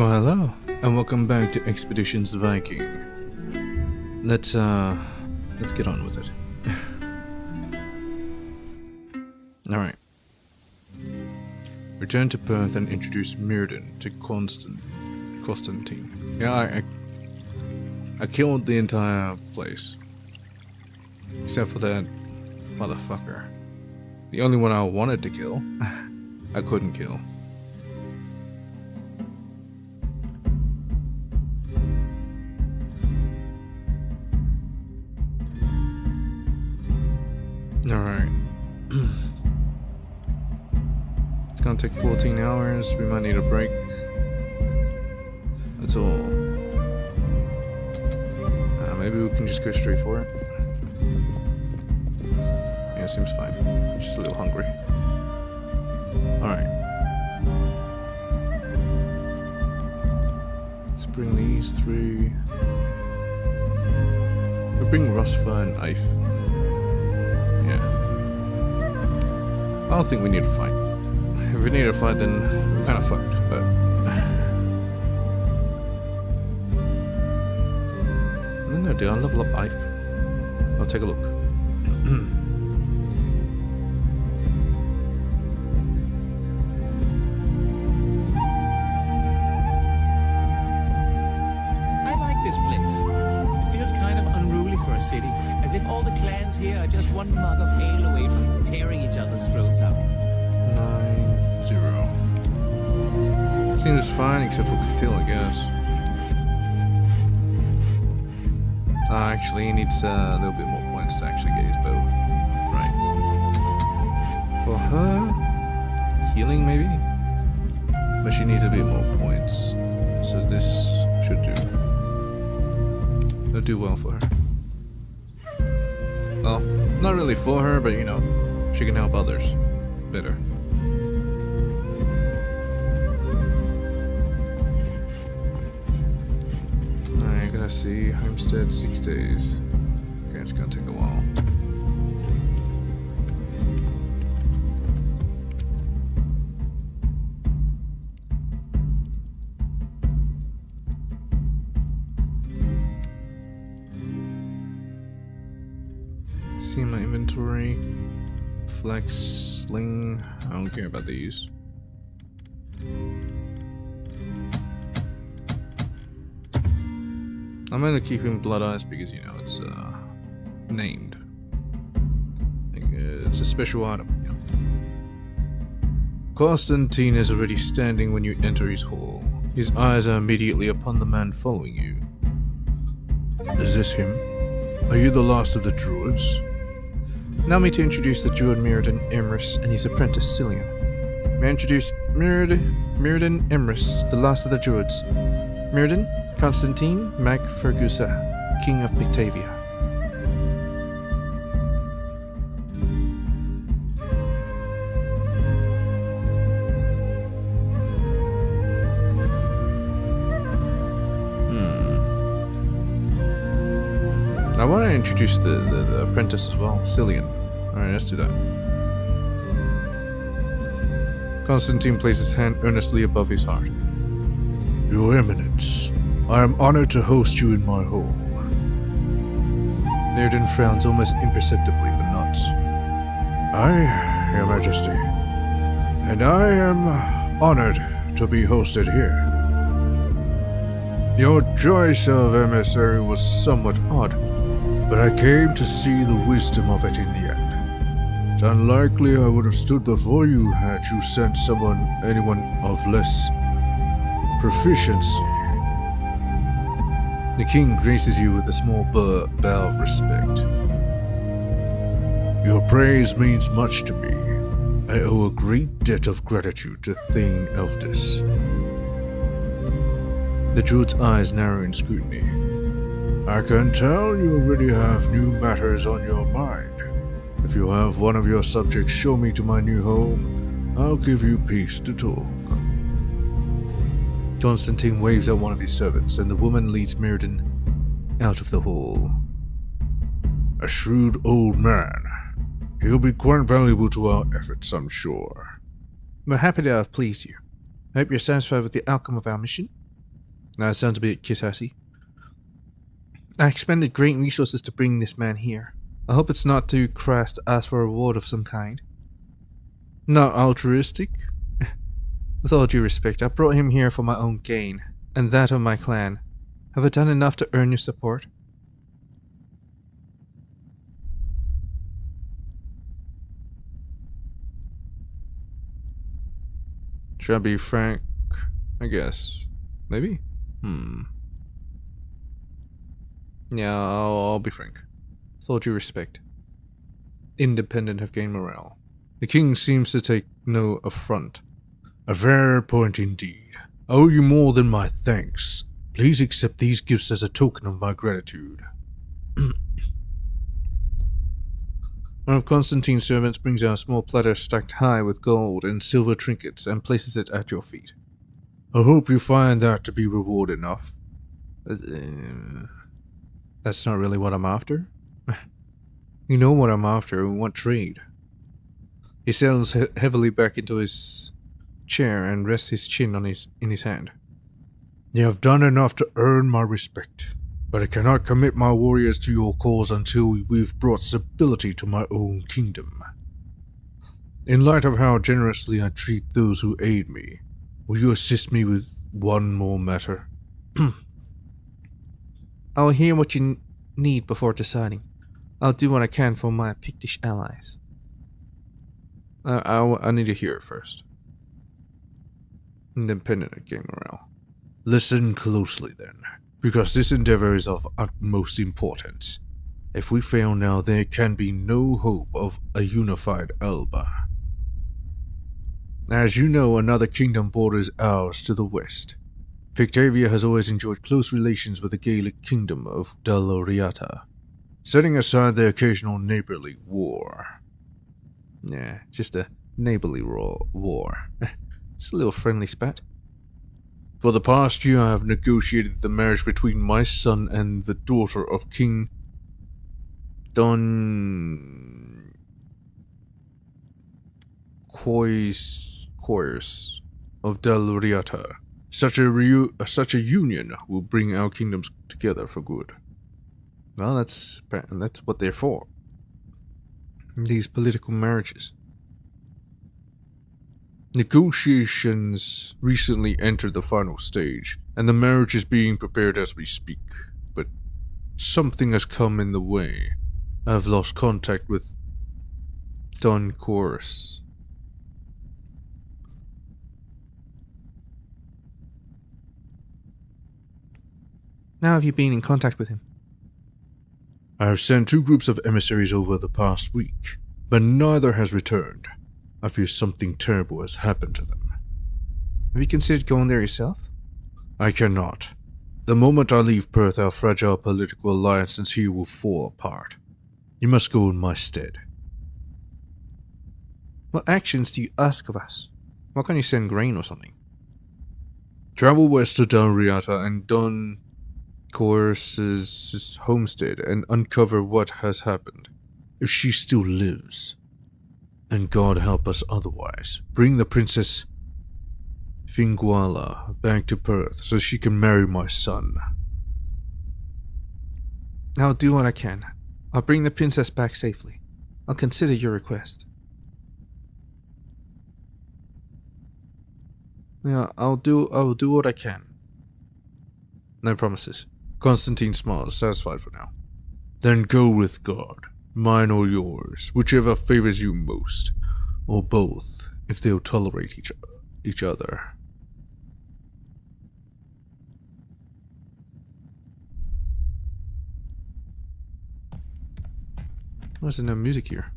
Well, hello, and welcome back to Expeditions Viking. Let's get on with it. Alright. Return to Perth and introduce Mirrodin to Constantine. Yeah, I killed the entire place. Except for that motherfucker. The only one I wanted to kill, I couldn't kill. Alright. It's gonna take 14 hours. We might need a break. That's all. Maybe we can just go straight for it. Yeah, seems fine. Just a little hungry. Alright. Let's bring these through. We'll bring Rosfa and Ife. Yeah. I don't think we need to fight. If we need to fight, then we're kind of fucked, but... I don't know, did I level up Ife? I'll take a look. I like this place. It feels kind of unruly for a city, as if all the clans here are just one mug of ale away from tearing each other's throats out. 9-0. Seems fine, except for Catil, I guess. Actually, he needs a little bit more points to actually get his bow. Right. For her, healing maybe? But she needs a bit more points. So this should do. It'll do well for her. Well, not really for her, but you know, she can help others better. Alright, gonna see homestead 6 days. Okay, it's gonna take a while. See my inventory. Flex, sling. I don't care about these. I'm gonna keep him Blood Eyes because you know it's named. Like, it's a special item, you know. Constantine is already standing when you enter his hall. His eyes are immediately upon the man following you. Is this him? Are you the last of the druids? Allow me to introduce the druid Mirrodin Emrys and his apprentice Cillian. May I introduce Mirrodin Emrys, the last of the druids. Mirrodin, Constantine Mac Fergusa, King of Batavia. I want to introduce the apprentice as well, Cillian. Alright, let's do that. Constantine places his hand earnestly above his heart. Your Eminence, I am honored to host you in my hall. Mirrodin frowns almost imperceptibly, but nods. Aye, Your Majesty. And I am honored to be hosted here. Your choice of emissary was somewhat odd, but I came to see the wisdom of it in the end. It's unlikely I would have stood before you had you sent anyone of less proficiency. The king graces you with a small bow of respect. Your praise means much to me. I owe a great debt of gratitude to Thane Elfdis. The druid's eyes narrow in scrutiny. I can tell you already have new matters on your mind. If you have one of your subjects show me to my new home, I'll give you peace to talk. Constantine waves at one of his servants, and the woman leads Mirrodin out of the hall. A shrewd old man. He'll be quite valuable to our efforts, I'm sure. We're happy to have pleased you. I hope you're satisfied with the outcome of our mission. That sounds a bit kiss-assy. I expended great resources to bring this man here. I hope it's not too crass to ask for a reward of some kind. Not altruistic? With all due respect, I brought him here for my own gain, and that of my clan. Have I done enough to earn your support? Should I be frank? I guess. Maybe? Yeah, I'll be frank. With all due respect. Independent of game morale. The king seems to take no affront. A fair point indeed. I owe you more than my thanks. Please accept these gifts as a token of my gratitude. One of Constantine's servants brings out a small platter stacked high with gold and silver trinkets and places it at your feet. I hope you find that to be reward enough. That's not really what I'm after. You know what I'm after. We want trade. He settles heavily back into his chair and rests his chin on in his hand. You have done enough to earn my respect, but I cannot commit my warriors to your cause until we've brought stability to my own kingdom. In light of how generously I treat those who aid me, will you assist me with one more matter? I'll hear what you need before deciding. I'll do what I can for my Pictish allies. I need to hear it first. Independent of game morale. Listen closely then, because this endeavor is of utmost importance. If we fail now, there can be no hope of a unified Elba. As you know, another kingdom borders ours to the west. Pictavia has always enjoyed close relations with the Gaelic kingdom of Daloriata, setting aside the occasional neighborly war. Yeah, just a neighborly war. Just a little friendly spat. For the past year, I have negotiated the marriage between my son and the daughter of King Don Quois of Dalriata. Such a union will bring our kingdoms together for good. Well, that's what they're for. These political marriages. Negotiations recently entered the final stage, and the marriage is being prepared as we speak. But something has come in the way. I have lost contact with Don Chorus. Now have you been in contact with him? I have sent 2 groups of emissaries over the past week, but neither has returned. I fear something terrible has happened to them. Have you considered going there yourself? I cannot. The moment I leave Perth, our fragile political alliances here will fall apart. You must go in my stead. What actions do you ask of us? Why can't you send grain or something? Travel west to Dalriata and Don Chorus's homestead and uncover what has happened. If she still lives. And God help us otherwise. Bring the Princess Finguala back to Perth so she can marry my son. I'll do what I can. I'll bring the princess back safely. I'll consider your request. Yeah, I'll do what I can. No promises. Constantine smiles, satisfied for now. Then go with God. Mine or yours, whichever favors you most, or both, if they'll tolerate each other. Why is there no music here?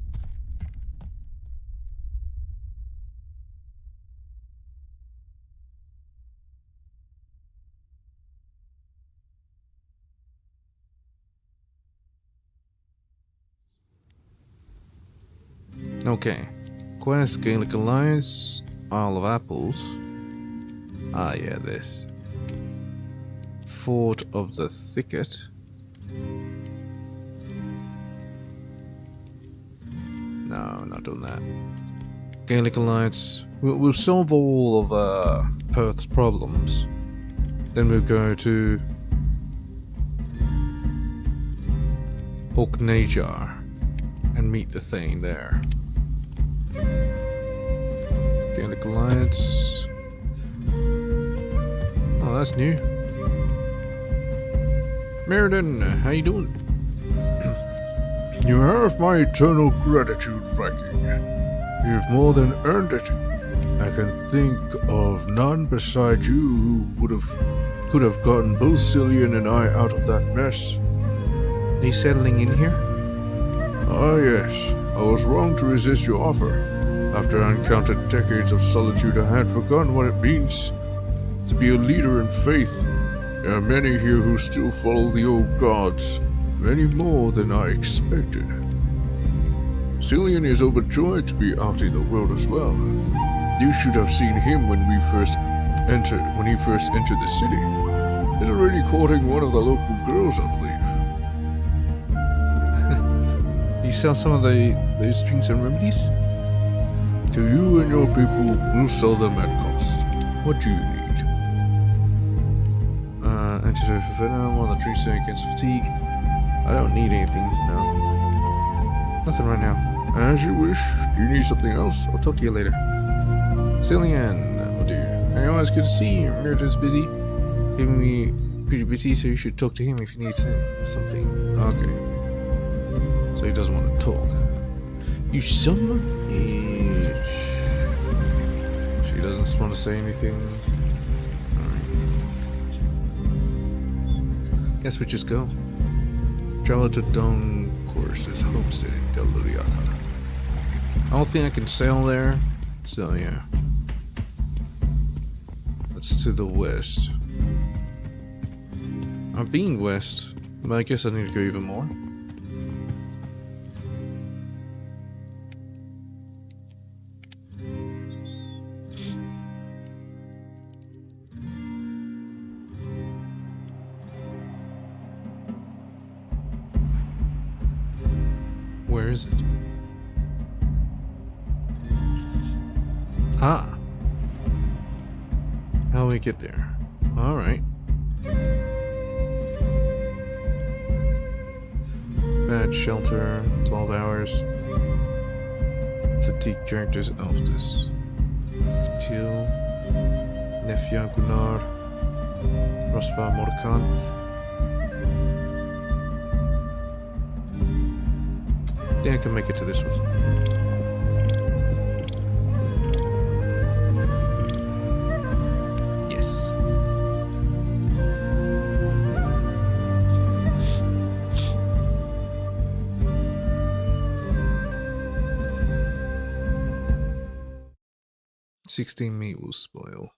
Okay. Quest, Gaelic Alliance, Isle of Apples. Ah, yeah, this. Fort of the Thicket. No, I'm not doing that. Gaelic Alliance. We'll solve all of Perth's problems. Then we'll go to Oknajar and meet the thing there. Gaelic Alliance. Oh, that's new. Meriden, how you doing? You have my eternal gratitude, Viking. You've more than earned it. I can think of none beside you who could have gotten both Cillian and I out of that mess. Are you settling in here? Ah, yes. I was wrong to resist your offer. After I encountered decades of solitude, I had forgotten what it means to be a leader in faith. There are many here who still follow the old gods, many more than I expected. Cillian is overjoyed to be out in the world as well. You should have seen him when he first entered the city. He's already courting one of the local girls, I believe. You sell some of those drinks and remedies? To you and your people, we'll sell them at cost. What do you need? Antidote for venom, one that treats against fatigue. I don't need anything, no. Nothing right now. As you wish. Do you need something else? I'll talk to you later. Cillian, that'll do. Hey, always good to see you. Meriden's busy. Keeping me pretty busy, so you should talk to him if you need something. Okay. So he doesn't want to talk. You son of a bitch. She doesn't want to say anything. Guess we just go. Travel to Don Course's homestead in Deluriata. I don't think I can sail there, so yeah. That's to the west. I've been west, but I guess I need to go even more. Where is it? Ah! How do we get there? Alright. Bad shelter, 12 hours. Fatigue characters Alftus. Katil. Nefja Gunnar. Rosva Mordekant. I think I can make it to this one. Yes. "16 meat will spoil."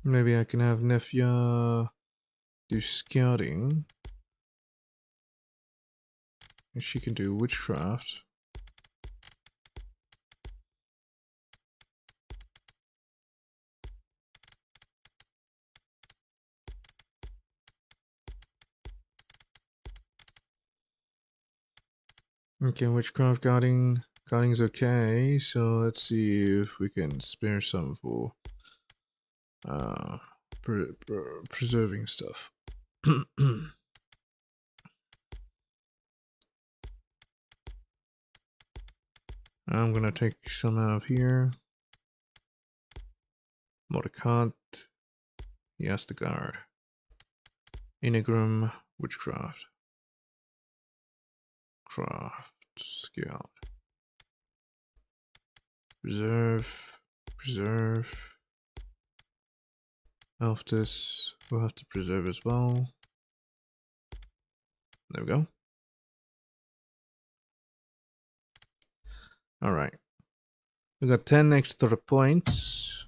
Maybe I can have Nefja do scouting. And she can do witchcraft. Okay, witchcraft guarding's okay, so let's see if we can spare some for preserving stuff. I'm gonna take some out of here. Mordekant, he has to guard. Enneagram, witchcraft. Craft, scout. Preserve. Alftus, we'll have to preserve as well. There we go. Alright. We got 10 extra points.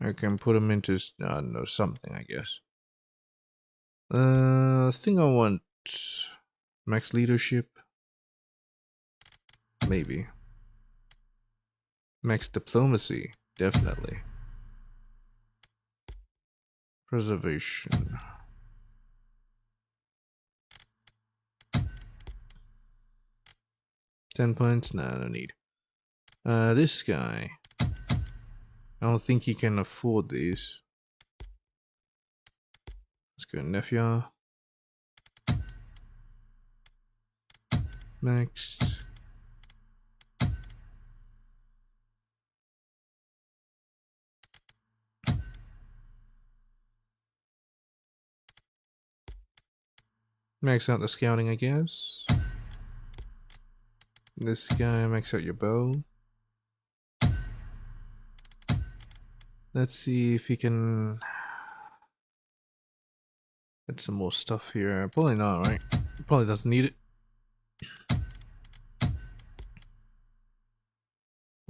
I can put them into, I don't know, something, I guess. I think I want max leadership. Maybe. Max diplomacy, definitely. Preservation. £10. Nah, no need. This guy. I don't think he can afford these. Let's go nephew. Next. Max out the scouting, I guess. This guy makes out your bow. Let's see if he can get some more stuff here. Probably not, right? Probably doesn't need it.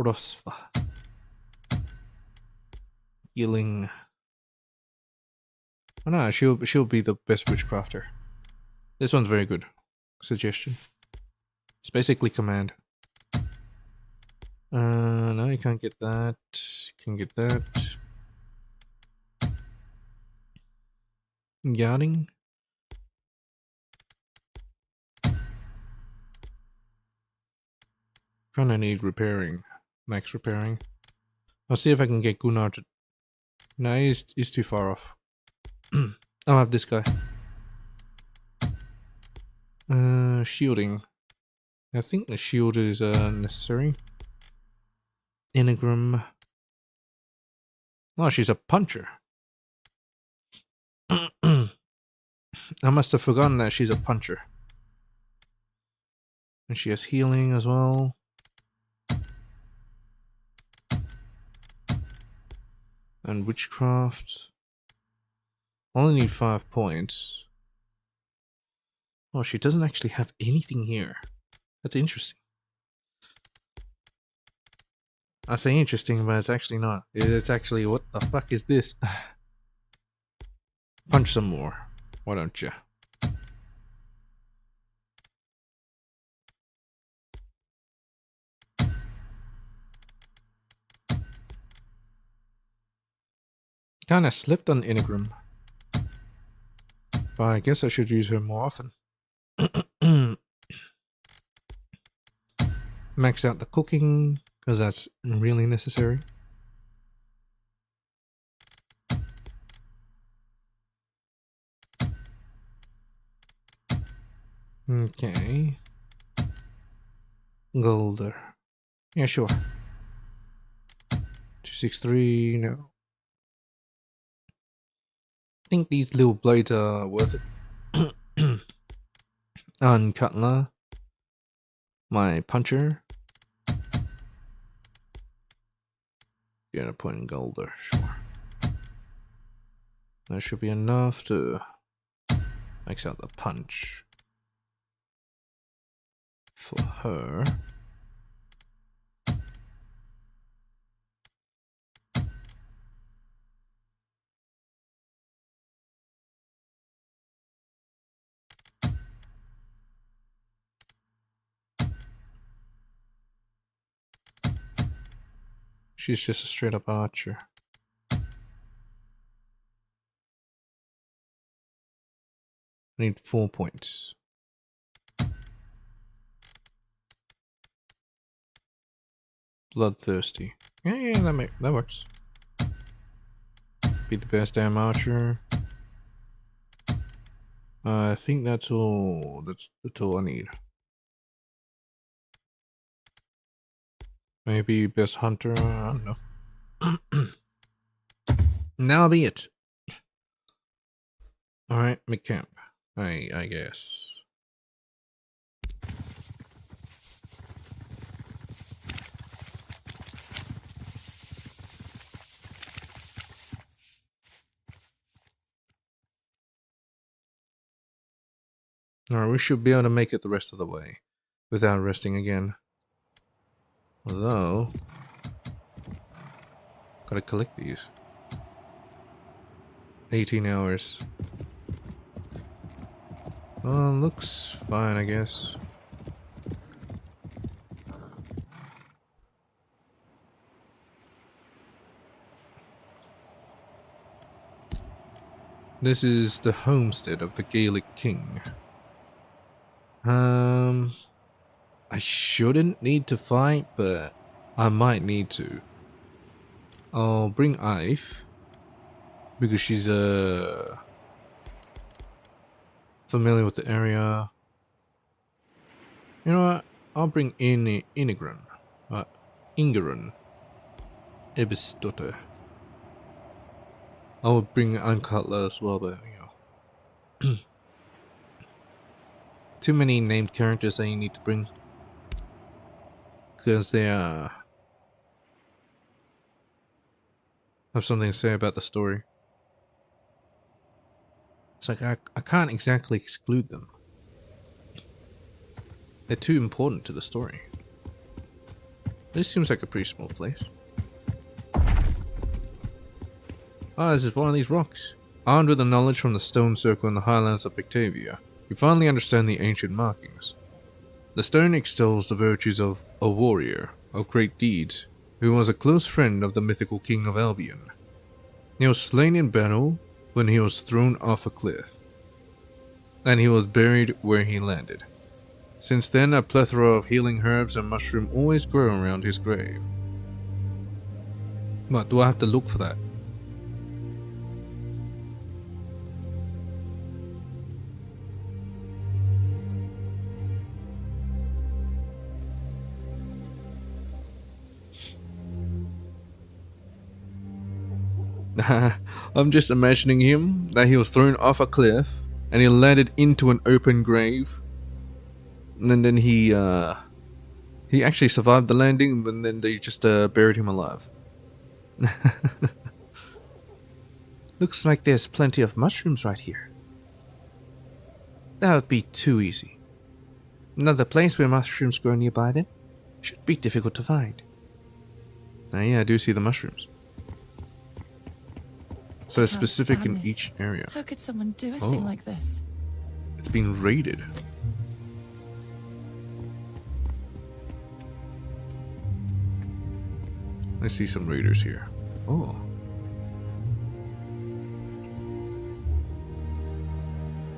Rosva. Healing. Oh no, she'll be the best witchcrafter. This one's very good. Suggestion. It's basically command. No, you can't get that. You can get that. Guarding. Kinda need repairing. Max repairing. I'll see if I can get Gunnar to... No, he's too far off. I'll have this guy. Shielding. I think the shield is necessary. Enneagram. Oh, she's a puncher. I must have forgotten that she's a puncher. And she has healing as well. And witchcraft. Only need 5 points. Oh, she doesn't actually have anything here. That's interesting. I say interesting, but it's actually not. It's actually, what the fuck is this? Punch some more. Why don't you? Kinda slipped on Enneagram. But I guess I should use her more often. Max out the cooking, because that's really necessary. Okay. Golder. Yeah, sure. 263, no. I think these little blades are worth it. On Cutler. My puncher. Get a point in Golder, sure. That should be enough to max out the punch. For her. She's just a straight up archer. I need 4 points. Bloodthirsty. Yeah, that works. Be the best damn archer. I think that's all. That's all I need. Maybe best hunter. I don't know. Now be it. All right, McCamp. I guess. Alright, we should be able to make it the rest of the way without resting again. Although, gotta collect these. 18 hours. Well, looks fine, I guess. This is the homestead of the Gaelic king. I shouldn't need to fight, but I might need to. I'll bring Ive, because she's familiar with the area. You know what? I'll bring Inigran. Ingeran. Ibis daughter. I would bring Uncutler as well, but you know. Too many named characters that you need to bring. Because they have something to say about the story. It's like I can't exactly exclude them. They're too important to the story. This seems like a pretty small place. Ah, this is one of these rocks. Armed with the knowledge from the stone circle in the highlands of Pictavia, you finally understand the ancient markings. The stone extols the virtues of a warrior of great deeds, who was a close friend of the mythical king of Albion. He was slain in battle when he was thrown off a cliff, and he was buried where he landed. Since then, a plethora of healing herbs and mushrooms always grow around his grave. What, do I have to look for that? I'm just imagining him, that he was thrown off a cliff, and he landed into an open grave. And then he actually survived the landing, and then they just buried him alive. Looks like there's plenty of mushrooms right here. That would be too easy. Another place where mushrooms grow nearby then? Should be difficult to find. Yeah, I do see the mushrooms. So it's specific in each area. How could someone do a thing like this? It's been raided. I see some raiders here. Oh.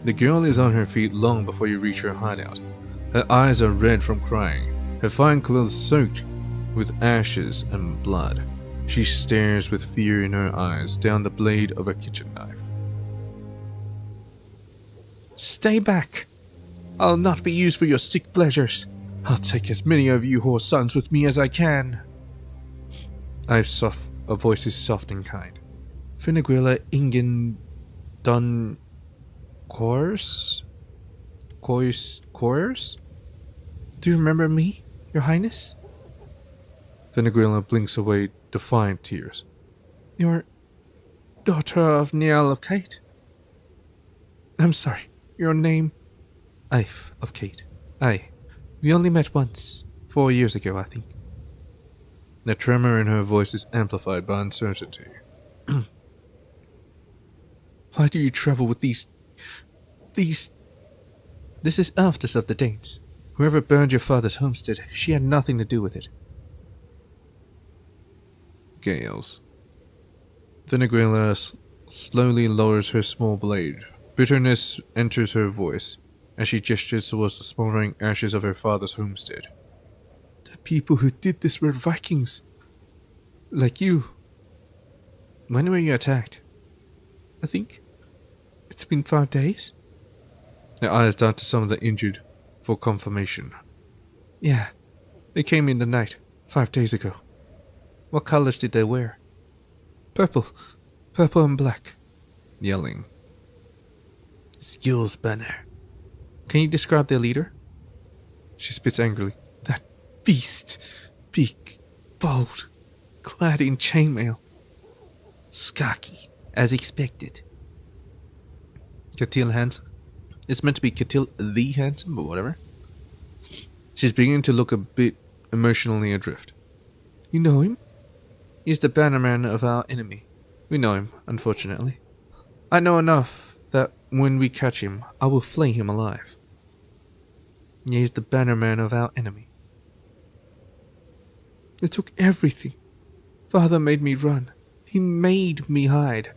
The girl is on her feet long before you reach her hideout. Her eyes are red from crying, her fine clothes soaked with ashes and blood. She stares with fear in her eyes down the blade of a kitchen knife. Stay back! I'll not be used for your sick pleasures. I'll take as many of you whore sons with me as I can. Ive's voice is soft and kind. Finneguilla Ingen Dun Coors? Coors? Do you remember me, Your Highness? Finneguilla blinks away defiant tears. Your daughter of Niall of Kate? I'm sorry, your name? Ive of Kate. Aye. We only met once, 4 years ago, I think. The tremor in her voice is amplified by uncertainty. Why do you travel with these... This is Elfdis of the Danes. Whoever burned your father's homestead, she had nothing to do with it. Gales. Finneguilla slowly lowers her small blade. Bitterness enters her voice as she gestures towards the smoldering ashes of her father's homestead. The people who did this were Vikings. Like you. When were you attacked? I think it's been 5 days. Her eyes dart to some of the injured for confirmation. Yeah, they came in the night, 5 days ago. What colors did they wear? Purple and black. Yelling. Skills banner. Can you describe their leader? She spits angrily. That beast. Big, bold, clad in chainmail. Skaki, as expected. Catil handsome. It's meant to be Catil the handsome, but whatever. She's beginning to look a bit emotionally adrift. You know him? He's the bannerman of our enemy. We know him, unfortunately. I know enough that when we catch him, I will flay him alive. He's the bannerman of our enemy. They took everything. Father made me run. He made me hide.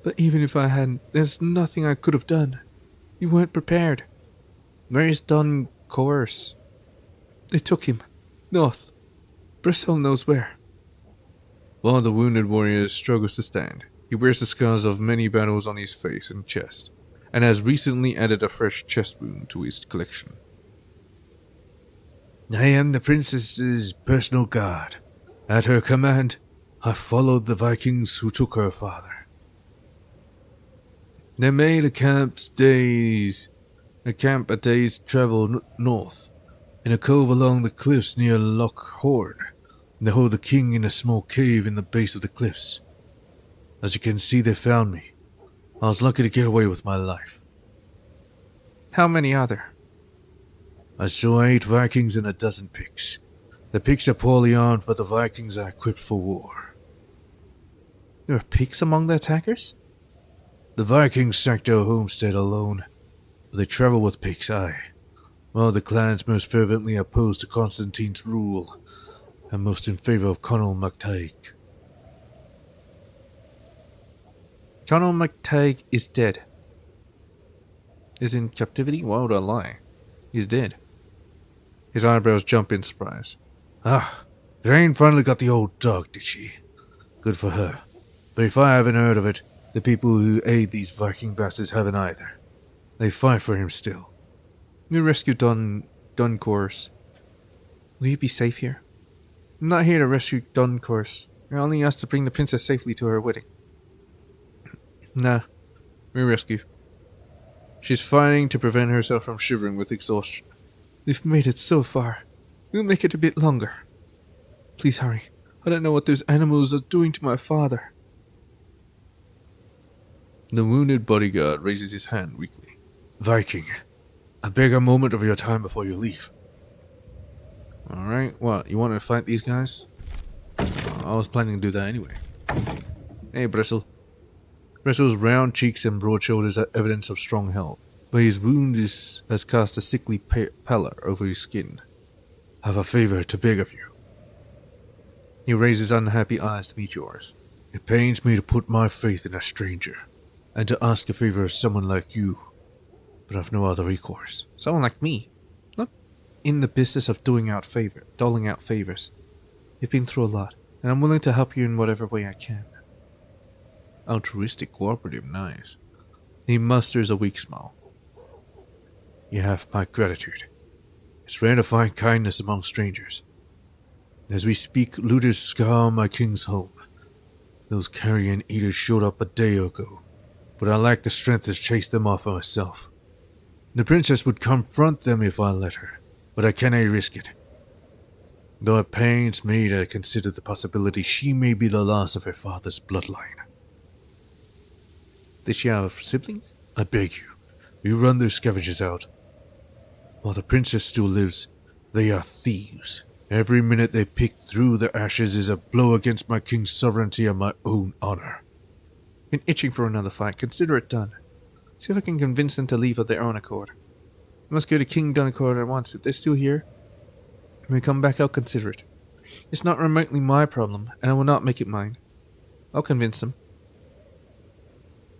But even if I hadn't, there's nothing I could have done. You weren't prepared. Where's Don Coerce? They took him. North. Bristol knows where. While the wounded warrior struggles to stand, he wears the scars of many battles on his face and chest, and has recently added a fresh chest wound to his collection. I am the princess's personal guard. At her command, I followed the Vikings who took her father. They made a camp a day's travel north, in a cove along the cliffs near Loch Horn. They hold the king in a small cave in the base of the cliffs. As you can see, they found me. I was lucky to get away with my life. How many are there? I saw 8 Vikings and a dozen pigs. The pigs are poorly armed, but the Vikings are equipped for war. There are pigs among the attackers? The Vikings sacked our homestead alone, but they travel with pigs, aye. While the clans most fervently opposed to Constantine's rule, and most in favor of Conall MacTaig. Conall MacTaig is dead. Is in captivity? Why would I lie? He's dead. His eyebrows jump in surprise. Ah, Grain finally got the old dog, did she? Good for her. But if I haven't heard of it, the people who aid these Viking bastards haven't either. They fight for him still. We rescued Duncourse. Will you be safe here? I'm not here to rescue Duncourse. You're only asked to bring the princess safely to her wedding. Nah, we rescue. She's fighting to prevent herself from shivering with exhaustion. We've made it so far. We'll make it a bit longer. Please hurry. I don't know what those animals are doing to my father. The wounded bodyguard raises his hand weakly. Viking, I beg a moment of your time before you leave. Alright, what, you want to fight these guys? I was planning to do that anyway. Hey, Bristle. Bristle's round cheeks and broad shoulders are evidence of strong health, but his wound has cast a sickly pallor over his skin. I have a favor to beg of you. He raises unhappy eyes to meet yours. It pains me to put my faith in a stranger, and to ask a favor of someone like you, but I've no other recourse. Someone like me? Not in the business of doling out favors. You've been through a lot, and I'm willing to help you in whatever way I can. Altruistic, cooperative, nice. He musters a weak smile. You have my gratitude. It's rare to find kindness among strangers. As we speak, looters scour my king's home. Those carrion eaters showed up a day ago, but I lack the strength to chase them off myself. The princess would confront them if I let her, but I cannot risk it. Though it pains me to consider the possibility she may be the last of her father's bloodline. Does she have siblings? I beg you, we run those scavengers out. While the princess still lives, they are thieves. Every minute they pick through the ashes is a blow against my king's sovereignty and my own honor. Been itching for another fight. Consider it done. See if I can convince them to leave of their own accord. I must go to King Duncourt at once. If they're still here, when we come back, I'll consider it. It's not remotely my problem, and I will not make it mine. I'll convince them.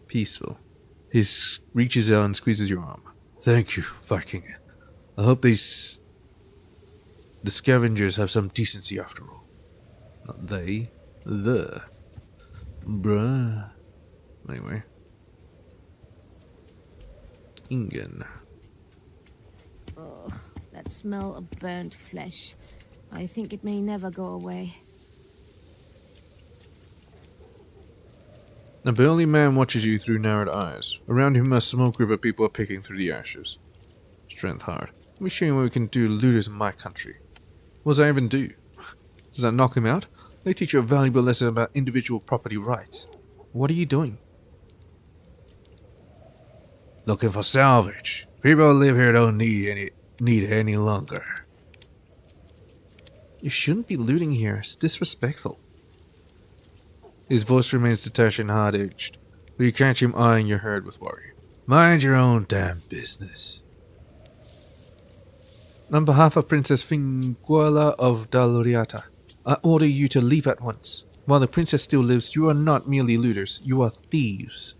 Peaceful. He reaches out and squeezes your arm. Thank you, Viking. I hope the scavengers have some decency after all. Not they. The. Bruh. Anyway. Ingen. Oh, that smell of burnt flesh. I think it may never go away. A burly man watches you through narrowed eyes. Around him a small group of people are picking through the ashes. Strength hard. Let me show you what we can do to looters in my country. What does that even do? Does that knock him out? They teach you a valuable lesson about individual property rights. What are you doing? Looking for salvage. People who live here don't need it any longer. You shouldn't be looting here. It's disrespectful. His voice remains detached and hard-edged, but you catch him eyeing your herd with worry. Mind your own damn business. On behalf of Princess Finguela of Daluriata, I order you to leave at once. While the princess still lives, you are not merely looters, you are thieves.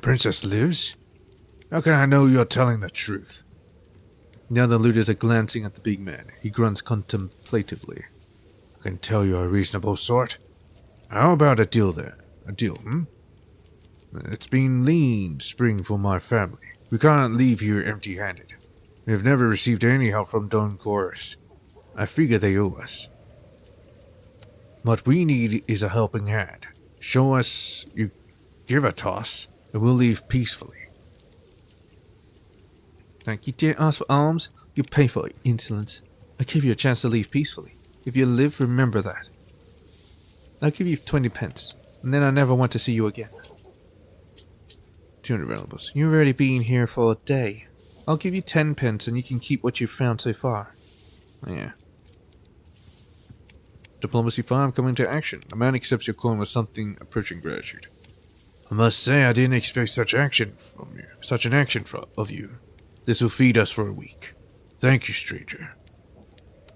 princess lives? How can I know you're telling the truth? The other looters are glancing at the big man. He grunts contemplatively. I can tell you're a reasonable sort. How about a deal then? A deal, It's been lean spring for my family. We can't leave here empty-handed. We have never received any help from Don Chorus. I figure they owe us. What we need is a helping hand. Show us you give a toss, and we'll leave peacefully. Thank you. Dare ask for alms? You pay for insolence. I give you a chance to leave peacefully. If you live, remember that. I'll give you 20 pence, and then I never want to see you again. 200 valuables. You've already been here for a day. I'll give you 10 pence, and you can keep what you've found so far. Yeah. Diplomacy 5 coming to action. A man accepts your coin with something approaching gratitude. I must say I didn't expect such action from you. Such an action of you. This will feed us for a week. Thank you, stranger.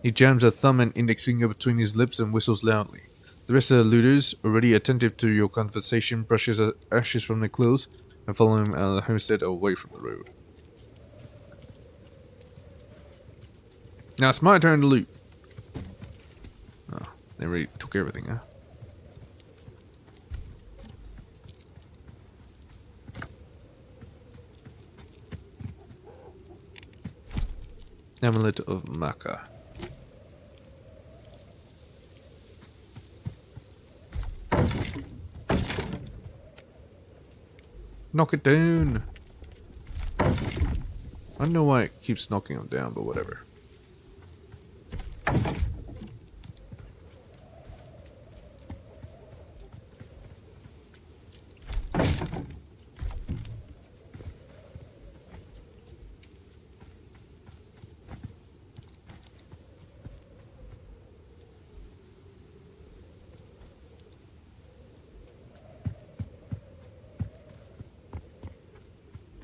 He jams a thumb and index finger between his lips and whistles loudly. The rest of the looters, already attentive to your conversation, brushes ashes from their clothes and follow him out of the homestead away from the road. Now it's my turn to loot. Oh, they already took everything, huh? Amulet of Maca. Knock it down. I don't know why it keeps knocking them down, but whatever.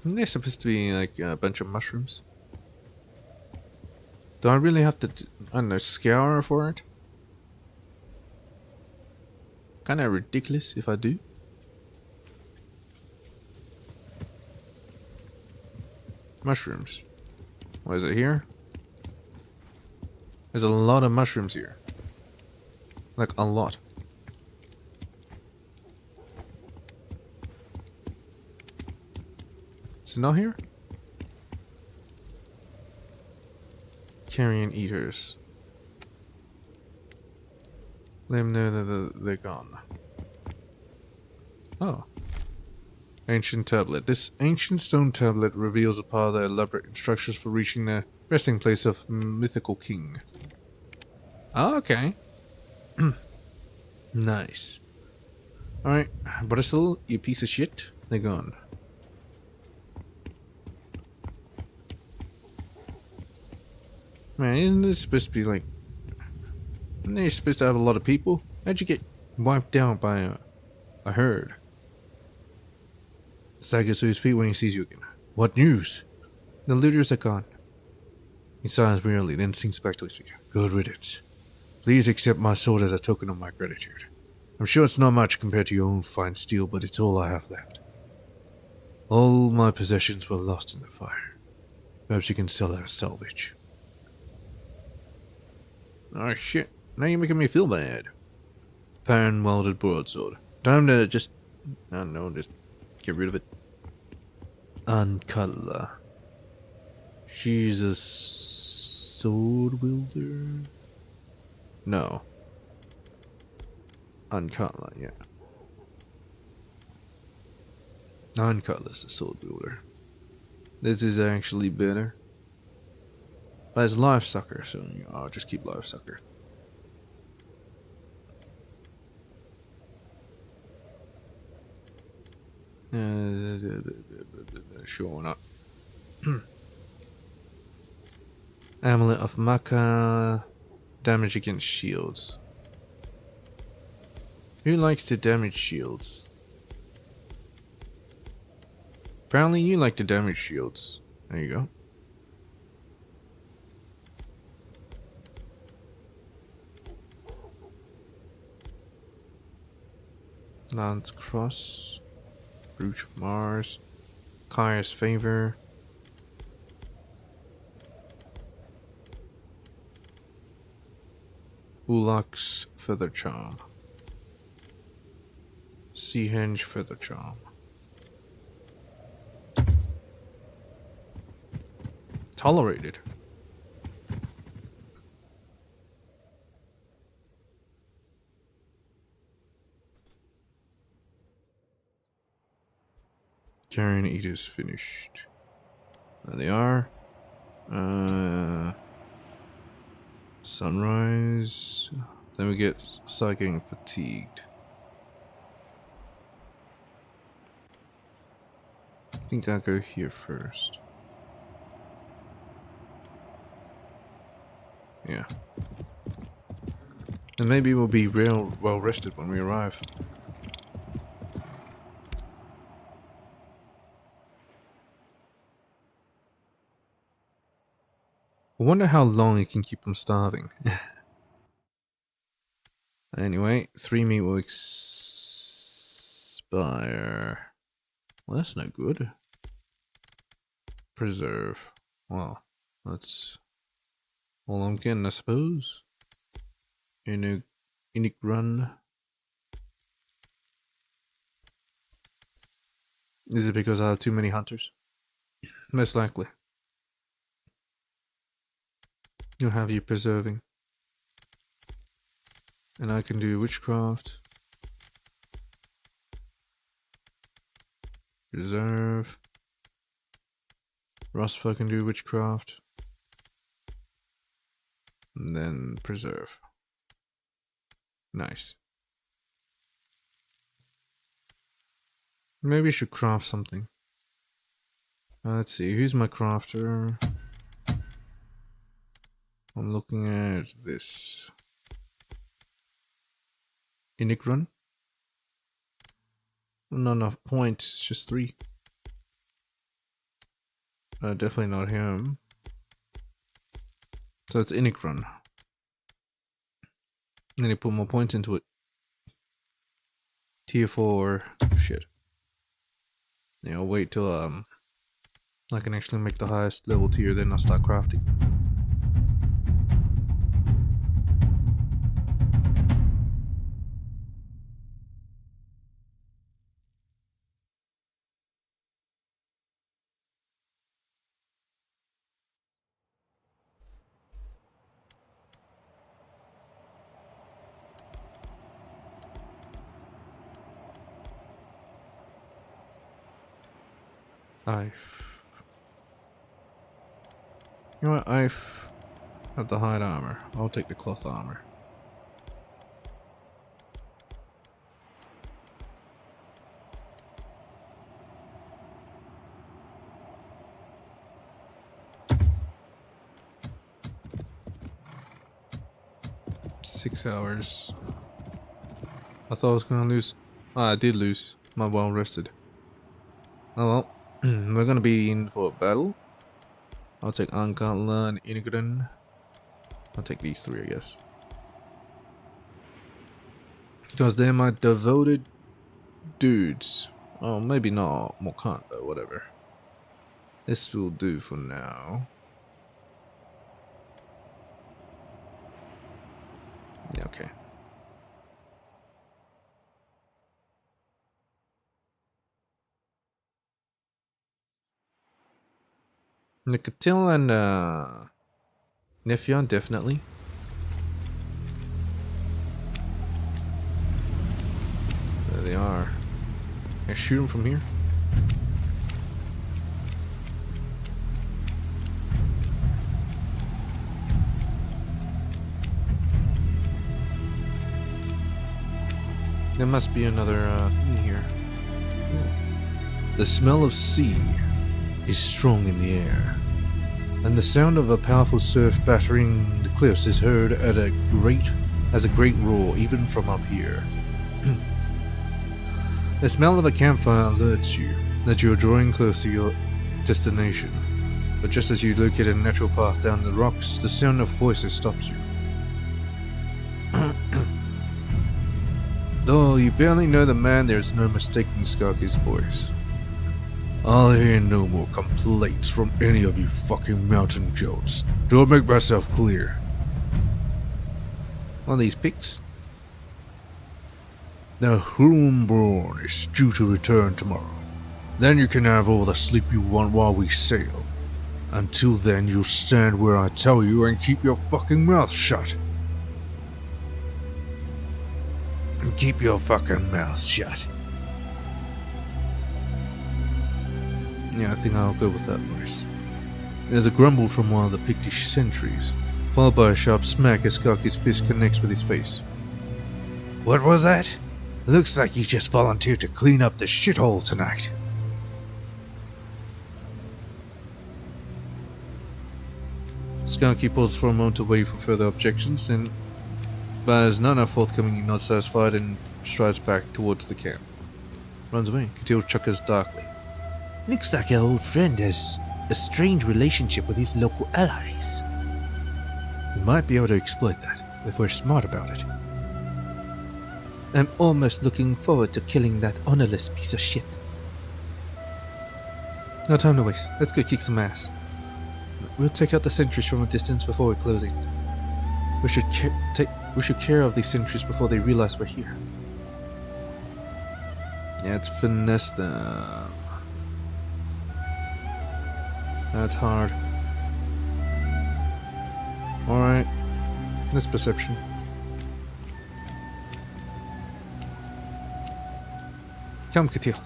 Isn't there supposed to be like a bunch of mushrooms? Do I really have to, I don't know, scour for it? Kinda ridiculous if I do. Mushrooms. What is it here? There's a lot of mushrooms here. Like a lot. Is it not here? Carrion eaters. Let them know that they're gone. Oh. Ancient tablet. This ancient stone tablet reveals a part of the elaborate instructions for reaching the resting place of mythical king. Oh, okay. Nice. Alright, Bristol, you piece of shit. They're gone. Man, isn't this supposed to be like... Isn't they supposed to have a lot of people? How'd you get wiped out by a herd? Staggers to his feet when he sees you again. What news? The looters are gone. He sighs wearily, then sinks back to his feet. Good riddance. Please accept my sword as a token of my gratitude. I'm sure it's not much compared to your own fine steel, but it's all I have left. All my possessions were lost in the fire. Perhaps you can sell it as salvage. Oh shit, now you're making me feel bad. Pan welded broadsword. Time to just, I don't know, just get rid of it. Uncutler. She's a sword wielder? No. Uncutler, yeah. Uncutler's a sword wielder. This is actually better. But it's life sucker, so I'll just keep life sucker. Sure not. Amulet of Maca. Damage against shields. Who likes to damage shields? Apparently you like to damage shields. There you go. Lance cross. Brooch of Mars. Kaya's Favor. Ulak's Feather Charm. Seahenge Feather Charm. Tolerated. Carrion Eaters finished. There they are. Sunrise. Then we start getting fatigued. I think I'll go here first. Yeah. And maybe we'll be real well rested when we arrive. I wonder how long it can keep them starving. Anyway, 3 meat will expire. Well, that's not good. Preserve. Well, that's all I'm getting, I suppose. Unique run. Is it because I have too many hunters? Most likely. You'll have you preserving. And I can do witchcraft. Preserve. Rosfa can do witchcraft. And then preserve. Nice. Maybe I should craft something. Let's see, who's my crafter? I'm looking at this. Unique run? Not enough points, just 3. Definitely not him. So it's Unique run. Then you put more points into it. Tier 4 shit. Yeah, I'll wait till I can actually make the highest level tier, then I'll start crafting. You know what, I've have the hide armor. I'll take the cloth armor. Six hours. I thought I was gonna lose. Ah, I did lose. I'm well rested. Oh well. We're gonna be in for a battle. I'll take Ankala and Inigran. I'll take these 3, I guess. Because they're my devoted dudes. Oh, maybe not Mokant, but whatever. This will do for now. Yeah, okay. Nikatil and Nefyan, definitely. There they are. Can I shoot them from here? There must be another thing here. The smell of sea is strong in the air, and the sound of a powerful surf battering the cliffs is heard at a great roar even from up here. The smell of a campfire alerts you that you are drawing close to your destination, but just as you locate a natural path down the rocks, the sound of voices stops you. Though you barely know the man, there's no mistaking Skarky's voice. I'll hear no more complaints from any of you fucking mountain goats. Do I make myself clear? One of these pigs? The Hoomborn is due to return tomorrow. Then you can have all the sleep you want while we sail. Until then, you'll stand where I tell you and keep your fucking mouth shut. And keep your fucking mouth shut. Yeah, I think I'll go with that voice. There's a grumble from one of the Pictish sentries, followed by a sharp smack as Skarky's fist connects with his face. What was that? Looks like you just volunteered to clean up the shithole tonight. Skarky pauses for a moment to wait for further objections, then, but as none are forthcoming, he's not satisfied and strides back towards the camp. Runs away. Katil chuckles darkly. Looks like our old friend has a strange relationship with his local allies. We might be able to exploit that, if we're smart about it. I'm almost looking forward to killing that honorless piece of shit. No time to waste. Let's go kick some ass. We'll take out the sentries from a distance before we're closing. We should care of these sentries before they realize we're here. Yeah, it's finesse them. That's hard. Alright. That's perception. Come, Katil.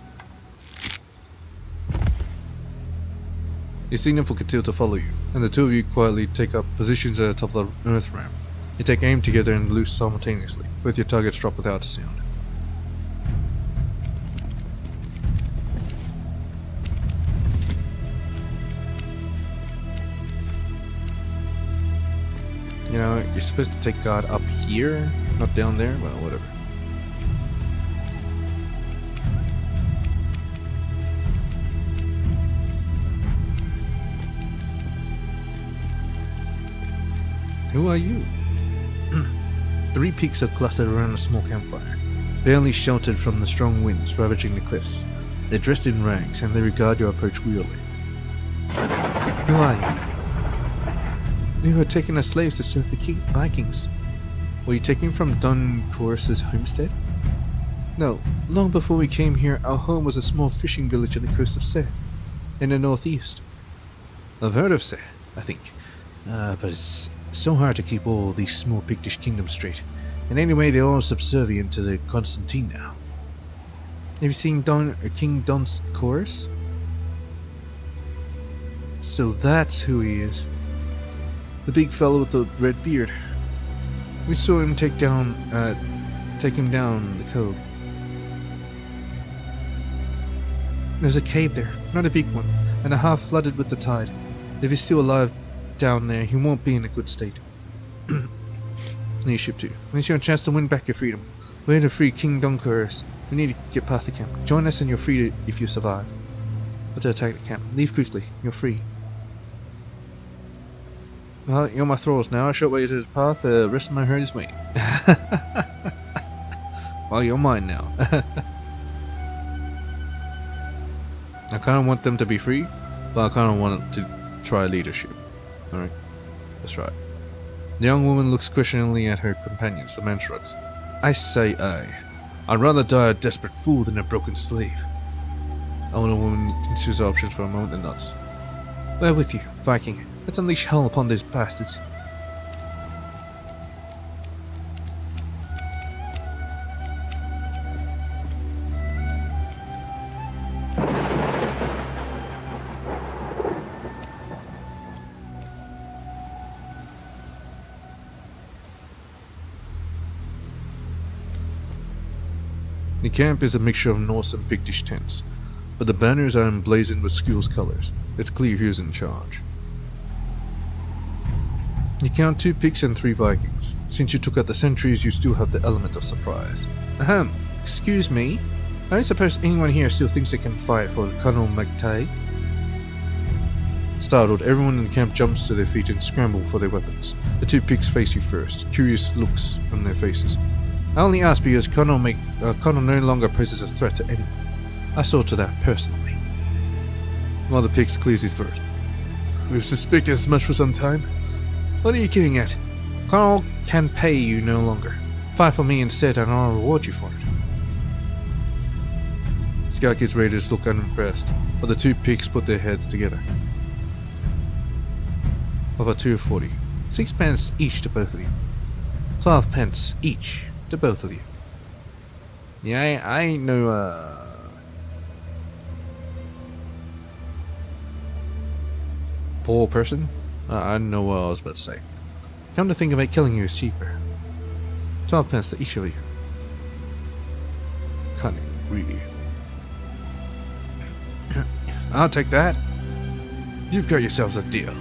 You signal for Katil to follow you, and the two of you quietly take up positions at the top of the earth ramp. You take aim together and loose simultaneously. Both your targets drop without a sound. You know, you're supposed to take guard up here, not down there. Well, whatever. Who are you? 3 peaks are clustered around a small campfire, barely sheltered from the strong winds ravaging the cliffs. They're dressed in rags, and they regard your approach wearily. Who are you? You are taken as slaves to serve the Vikings. Were you taken from Don Chorus's homestead? No, long before we came here, our home was a small fishing village on the coast of Se, in the northeast. I've heard of Se, I think, but it's so hard to keep all these small Pictish kingdoms straight. And anyway, they're all subservient to the Constantine now. Have you seen King Don Chorus? So that's who he is. The big fellow with the red beard. We saw him take him down the cove. There's a cave there, not a big one, and a half flooded with the tide. If he's still alive down there, he won't be in a good state. Leadership 2. When's your chance to win back your freedom? We're here to free King Dunkurus. We need to get past the camp. Join us and you're free if you survive. But to attack the camp. Leave quickly. You're free. Well, you're my thralls now. A short way to the path. The rest of my herd is waiting. Well, you're mine now. I kind of want them to be free, but I kind of want them to try leadership. Alright, that's right. The young woman looks questioningly at her companions. The man shrugs. I say aye. I'd rather die a desperate fool than a broken slave. The older woman considers options for a moment and nods. We're with you, Viking. Let's unleash hell upon those bastards. The camp is a mixture of Norse and Pictish tents, but the banners are emblazoned with Skjol's colors. It's clear who's in charge. You count 2 Picts and 3 Vikings. Since you took out the sentries, you still have the element of surprise. Ahem, excuse me? I don't suppose anyone here still thinks they can fight for Colonel MacTague? Startled, everyone in the camp jumps to their feet and scramble for their weapons. The 2 Picts face you first, curious looks on their faces. I only ask because Connor no longer poses a threat to anyone. I saw to that personally. One of the pigs clears his throat. We've suspected as much for some time. What are you getting at? Connor can pay you no longer. Fight for me instead and I'll reward you for it. Scoutkids Raiders look unimpressed, but the two pigs put their heads together. Over 240. 6 pence each to both of you. 12 pence each to both of you. Yeah, I ain't no, poor person. I don't know what I was about to say. Come to think of it, killing you is cheaper. 12 pence to each of you. Cunning, greedy. I'll take that. You've got yourselves a deal.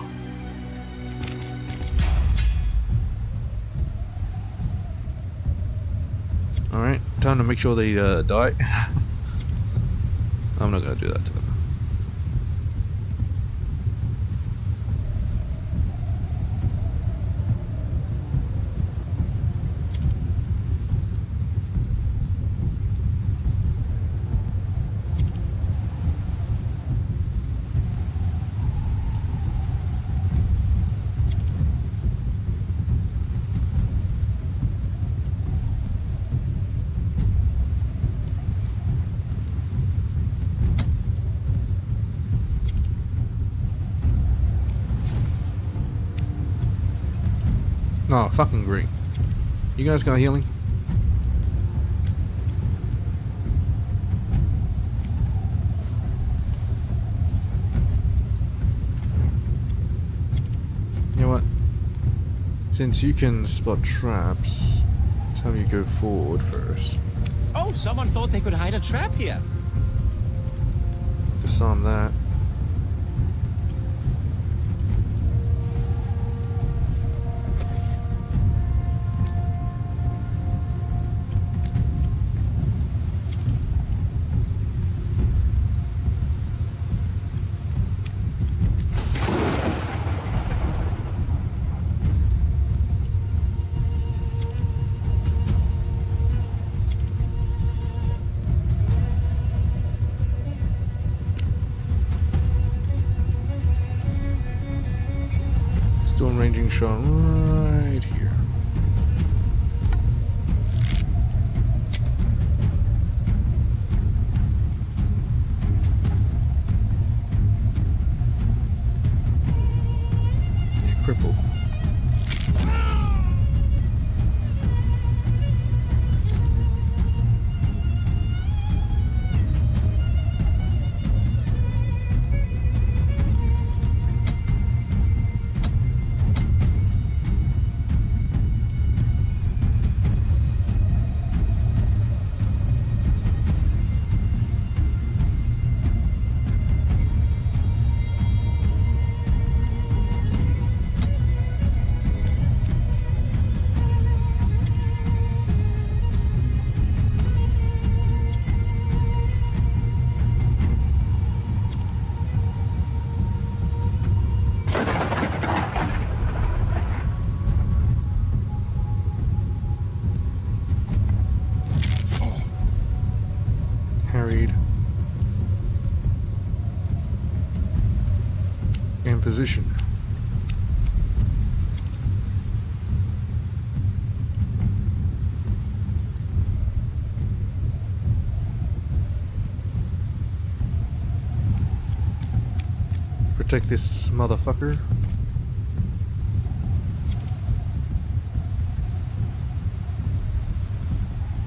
Alright, time to make sure they die. I'm not gonna do that to them. Oh, fucking great. You guys got healing? You know what? Since you can spot traps, let's have you go forward first. Oh, someone thought they could hide a trap here. Disarm that. Still ranging shot right here. Yeah, cripple. Harried. In position. Protect this motherfucker.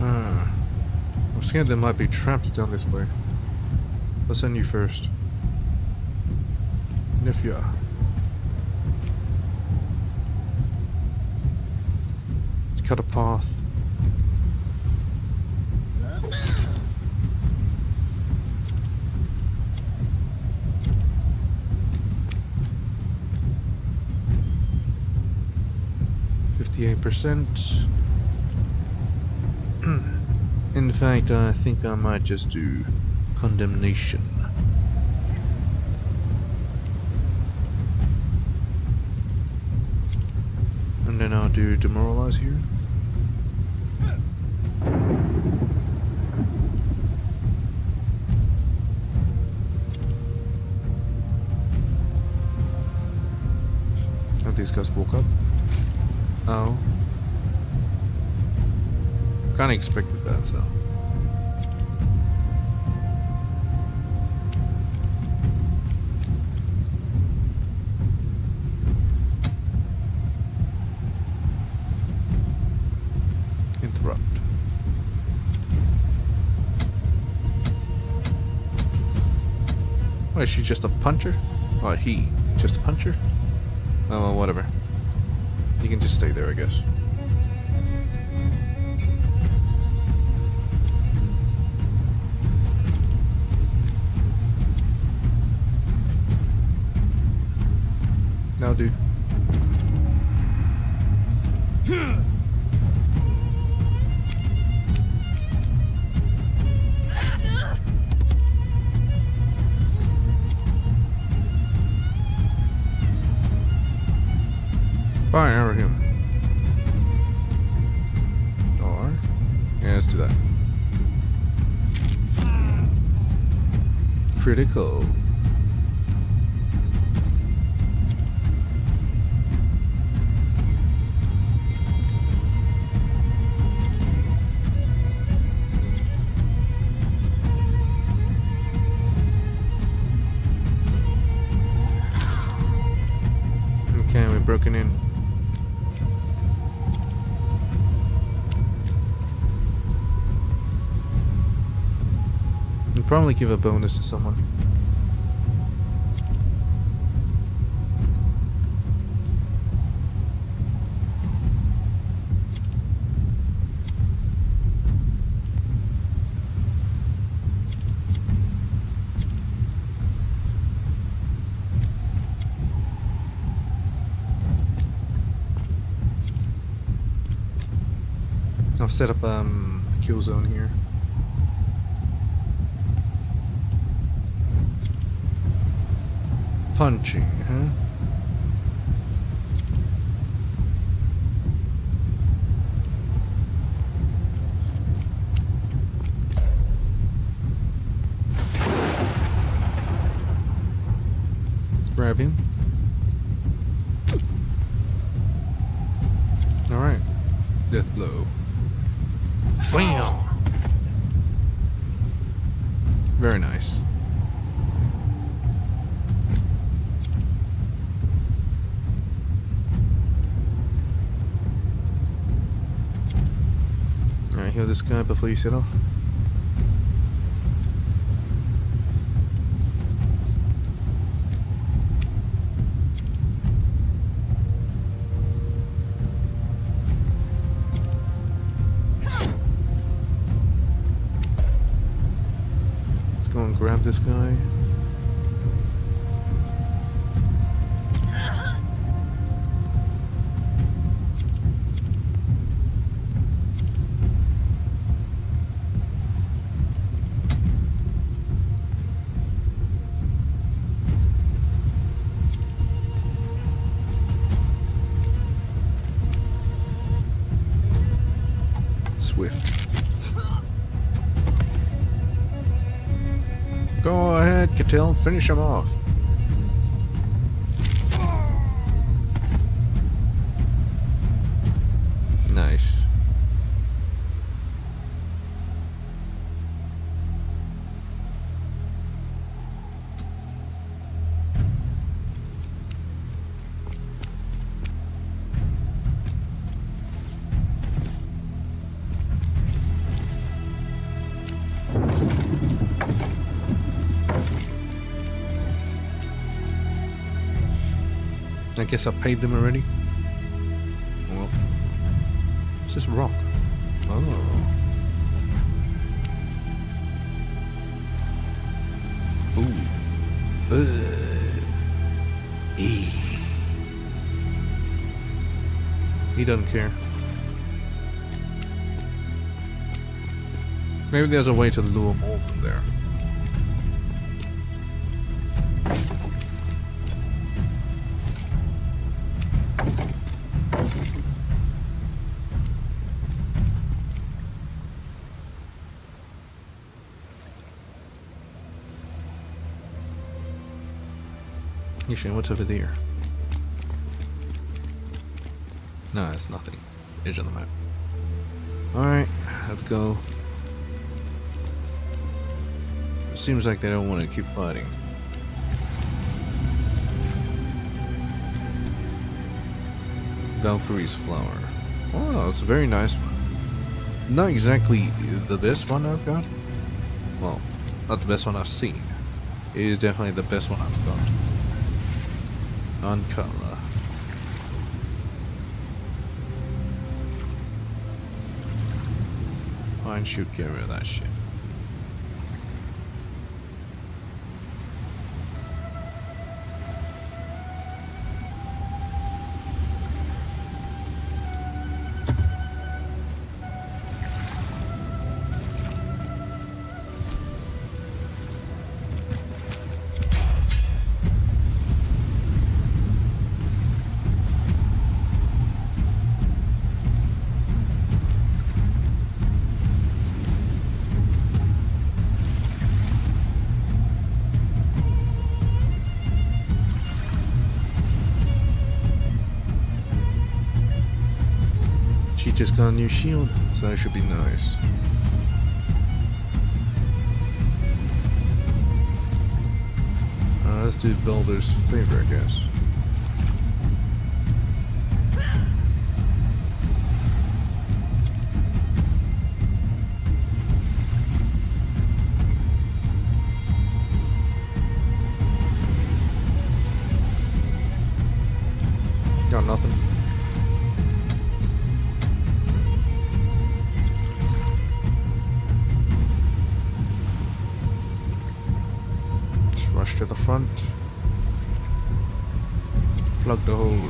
I'm scared there might be traps down this way. I'll send you first. Nifya. Let's cut a path. %. In fact, I think I might just do condemnation. And then I'll do demoralize here. Oh, these guys woke up. Oh. Kinda expected that, so. Interrupt. What, is she just a puncher? Or he? Just a puncher? Oh, well, whatever. You can just stay there, I guess. That'll do. Fire him. Or, yeah, let's do that. Critical. Okay, we're broken in. I'll probably give a bonus to someone. I'll set up a kill zone here. Punching, huh? Grab him. Alright. Death blow. Bam! Very nice. Alright, heal this guy before you set off. Let's go and grab this guy. Swift. Go ahead, Cattell, finish him off. Nice. I guess I paid them already. Well, what's this rock? Oh. Ooh. He doesn't care. Maybe there's a way to lure more from there. What's over there? No, it's nothing. Edge of the map. Alright, let's go. It seems like they don't want to keep fighting. Valkyrie's flower. Oh, it's a very nice one. Not exactly the best one I've got. Well, not the best one I've seen. It is definitely the best one I've got. On color. Fine, shoot, get rid of that shit. She just got a new shield, so that should be nice. Let's do Builder's favor, I guess. Got nothing. Rush to the front. Plug the hose.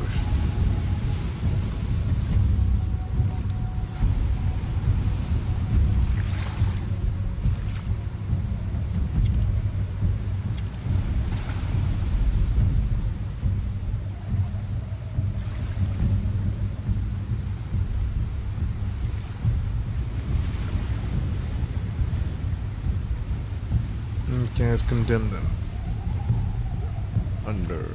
Okay, let's condemn them. Unnerved.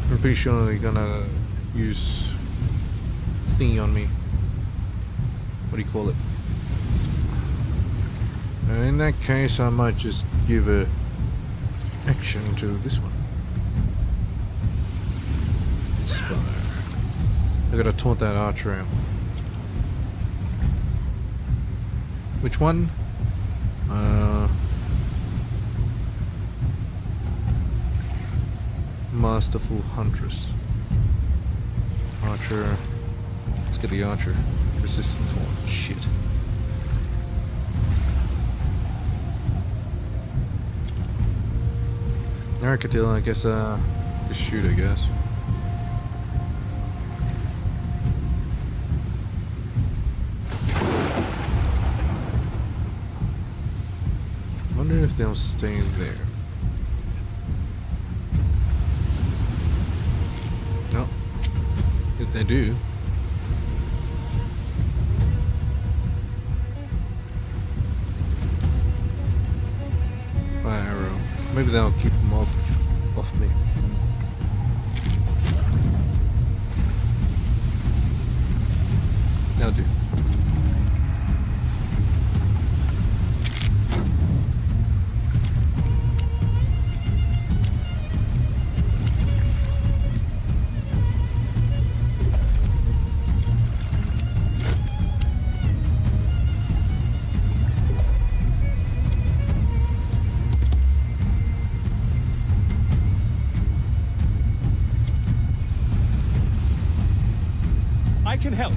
I'm pretty sure they're gonna use thingy on me. What do you call it? In that case, I might just give a action to this one. Inspire. I gotta taunt that archer out. Which one? Masterful Huntress. Archer. Let's get the archer. Resistant taunt. Shit. Narcatil, I guess, just shoot, I guess. Wonder if they'll stay there. No. If they do. Fire arrow. Maybe that'll keep them off me. That'll do. I can help.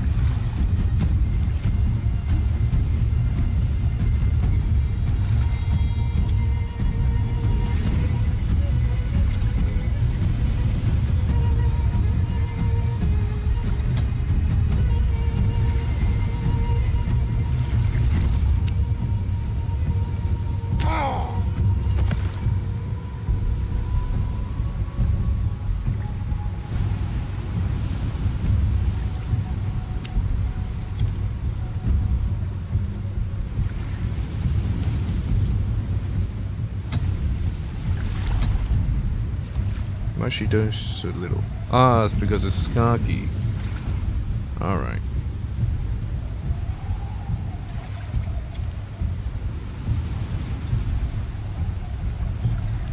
Why she does so little? Ah, it's because it's Skarky. Alright.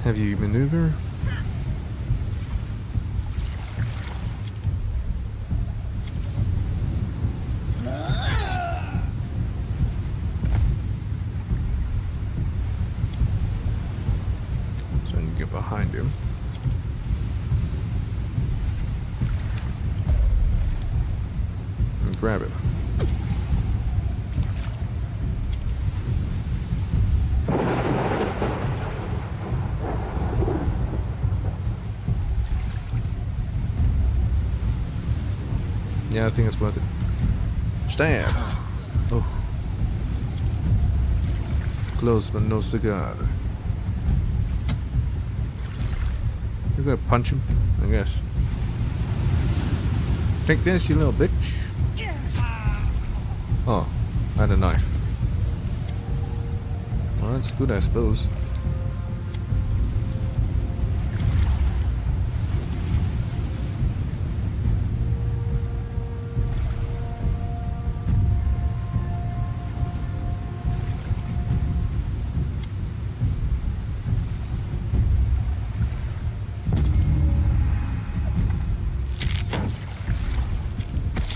Have you maneuver? So I can get behind him. And grab him. Yeah, I think it's worth it. Stab! Oh. Close but no cigar. You're gonna punch him? I guess. Take this, you little bitch. Oh, I had a knife. Well, that's good, I suppose.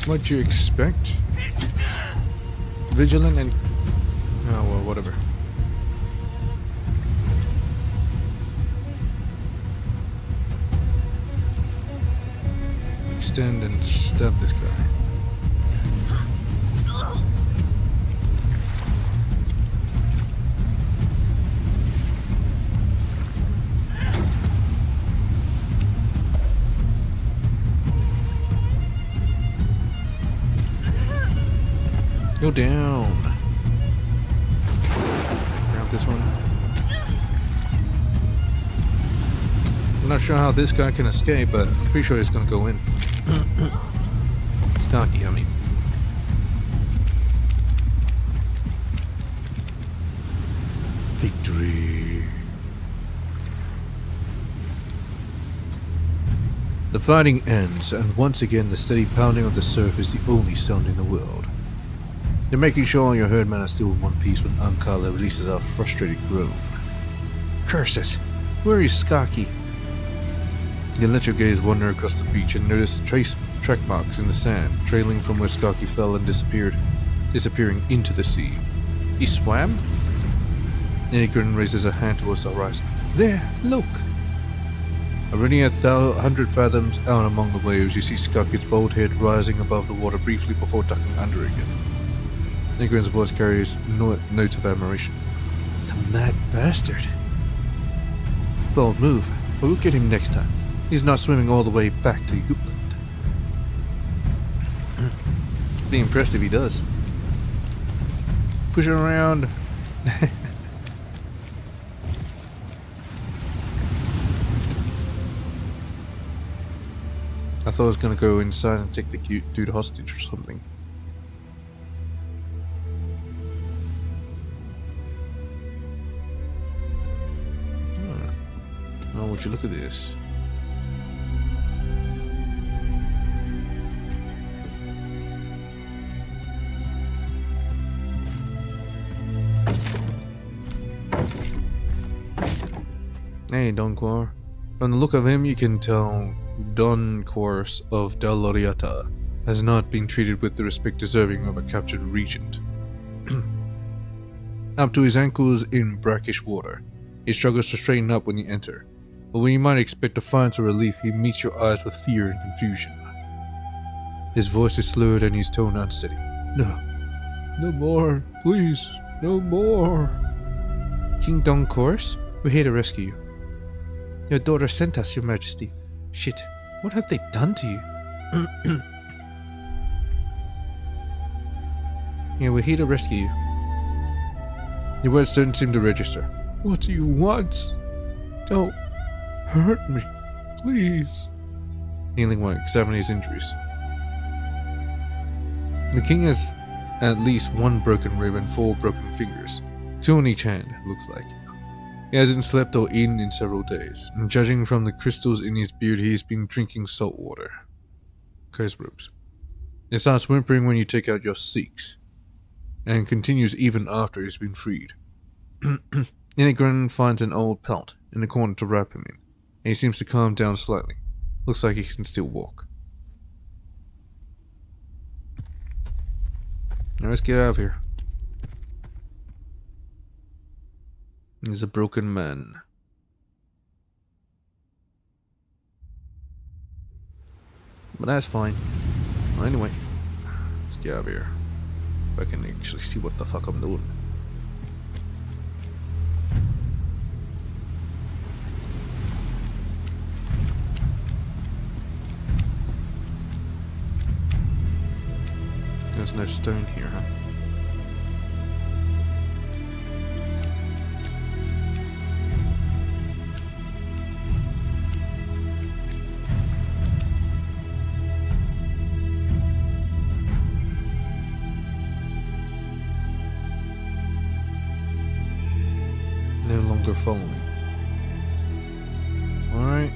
What'd you expect? Vigilant and... oh, well, whatever. Extend and stab this guy. Go down. Grab this one. I'm not sure how this guy can escape, but I'm pretty sure he's gonna go in. It's cocky, I mean. Victory. The fighting ends, and once again the steady pounding of the surf is the only sound in the world. They're making sure all your herdmen are still in one piece when Ankala releases a frustrated groan. Curses! Where is Skaki? You let your gaze wander across the beach and notice track marks in the sand, trailing from where Skaki fell and disappearing into the sea. He swam? Nikon raises a hand towards the horizon. There, look! Already 100 fathoms out among the waves, you see Skaki's bald head rising above the water briefly before ducking under again. Nigrin's voice carries notes of admiration. The mad bastard. Bold move, but we'll get him next time. He's not swimming all the way back to Jutland. Be impressed if he does. Push it around. I thought I was gonna go inside and take the cute dude hostage or something. Oh, would you look at this? Hey, Donkor. From the look of him, you can tell Donkor of Del Loriata has not been treated with the respect deserving of a captured regent. Up to his ankles in brackish water, he struggles to straighten up when you enter. But when you might expect defiance or relief, he meets your eyes with fear and confusion. His voice is slurred and his tone unsteady. No. No more. Please. No more. King Donkor, we're here to rescue you. Your daughter sent us, Your Majesty. Shit. What have they done to you? Yeah, we're here to rescue you. Your words don't seem to register. What do you want? Don't hurt me, please. Kneeling while examining his injuries. The king has at least one broken rib and 4 broken fingers. 2 on each hand, it looks like. He hasn't slept or eaten in several days, and judging from the crystals in his beard, he's been drinking salt water. Kai's ropes. He starts whimpering when you take out your Sikhs, and continues even after he's been freed. Inigran finds an old pelt in the corner to wrap him in, and he seems to calm down slightly. Looks like he can still walk. Now let's get out of here. He's a broken man. But that's fine. Well, anyway, let's get out of here. If I can actually see what the fuck I'm doing. There's no stone here, huh? No longer following. Alright,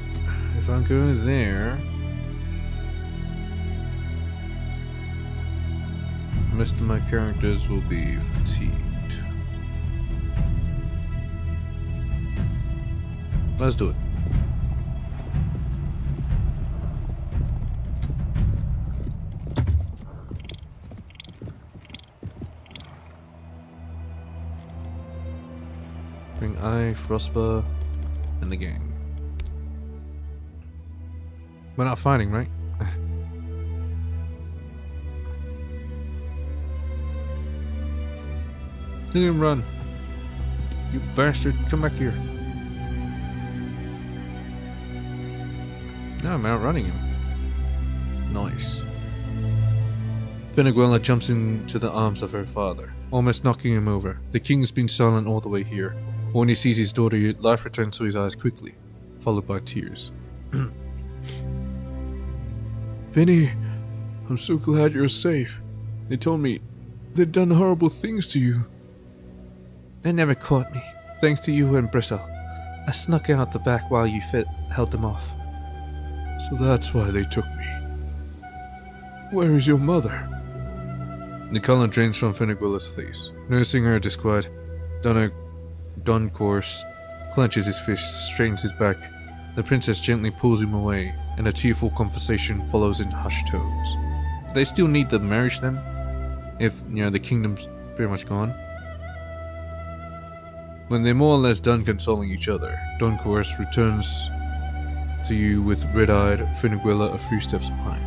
if I go there, most of my characters will be fatigued. Let's do it. Bring Frostbar, and the gang. We're not fighting, right? Look at him run. You bastard, come back here. No, I'm outrunning him. Nice. Veneguela jumps into the arms of her father, almost knocking him over. The king's been silent all the way here. When he sees his daughter, life returns to his eyes quickly, followed by tears. Vinny, I'm so glad you're safe. They told me they'd done horrible things to you. They never caught me, thanks to you and Bristle. I snuck out the back while you held them off. So that's why they took me. Where is your mother? The color drains from Veneguela's face. Noticing her disquiet, Don Course clenches his fist, straightens his back. The princess gently pulls him away, and a tearful conversation follows in hushed tones. They still need the marriage then? If, the kingdom's pretty much gone? When they're more or less done consoling each other, Don Course returns to you with red-eyed Veneguela a few steps behind.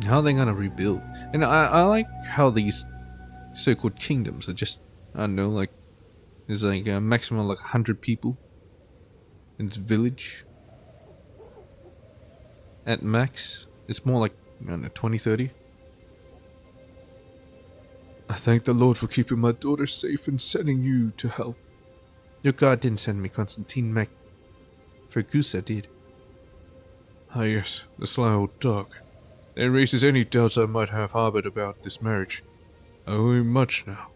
How are they gonna rebuild? And I like how these so-called kingdoms are just, I don't know, like, there's like a maximum of like 100 people in this village. At max, it's more like, I don't know, 20, 30. I thank the Lord for keeping my daughter safe and sending you to help. Your God didn't send me, Constantine Mac. Fergusa did. Ah yes, the sly old dog. That erases any doubts I might have harbored about this marriage. I owe him much now.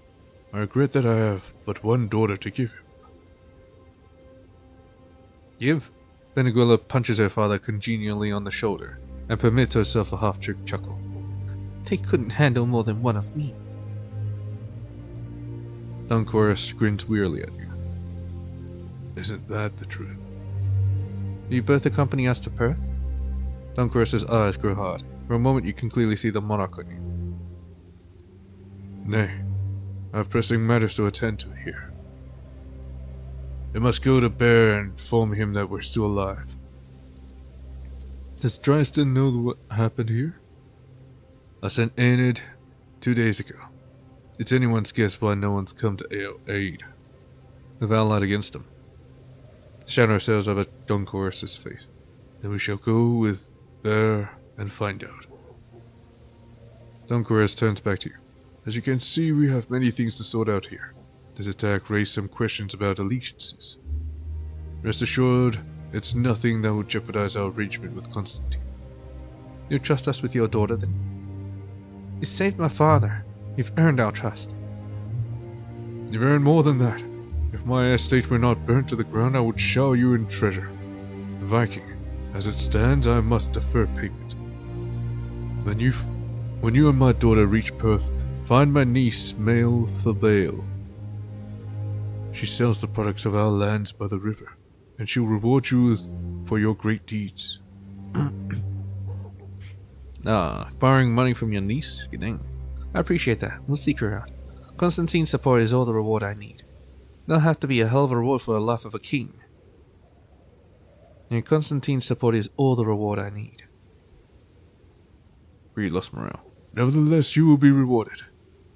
I regret that I have but one daughter to give him. Give? Veneguela punches her father congenially on the shoulder and permits herself a half-jerk chuckle. They couldn't handle more than one of me. Duncorus grins wearily at you. Isn't that the truth? Do you both accompany us to Perth? Duncorus's eyes grow hard. For a moment you can clearly see the monarch on you. Nay, I have pressing matters to attend to here. I must go to Bear and inform him that we're still alive. Does Dryston know what happened here? I sent Enid 2 days ago. It's anyone's guess why no one's come to aid. They've allied against him. The shadow sails over Duncorus's face. Then we shall go with Bear and find out. Duncorus turns back to you. As you can see, we have many things to sort out here. This attack raised some questions about allegiances. Rest assured, it's nothing that would jeopardize our arrangement with Constantine. You trust us with your daughter, then? You saved my father. You've earned our trust. You've earned more than that. If my estate were not burnt to the ground, I would shower you in treasure. Viking, as it stands, I must defer payment. When you and my daughter reach Perth, find my niece, Mail for Bale. She sells the products of our lands by the river, and she'll reward you for your great deeds. Borrowing money from your niece? Good thing. I appreciate that. We'll seek her out. Constantine's support is all the reward I need. That'll have to be a hell of a reward for the life of a king. And Constantine's support is all the reward I need. Really lost morale. Nevertheless, you will be rewarded.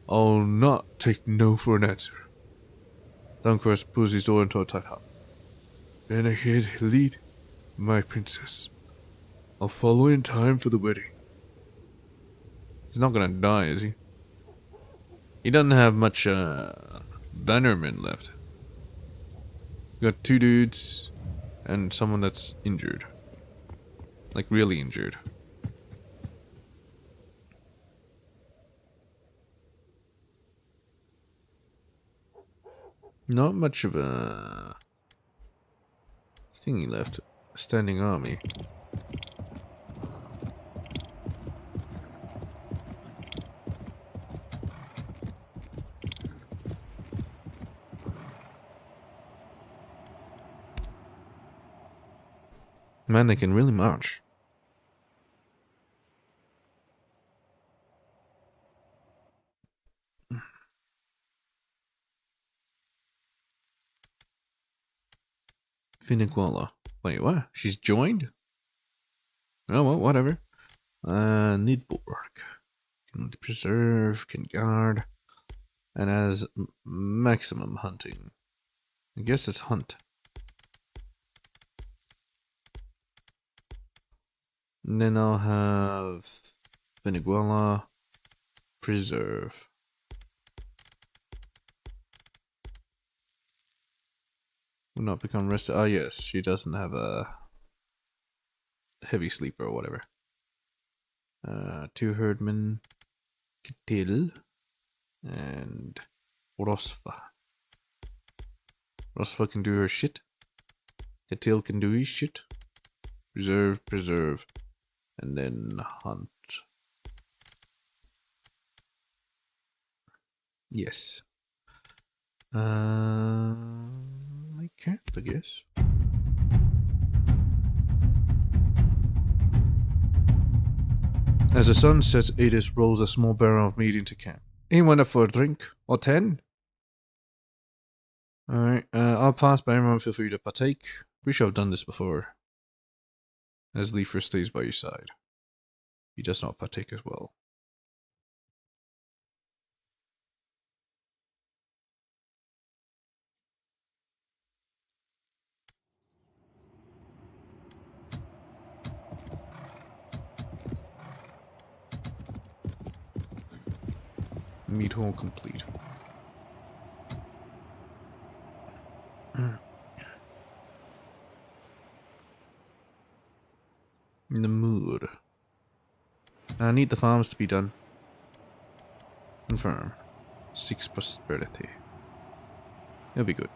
I'll not take no for an answer. Duncrest pulls his door into a tight hop. Then ahead, lead, my princess. I'll follow in time for the wedding. He's not gonna die, is he? He doesn't have much, bannermen left. We got 2 dudes and someone that's injured. Like, really injured. Not much of a thingy left. A standing army. Man, they can really march. Finiguala. Wait, what? She's joined? Oh, well, whatever. Nidborg. Can preserve, can guard. And has maximum hunting. I guess it's hunt. And then I'll have Finiguala, preserve. Will not become rested. Ah, yes, she doesn't have a heavy sleeper or whatever. 2 herdmen, Ketil, and Rosva. Rosva can do her shit. Ketil can do his shit. Preserve, and then hunt. Yes. I can't, I guess. As the sun sets, Adis rolls a small barrel of meat into camp. Anyone up for a drink? Or 10? Alright, I'll pass by everyone, feel free to partake. Pretty sure I've done this before. As Leifer stays by your side. He does not partake as well. Meat hole complete. In the mood. I need the farms to be done. Confirm. 6 prosperity. It'll be good.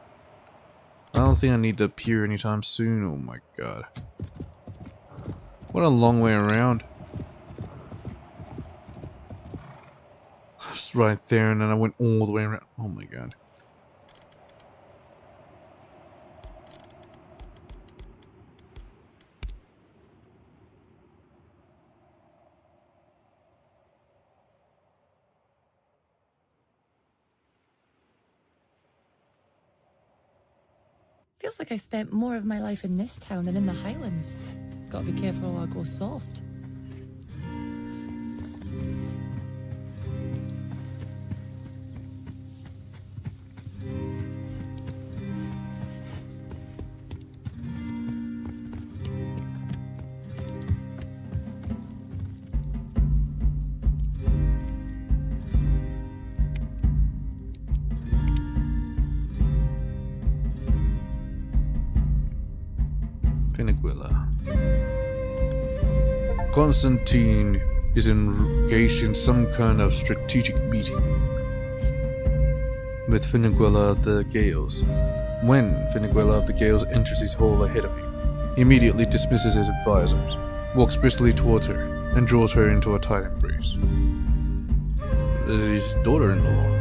I don't think I need the pier anytime soon. Oh my god. What a long way around. It's right there and then I went all the way around. Oh my god. Feels like I spent more of my life in this town than in the Highlands. Gotta be careful or I'll go soft. Constantine is engaged in some kind of strategic meeting. with Finneguella of the Gales. When Finneguella of the Gales enters his hall ahead of you, he immediately dismisses his advisors, walks briskly towards her, and draws her into a tight embrace. His daughter-in-law.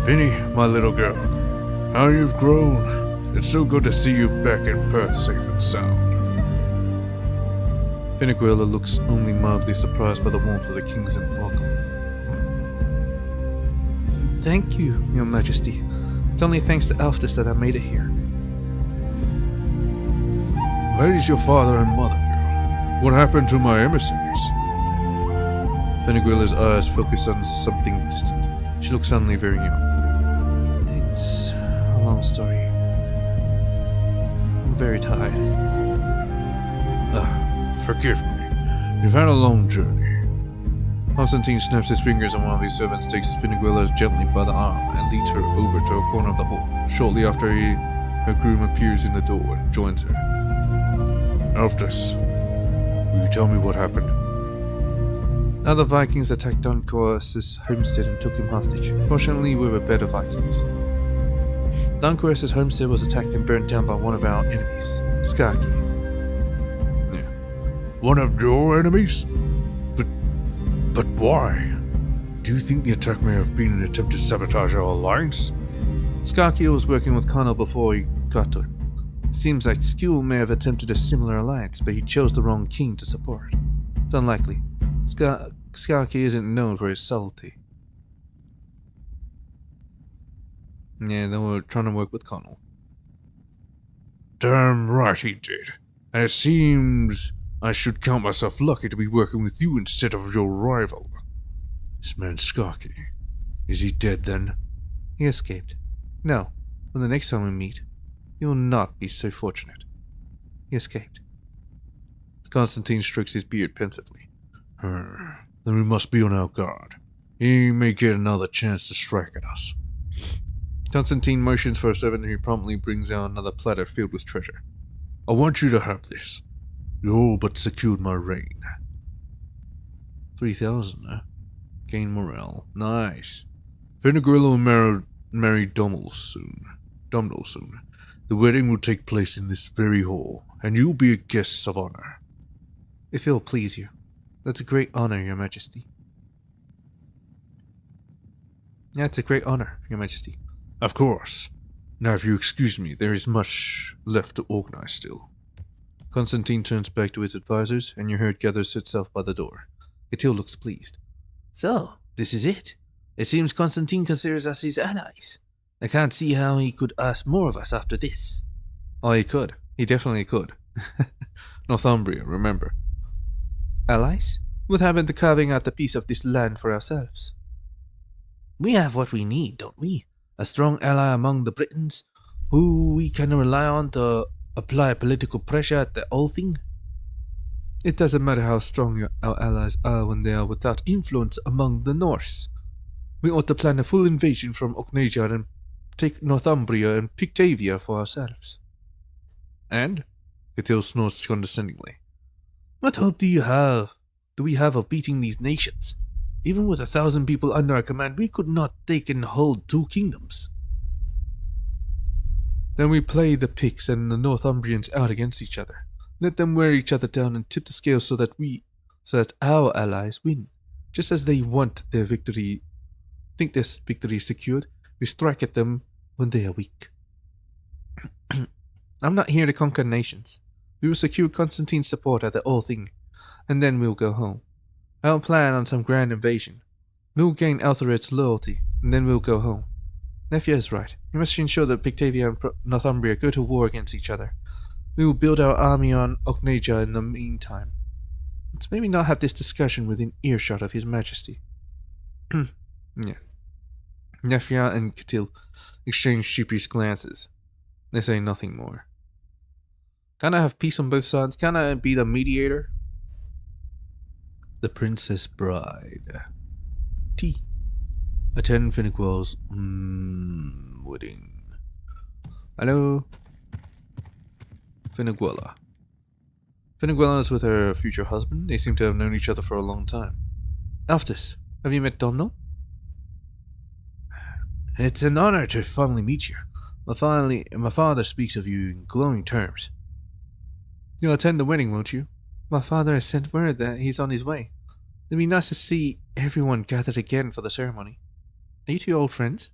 Finny, my little girl, how you've grown. It's so good to see you back in Perth safe and sound. Finneguella looks only mildly surprised by the warmth of the Kingston welcome. Thank you, Your Majesty. It's only thanks to Alftus that I made it here. Where is your father and mother, girl? What happened to my emissaries? Finneguella's eyes focus on something distant. She looks suddenly very young. It's a long story. I'm very tired. Forgive me. You've had a long journey. Constantine snaps his fingers and one of his servants takes Finneguella gently by the arm and leads her over to a corner of the hall. Shortly after, her groom appears in the door and joins her. Alftus, will you tell me what happened? Now the Vikings attacked Duncora's homestead and took him hostage. Fortunately, we were better Vikings. Duncora's homestead was attacked and burnt down by one of our enemies, Skarki. Yeah. One of your enemies? But why? Do you think the attack may have been an attempt to sabotage our alliance? Skarki was working with Connell before he got to him. Seems like Skule may have attempted a similar alliance, but he chose the wrong king to support. It's unlikely. Skarki isn't known for his subtlety. Yeah, they were trying to work with Connell. Damn right he did. And it seems I should count myself lucky to be working with you instead of your rival. This man Skarki. Is he dead then? He escaped. No, when the next time we meet, you will not be so fortunate. He escaped. Constantine strokes his beard pensively. Then we must be on our guard. He may get another chance to strike at us. Constantine motions for a servant who promptly brings out another platter filled with treasure. I want you to have this. You all but secured my reign. 3,000, huh? Gain morale. Nice. Finneguella will marry Domhnall soon. The wedding will take place in this very hall, and you'll be a guest of honor. If it will please you. That's a great honor, Your Majesty. That's a great honor, Your Majesty. Of course. Now, if you excuse me, there is much left to organize still. Constantine turns back to his advisors, and your herd gathers itself by the door. Catill looks pleased. So, this is it. It seems Constantine considers us his allies. I can't see how he could ask more of us after this. Oh, he could. He definitely could. Northumbria, remember. Allies? What happened to carving out a piece of this land for ourselves? We have what we need, don't we? A strong ally among the Britons, who we can rely on to apply political pressure at the whole thing. It doesn't matter how strong our allies are when they are without influence among the Norse. We ought to plan a full invasion from Oknejar and take Northumbria and Pictavia for ourselves. And? Catill snorts condescendingly. What hope do we have of beating these nations? Even with 1,000 people under our command, we could not take and hold 2 kingdoms. Then we play the Picts and the Northumbrians out against each other. Let them wear each other down and tip the scales so that our allies win. Just as they think their victory is secured, we strike at them when they are weak. I'm not here to conquer nations. We will secure Constantine's support at the whole thing, and then we'll go home. I don't plan on some grand invasion. We'll gain Ethelred's loyalty, and then we'll go home. Nefja is right. We must ensure that Pictavia and Northumbria go to war against each other. We will build our army on Okneja in the meantime. Let's maybe not have this discussion within earshot of His Majesty. Yeah. Nefja and Catill exchange sheepish glances. They say nothing more. Can I have peace on both sides? Can I be the mediator? The Princess Bride. Tea. Attend Finneguella's wedding. Hello? Finneguella. Finneguella is with her future husband. They seem to have known each other for a long time. Alftus, have you met Domhnall? It's an honor to finally meet you. My father speaks of you in glowing terms. You'll attend the wedding, won't you? My father has sent word that he's on his way. It'd be nice to see everyone gathered again for the ceremony. Are you two old friends?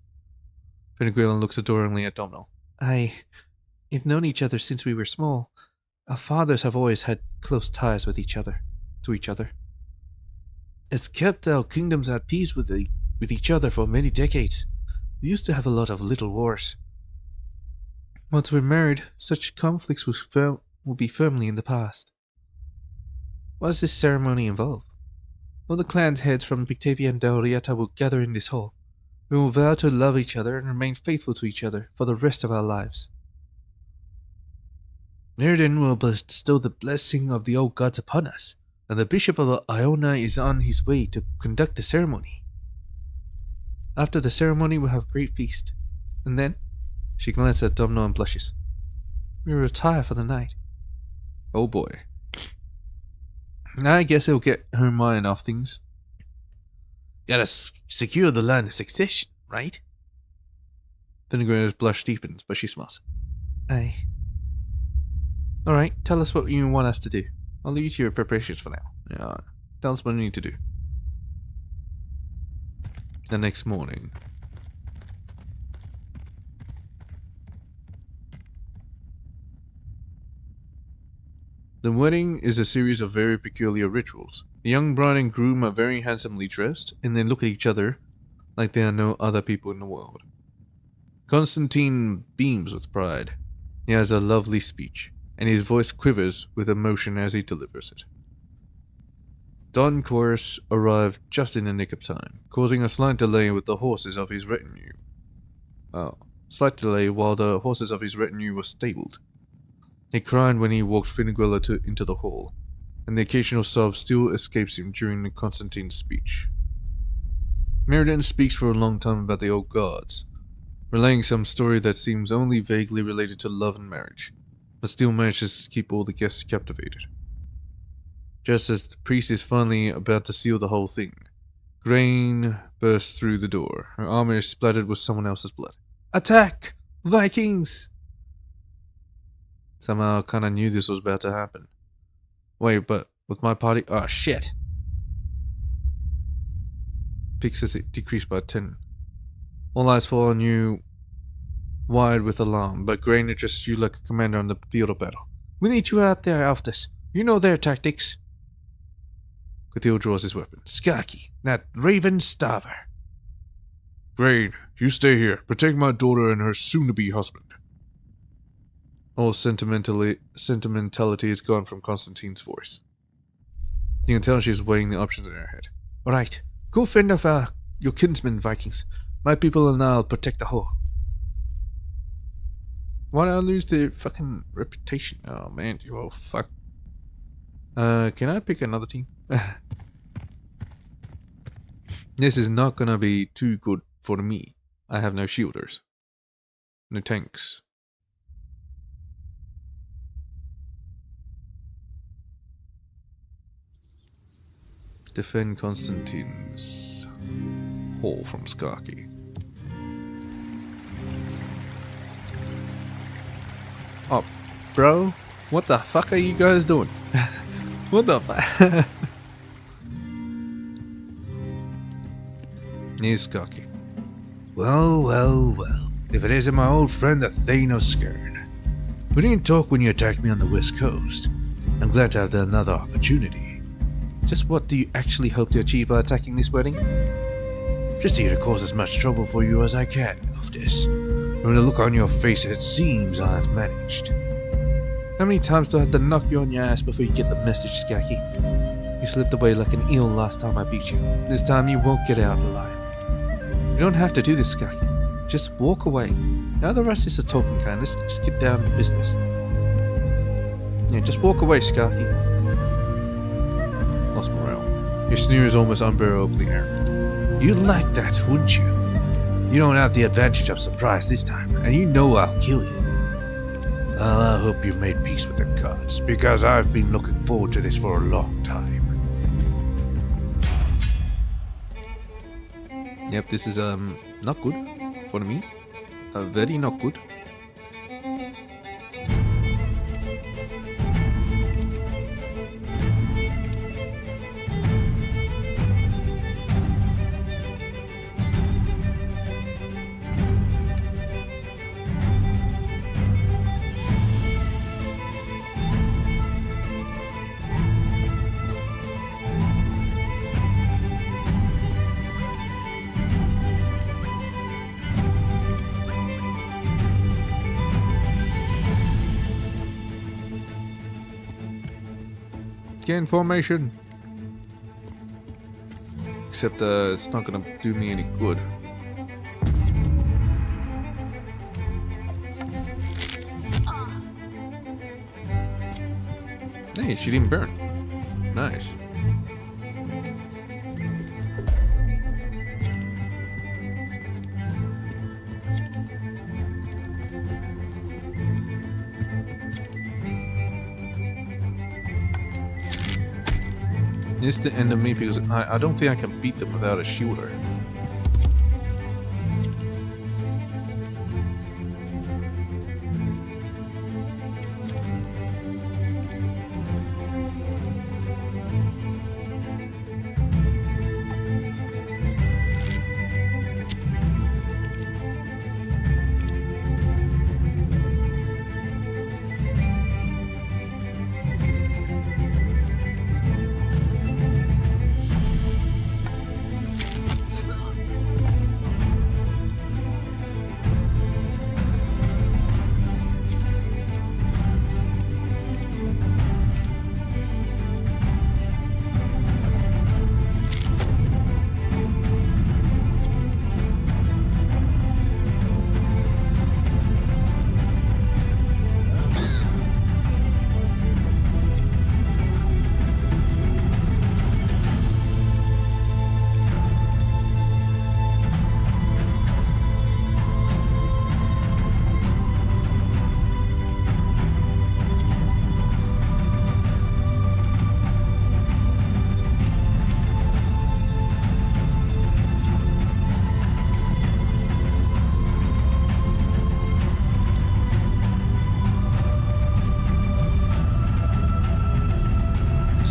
Finneguillen looks adoringly at Domhnall. We've known each other since we were small. Our fathers have always had close ties with each other. It's kept our kingdoms at peace with each other for many decades. We used to have a lot of little wars. Once we're married, such conflicts will be firmly in the past. What does this ceremony involve? All the clan's heads from Pictavia and Dalrieta will gather in this hall. We will vow to love each other and remain faithful to each other for the rest of our lives. Mirrodin will bestow the blessing of the old gods upon us, and the Bishop of Iona is on his way to conduct the ceremony. After the ceremony, we'll have a great feast. And then, she glances at Domhnall and blushes. We retire for the night. Oh boy. I guess it'll get her mind off things. Gotta secure the line of succession, right? Finneguillen's blush deepens, but she smiles. Aye. Alright, tell us what you want us to do. I'll leave you to your preparations for now. Yeah, tell us what we need to do. The next morning. The wedding is a series of very peculiar rituals. The young bride and groom are very handsomely dressed, and they look at each other like there are no other people in the world. Constantine beams with pride. He has a lovely speech, and his voice quivers with emotion as he delivers it. Don Chorus arrived just in the nick of time, causing a slight delay with the horses of his retinue. Slight delay while the horses of his retinue were stabled. He cried when he walked Finneguilla into the hall, and the occasional sob still escapes him during Constantine's speech. Mirrodin speaks for a long time about the old gods, relaying some story that seems only vaguely related to love and marriage, but still manages to keep all the guests captivated. Just as the priest is finally about to seal the whole thing, Grain bursts through the door. Her armor is splattered with someone else's blood. Attack! Vikings! Somehow I kinda knew this was about to happen. Wait, but with my party... Oh, shit! Pixels decreased by 10. All eyes fall on you wide with alarm, but Grain addresses you like a commander on the field of battle. We need you out there, Alphys. You know their tactics. Cthulhu draws his weapon. Skaki, that raven starver. Grain, you stay here. Protect my daughter and her soon-to-be husband. All sentimentality is gone from Constantine's voice. You can tell she's weighing the options in her head. Alright, go fend off your kinsmen, Vikings. My people and I'll protect the whole. Why did I lose the fucking reputation? Oh man, oh fuck. Can I pick another team? This is not gonna be too good for me. I have no shielders. No tanks. Defend Constantine's hall from Skaki. Oh, bro, what the fuck are you guys doing? What the fuck? Here's Skaki. Well. If it isn't my old friend, the Thane of Skirn. We didn't talk when you attacked me on the west coast. I'm glad to have another opportunity. Just what do you actually hope to achieve by attacking this wedding? Just here to cause as much trouble for you as I can, Loftus. From the look on your face, it seems I've managed. How many times do I have to knock you on your ass before you get the message, Skaki? You slipped away like an eel last time I beat you. This time you won't get out alive. You don't have to do this, Skaki. Just walk away. Now the rest is the talking kind. Let's just get down to business. Yeah, just walk away, Skaki. Lost morale. Your sneer is almost unbearably arrogant. You'd like that, wouldn't you? You don't have the advantage of surprise this time, and you know I'll kill you. Well, I hope you've made peace with the gods, because I've been looking forward to this for a long time. Yep, this is, not good. for me. Very not good. Get in formation. Except it's not gonna do me any good. Hey, she didn't burn. Nice. It's the end of me because I don't think I can beat them without a shooter.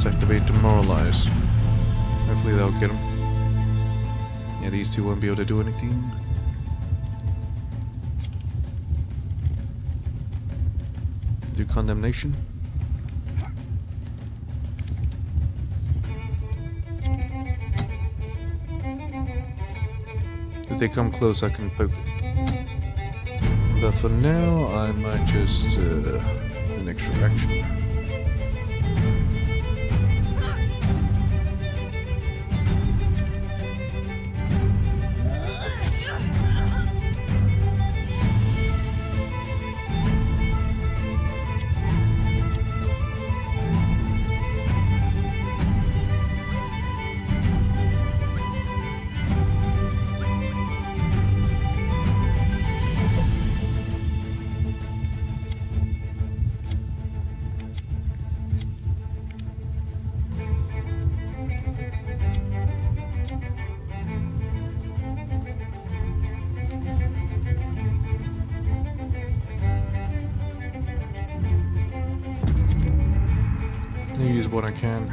Activate demoralize. Hopefully that'll get him. Yeah, these two won't be able to do anything. Do condemnation. If they come close, I can poke it. But for now, I might just an extra action. Use what I can.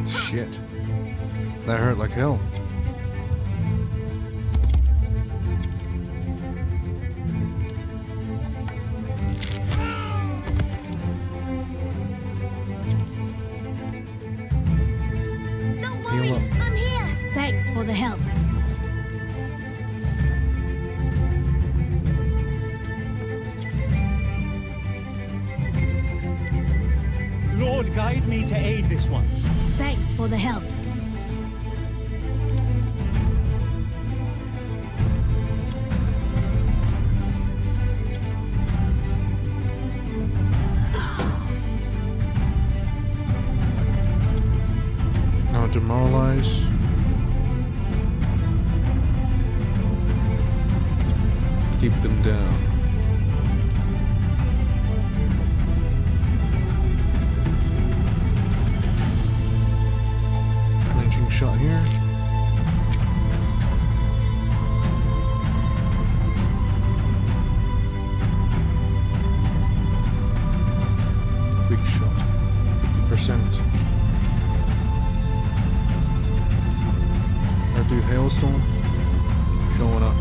Shit. That hurt like hell. I'm here. Thanks for the help. Lord, guide me to aid this one. Thanks for the help. Now demoralize. keep them down. Lynching shot here. Quick shot. 50%. Should I do hailstorm? Showing up.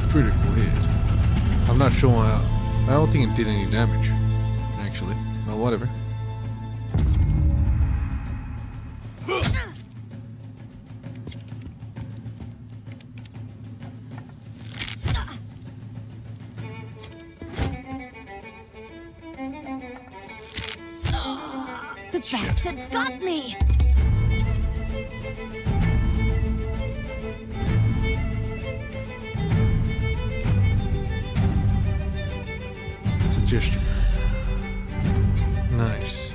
Critical hit. I'm not sure. I don't think it did any damage. Actually, well, whatever. The bastard got me! Suggestion. Nice.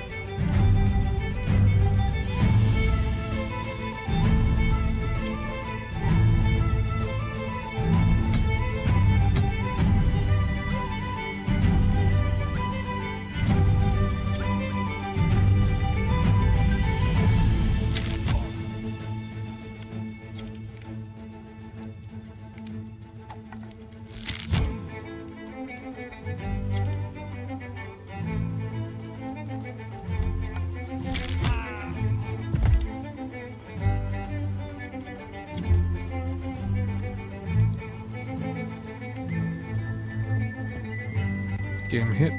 Get him hit.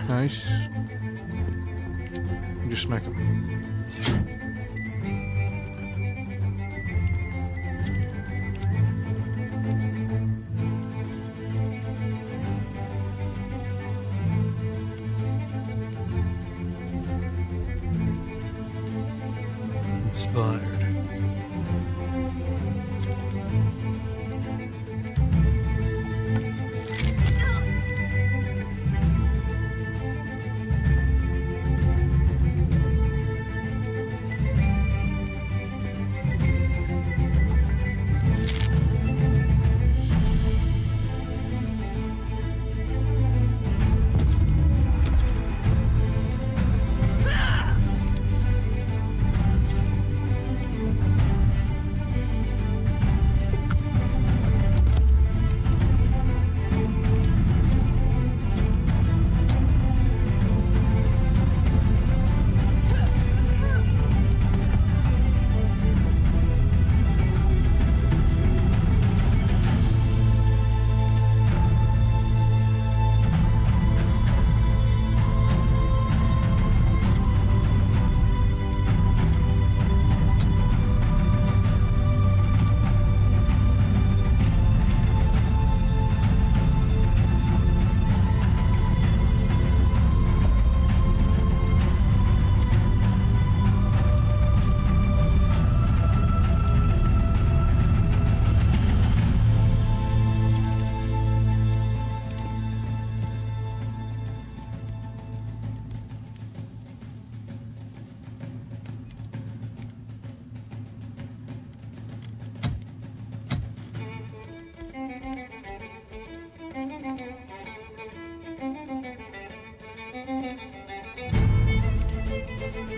Nice. Just smack him. Inspired.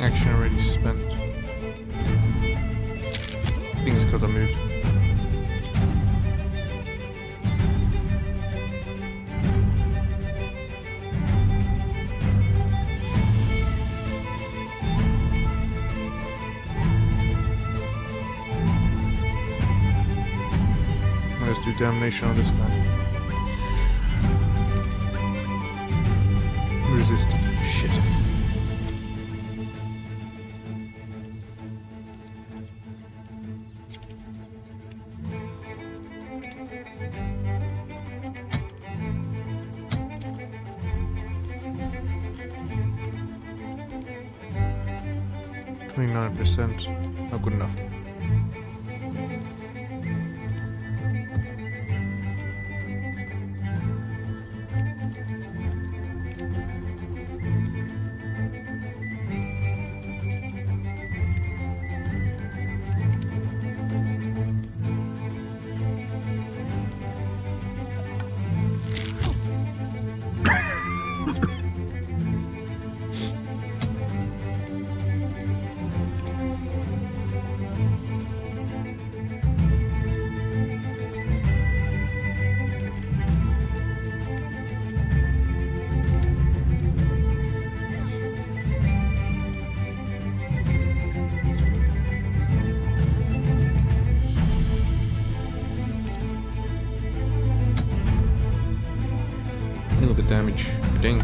Action already spent. I think it's because I moved. Let's do damnation on this guy. Resist. Shit. %. Not good enough. Dang.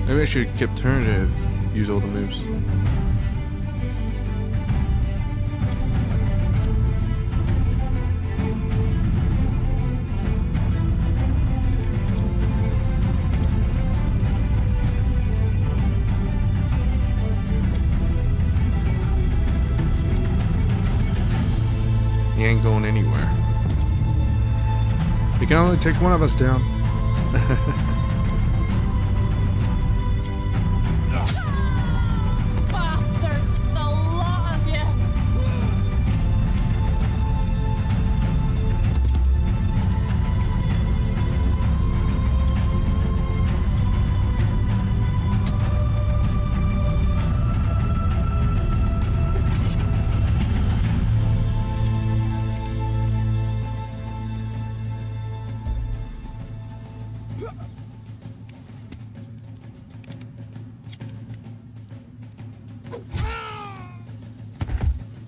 Maybe I should have kept her to use all the moves. He ain't going anywhere. He can only take one of us down. Bastards! The lot of you!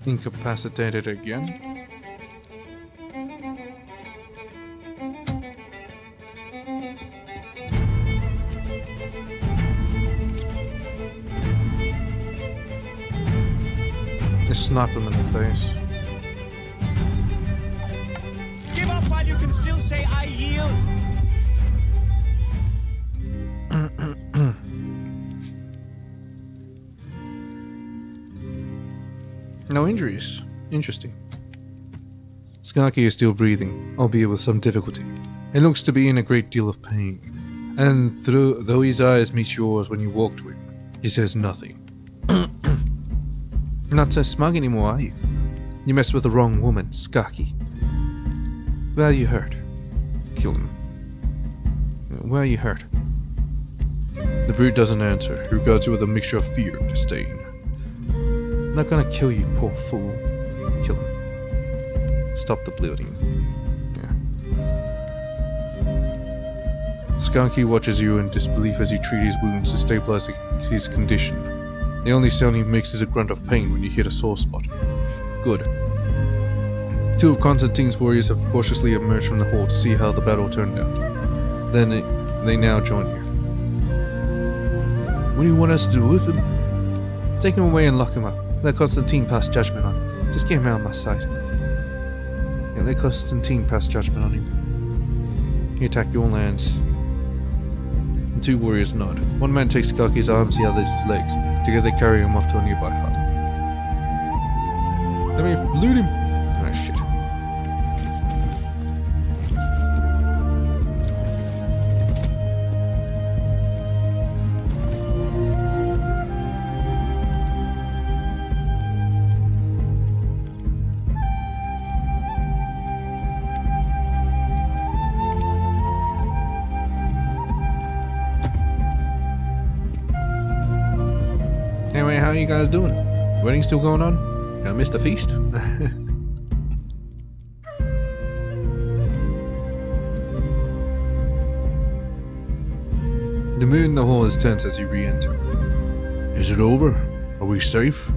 Incapacitated again. Just snap him in the face. Give up while you can still say I yield. No injuries. Interesting. Skarky is still breathing, albeit with some difficulty. He looks to be in a great deal of pain. And though his eyes meet yours when you walk to him, he says nothing. Not so smug anymore, are you? You messed with the wrong woman, Skarky. Where are you hurt? Kill him. Where are you hurt? The brute doesn't answer. He regards you with a mixture of fear and disdain. I'm not gonna kill you, poor fool. Kill him. Stop the bleeding. Yeah. Skarky watches you in disbelief as you treat his wounds to stabilize his condition. The only sound he makes is a grunt of pain when you hit a sore spot. Good. Two of Constantine's warriors have cautiously emerged from the hall to see how the battle turned out. Then they now join you. What do you want us to do with him? Take him away and lock him up. Let Constantine pass judgment on him. Just get him out of my sight. Yeah, let Constantine pass judgment on him. He attacked your lands. The two warriors nod. One man takes Skarky's arms, the other his legs. Together they carry him off to a nearby hut. Let me loot him! Ah, shit. Anyway, how are you guys doing? Wedding still going on? I missed the feast? The mood in the hall is tense as you re-enter. Is it over? Are we safe?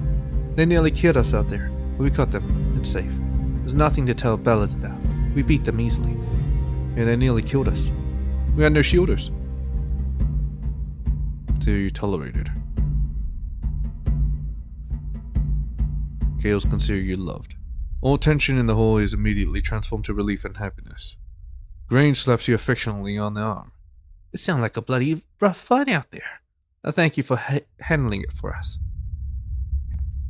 They nearly killed us out there, but we caught them. It's safe. There's nothing to tell ballads about. We beat them easily. And they nearly killed us. We had no shielders. So you tolerated. Chaos consider you loved. All tension in the hall is immediately transformed to relief and happiness. Grange slaps you affectionately on the arm. It sounds like a bloody rough fight out there. I thank you for handling it for us.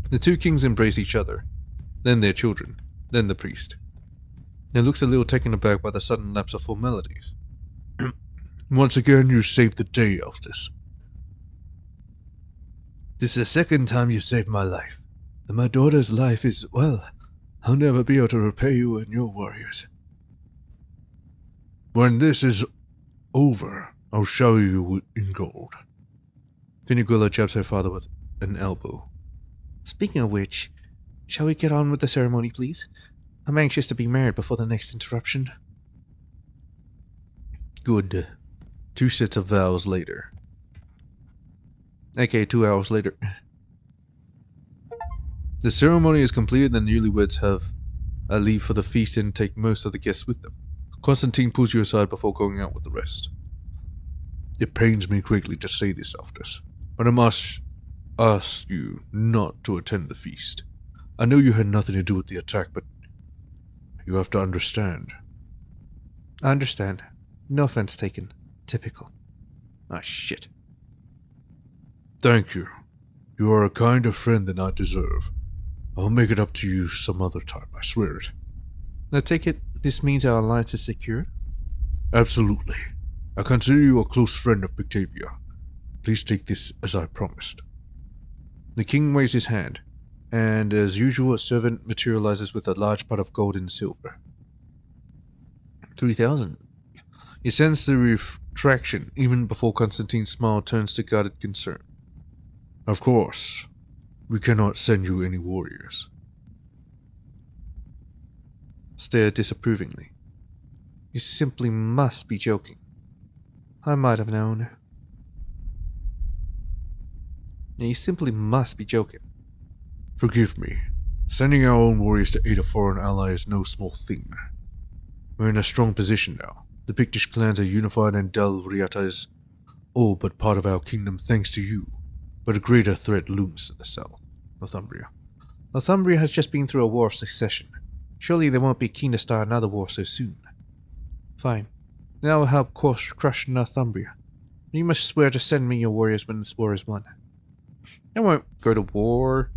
The two kings embrace each other, then their children, then the priest. He looks a little taken aback by the sudden lapse of formalities. Once again, you saved the day, Elftis. This is the second time you've saved my life. And my daughter's life is, well, I'll never be able to repay you and your warriors. When this is over, I'll show you in gold. Finiguilla jabs her father with an elbow. Speaking of which, shall we get on with the ceremony, please? I'm anxious to be married before the next interruption. Good. 2 sets of vows later. Okay, 2 hours later. The ceremony is completed and the newlyweds have a leave for the feast and take most of the guests with them. Constantine pulls you aside before going out with the rest. It pains me greatly to say this, Alphonse, but I must ask you not to attend the feast. I know you had nothing to do with the attack, but you have to understand. I understand. No offense taken. Typical. Ah, shit. Thank you. You are a kinder friend than I deserve. I'll make it up to you some other time, I swear it. I take it this means our alliance is secure? Absolutely. I consider you a close friend of Pictavia. Please take this as I promised. The king waves his hand, and as usual a servant materializes with a large pot of gold and silver. 3,000. You sense the retraction even before Constantine's smile turns to guarded concern. Of course, we cannot send you any warriors. Stare disapprovingly. You simply must be joking. I might have known. You simply must be joking. Forgive me. Sending our own warriors to aid a foreign ally is no small thing. We're in a strong position now. The Pictish clans are unified and Del Riata is all but part of our kingdom thanks to you. But a greater threat looms to the south, Northumbria. Northumbria has just been through a war of succession. Surely they won't be keen to start another war so soon. Fine. Then I will help crush Northumbria. You must swear to send me your warriors when this war is won. I won't go to war,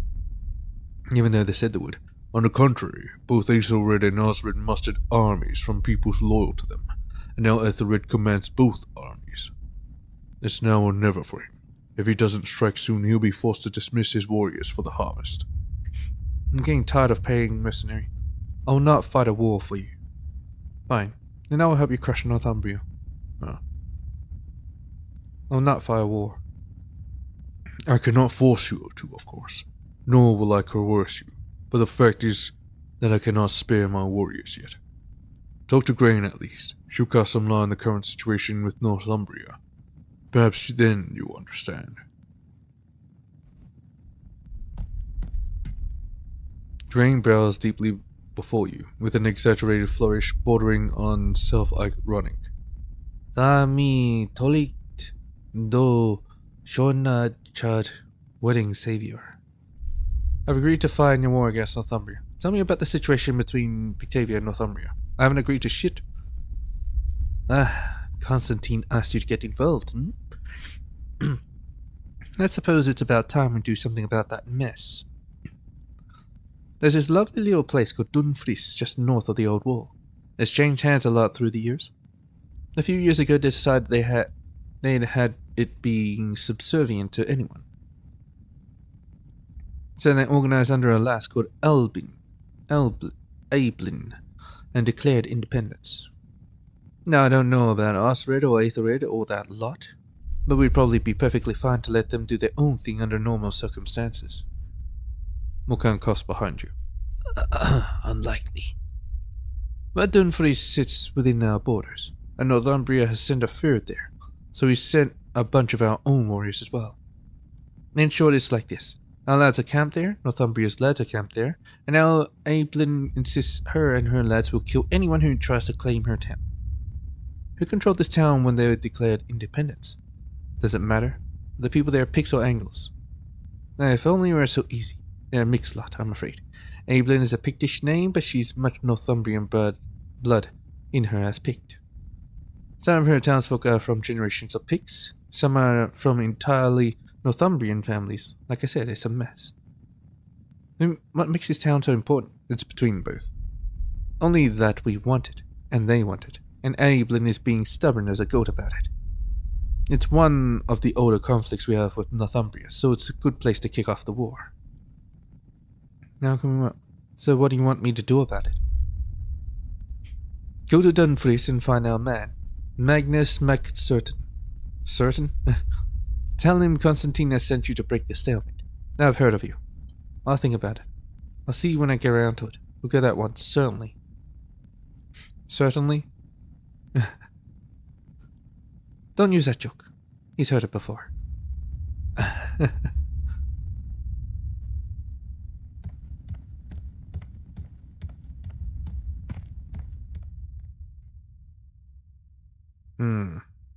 even though they said they would. On the contrary, both Aethelred and Osred mustered armies from peoples loyal to them, and now Ethelred commands both armies. It's now or never for him. If he doesn't strike soon, he'll be forced to dismiss his warriors for the harvest. I'm getting tired of paying mercenary. I will not fight a war for you. Fine. Then I will help you crush Northumbria. Oh. I will not fight a war. I cannot force you to, of course, nor will I coerce you, but the fact is that I cannot spare my warriors yet. Talk to Grain at least. She'll cast some light on the current situation with Northumbria. Perhaps then you'll understand. Drain bows deeply before you, with an exaggerated flourish bordering on self-ironic. Ta mi tolit do shona chad wedding savior. I've agreed to fight in your war against Northumbria. Tell me about the situation between Pictavia and Northumbria. I haven't agreed to shit. Constantine asked you to get involved, I suppose it's about time we do something about that mess. There's this lovely little place called Dunfries just north of the old wall. It's changed hands a lot through the years. A few years ago they decided they'd had it being subservient to anyone. So they organized under a lass called Ablin, and declared independence. Now I don't know about Osred or Aethelred or that lot, but we'd probably be perfectly fine to let them do their own thing under normal circumstances. What kind of cost behind you? Unlikely. But Dunfries sits within our borders, and Northumbria has sent a third there, so we sent a bunch of our own warriors as well. In short, it's like this. Our lads are camped there, Northumbria's lads are camped there, and now Ablin insists her and her lads will kill anyone who tries to claim her town. Who controlled this town when they declared independence? Does it matter? The people there are Picts or Angles? Now, if only it were so easy. They're a mixed lot, I'm afraid. Ablin is a Pictish name, but she's much Northumbrian blood in her as Pict. Some of her townsfolk are from generations of Picts, some are from entirely Northumbrian families. Like I said, it's a mess. And what makes this town so important? It's between both. Only that we want it, and they want it, and Ablin is being stubborn as a goat about it. It's one of the older conflicts we have with Northumbria, so it's a good place to kick off the war. Now can we what? So what do you want me to do about it? Go to Dunfries and find our man, Magnus MacCertain. Certain? Tell him Constantine has sent you to break the stalemate. I've heard of you. I'll think about it. I'll see you when I get around to it. We'll go that once, certainly. Certainly? Don't use that joke. He's heard it before.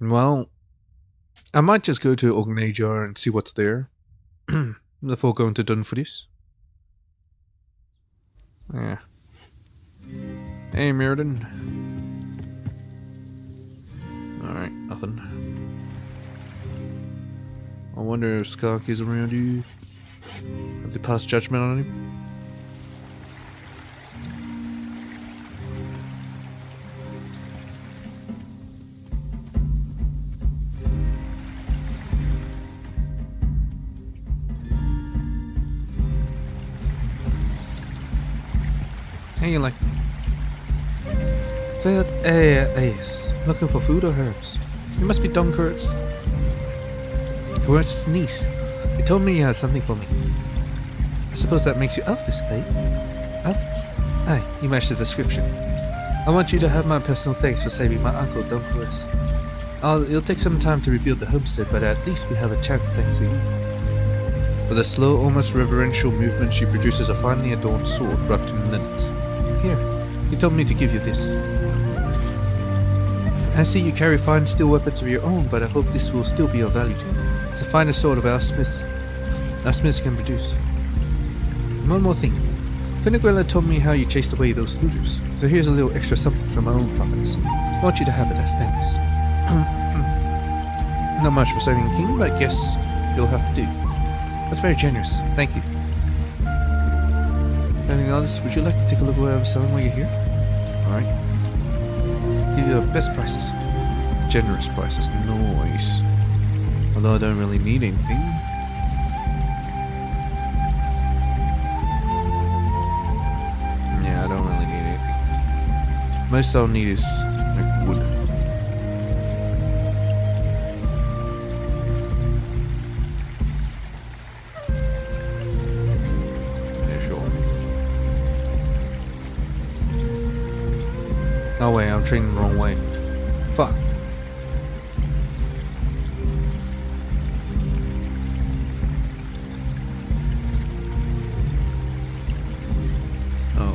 Well, I might just go to Ognajar and see what's there before going to Dunfries. Yeah. Hey, Mirrodin. Alright, nothing. I wonder if Skark is around you. Have they passed judgment on him? Hey, you like... Fed Ace. Looking for food or herbs? You must be Don Kurtz's niece. He told me you had something for me. I suppose that makes you Elfis, eh? Elfis? Aye, you match the description. I want you to have my personal thanks for saving my uncle, Don Kurtz. It'll take some time to rebuild the homestead, but at least we have a chance thanks to you. With a slow, almost reverential movement, she produces a finely adorned sword wrapped in linen. Here, he told me to give you this. I see you carry fine steel weapons of your own, but I hope this will still be of value to you. It's the finest sword of our smiths can produce. One more thing. Finneguella told me how you chased away those looters, so here's a little extra something from my own profits. I want you to have it as thanks. Not much for serving a king, but I guess you'll have to do. That's very generous. Thank you. Anything else? Would you like to take a look at what I'm selling while you're here? Alright. Give you the best prices. Generous prices. Nice. Although I don't really need anything. Yeah, I don't really need anything. Most I'll need is like wood. Yeah, sure. Oh wait, I'm trading the wrong way. Fuck.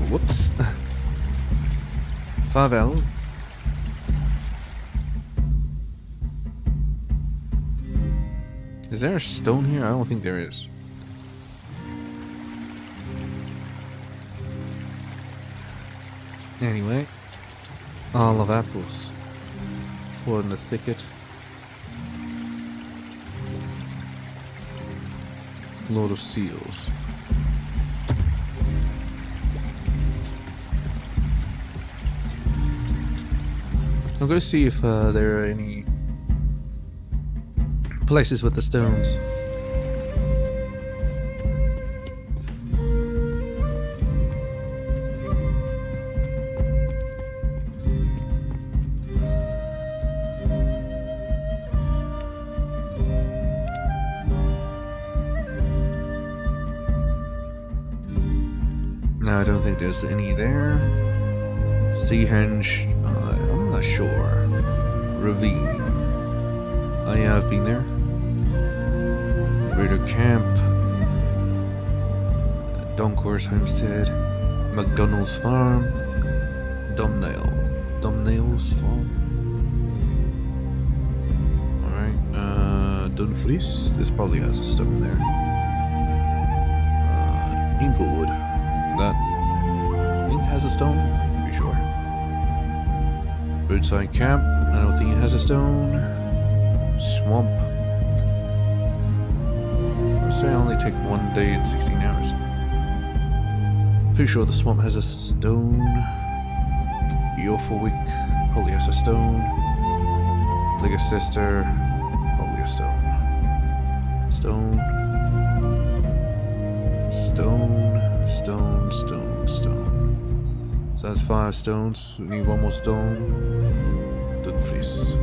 Whoops. Farvel. Is there a stone here? I don't think there is. Anyway. All of apples. 4 in the thicket. Load of seals. I'll go see if there are any places with the stones. No, I don't think there's any there. Seahenge. I'm not sure. Ravine. Oh yeah, I've been there. Raider Camp. Doncourse Homestead. McDonald's Farm. Domnail's Farm. Alright, Dunfries. This probably has a stone there. Inglewood. That I think has a stone. Pretty sure. Roadside Camp. I don't think it has a stone. Swamp. I say I only take 1 day and 16 hours. Pretty sure the swamp has a stone. Yorfowick probably has a stone. Leicester probably a stone. Stone. So that's 5 stones. We need 1 more stone. Dunfries.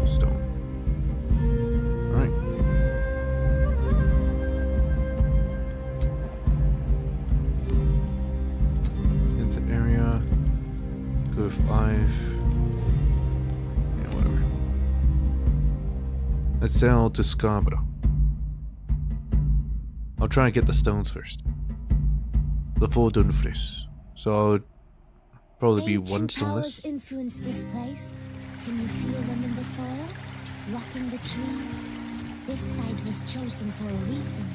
Stone. Alright. Into area. Go with 5. Yeah, whatever. Let's sell to Scarborough. I'll try and get the stones first. Before Dunfries. So I'll probably be 1 stone less. Influence this place. Can you feel them in the soil? Walking the trees. This site was chosen for a reason.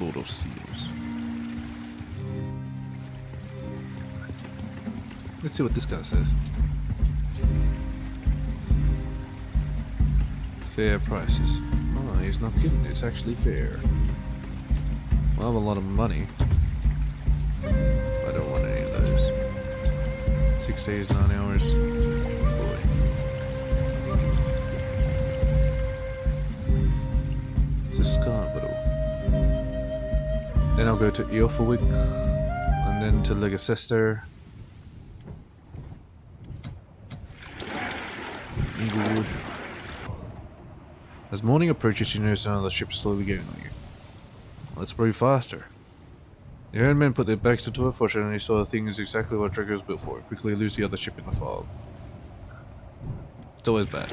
Lord of Seals. Let's see what this guy says. Fair prices. Oh, he's not kidding. It's actually fair. Well, I have a lot of money. I don't want any of those. 6 days, 9 hours. Boy. It's a Scarborough. Then I'll go to Eofawick. And then to Leicester. Inglewood. As morning approaches, you notice another ship slowly getting on you. Let's breathe faster. The Iron Men put their backs to it. Fortunately, saw the thing is exactly what Draco was built for. Quickly lose the other ship in the fog. It's always bad.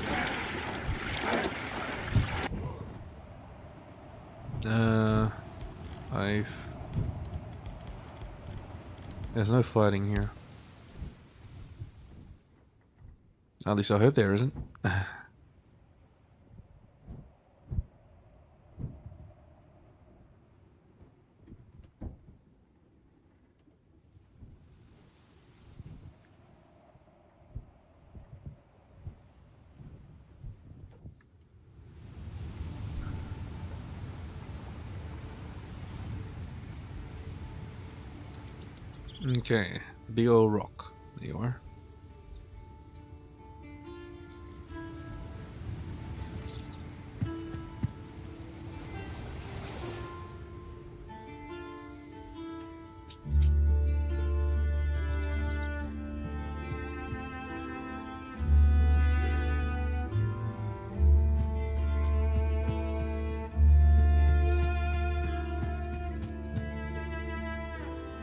There's no fighting here. At least I hope there isn't. Okay, big old rock. There you are.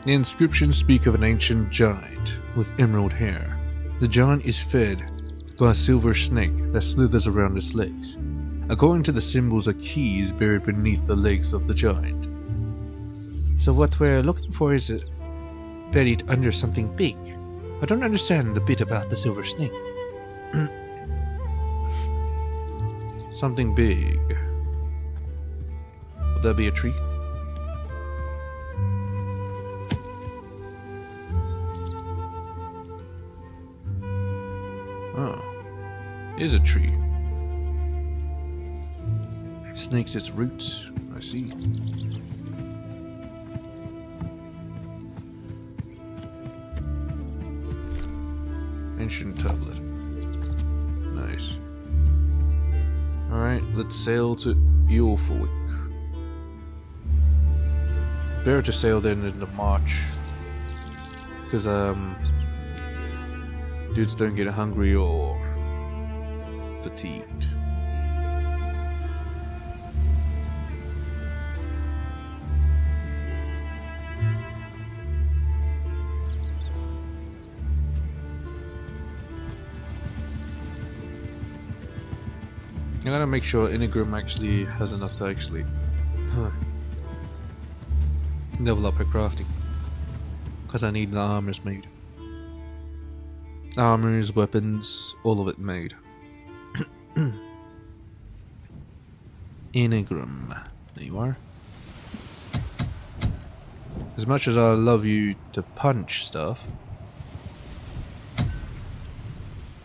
The inscriptions speak of an ancient giant with emerald hair. The giant is fed by a silver snake that slithers around its legs. According to the symbols, a key is buried beneath the legs of the giant. So what we're looking for is buried under something big. I don't understand the bit about the silver snake. Something big. Would that be a tree? Oh, is a tree. Snakes its roots. I see. Ancient tablet. Nice. Alright, let's sail to Eofawick. Better to sail then in the March. Because, dudes don't get hungry or fatigued. I gotta make sure Ingram actually has enough to actually level up her crafting. Because I need the armors made. Armors, weapons, all of it made. Ingram. There you are. As much as I love you to punch stuff,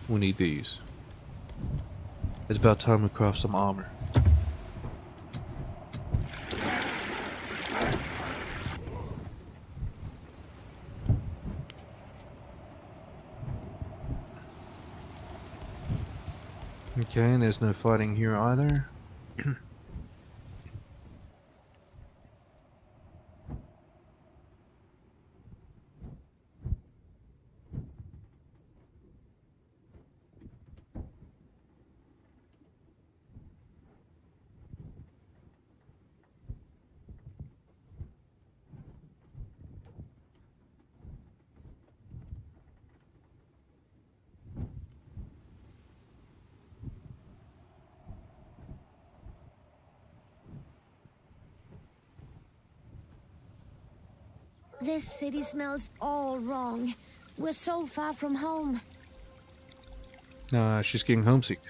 we need these. It's about time we craft some armor. Okay, and there's no fighting here either. This city smells all wrong. We're so far from home. She's getting homesick.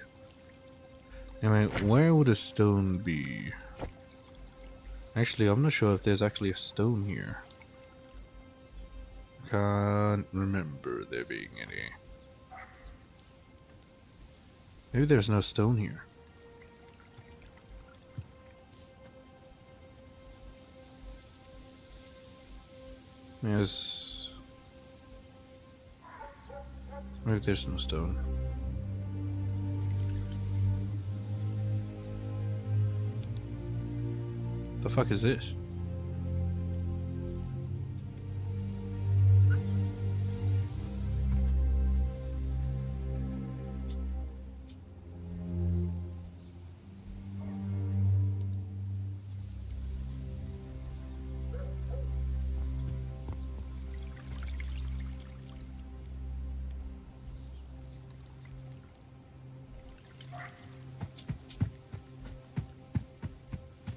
Anyway, where would a stone be? Actually, I'm not sure if there's actually a stone here. Can't remember there being any. Maybe there's no stone here. Yes. Maybe there's no stone. The fuck is this?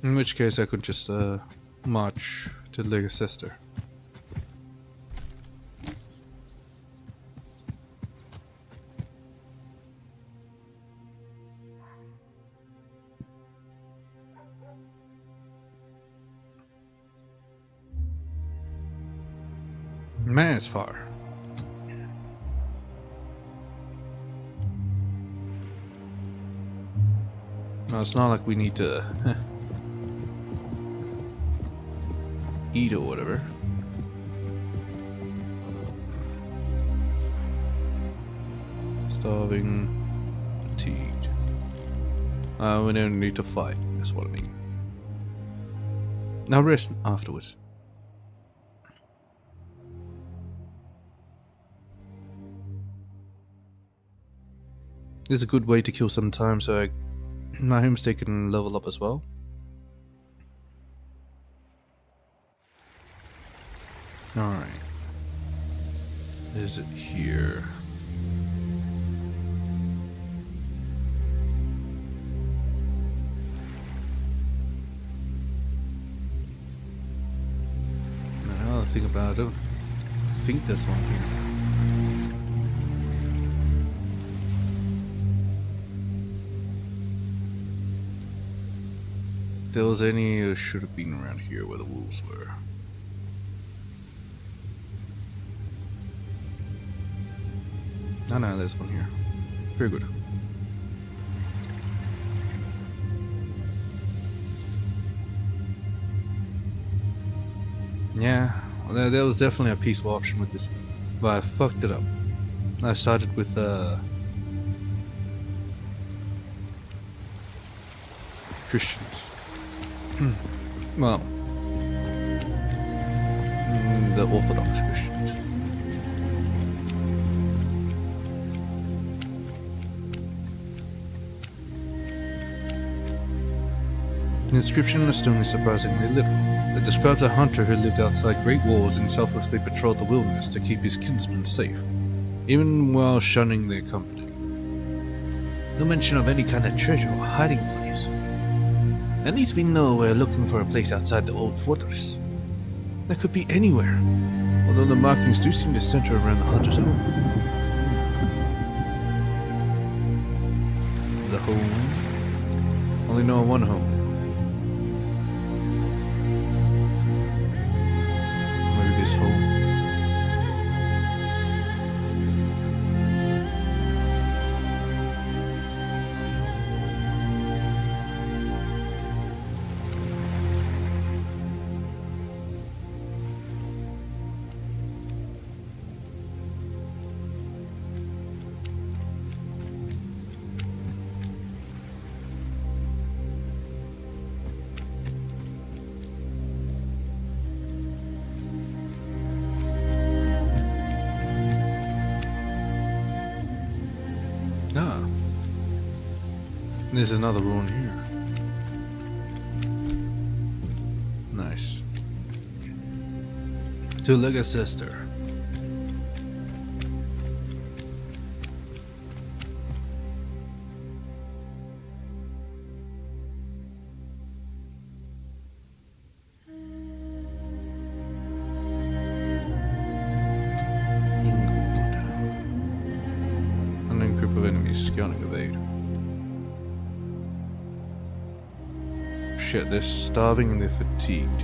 In which case I could just march to Leicester. Man, it's far. No, it's not like we need to eat or whatever. Starving, fatigued. We don't need to fight, that's what I mean. Now rest afterwards. This is a good way to kill some time so my homestay can level up as well. Alright. Is it here? Now I think about it, I don't think there's one here. If there was any, it should have been around here where the wolves were. Oh no, there's one here. Very good. Yeah, well, there was definitely a peaceful option with this, but I fucked it up. I started with Christians. Well, the Orthodox Christians. The inscription on the stone is surprisingly literal. It describes a hunter who lived outside great walls and selflessly patrolled the wilderness to keep his kinsmen safe, even while shunning their company. No mention of any kind of treasure or hiding place. At least we know we're looking for a place outside the old fortress. That could be anywhere, although the markings do seem to center around the hunter's home. The home? Only know of one home. Maybe this home. Ah. There's another ruin here. Nice. To Leicester. England. shit, they're starving and they're fatigued.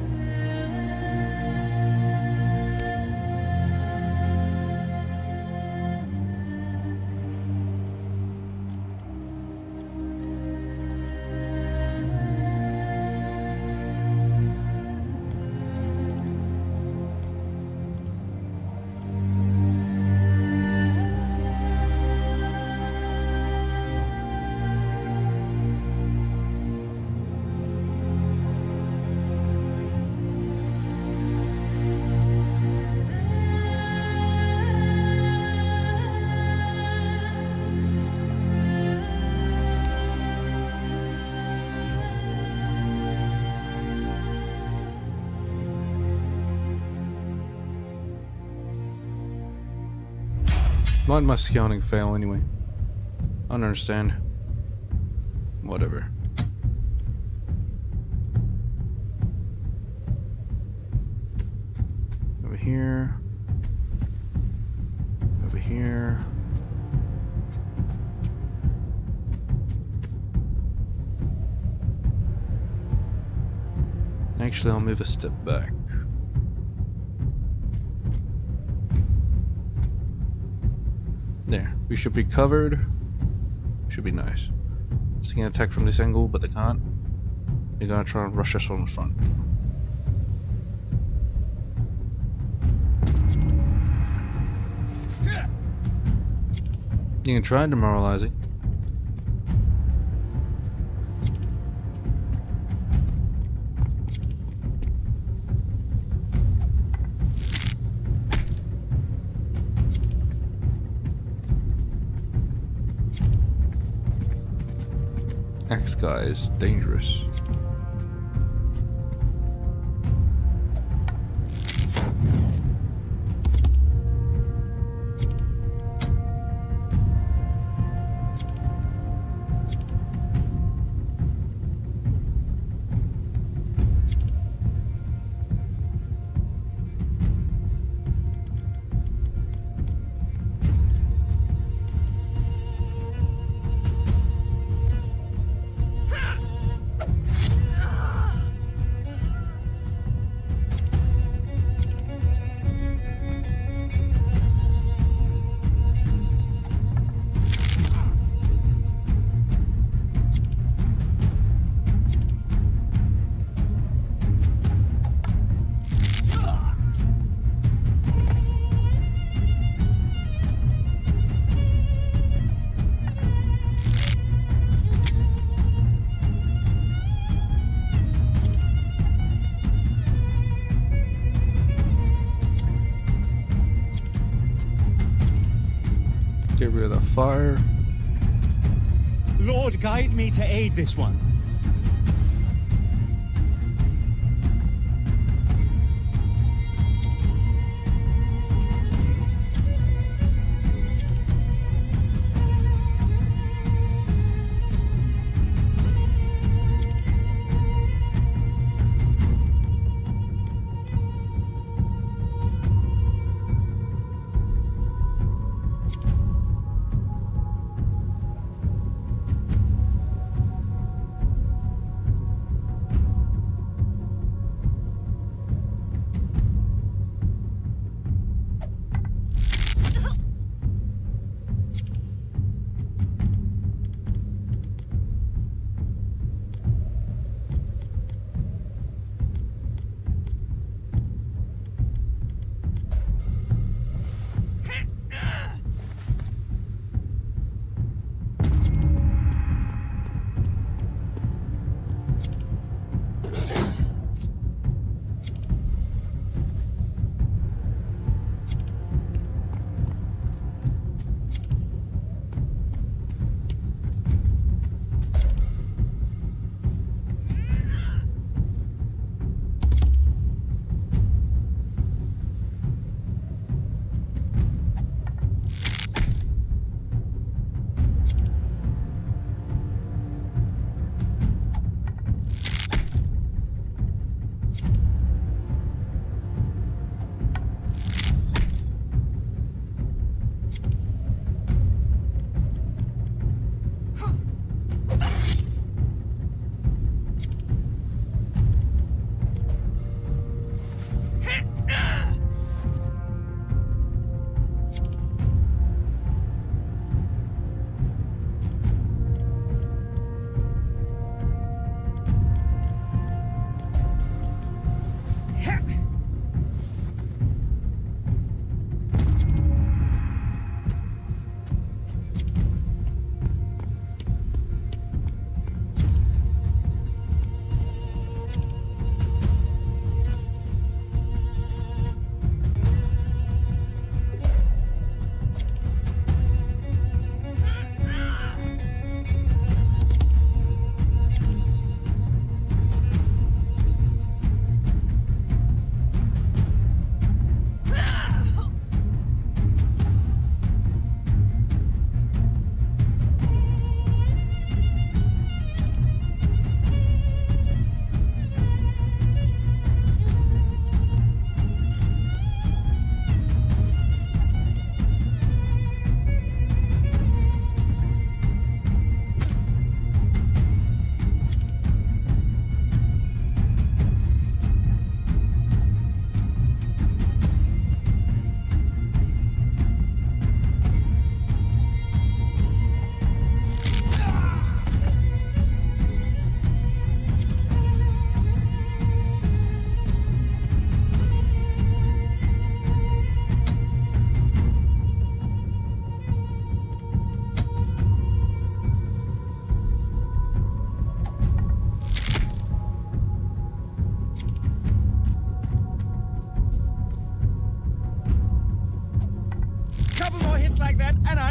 Why'd my scouting fail anyway? I don't understand. Whatever. Over here. Over here. Actually, I'll move a step back. There, we should be covered. Should be nice. They can attack from this angle, but they can't. They're gonna try and rush us from the front. You can try demoralizing. Axe guy is dangerous. Get rid of the fire. Lord, guide me to aid this one.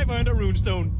I've earned a runestone.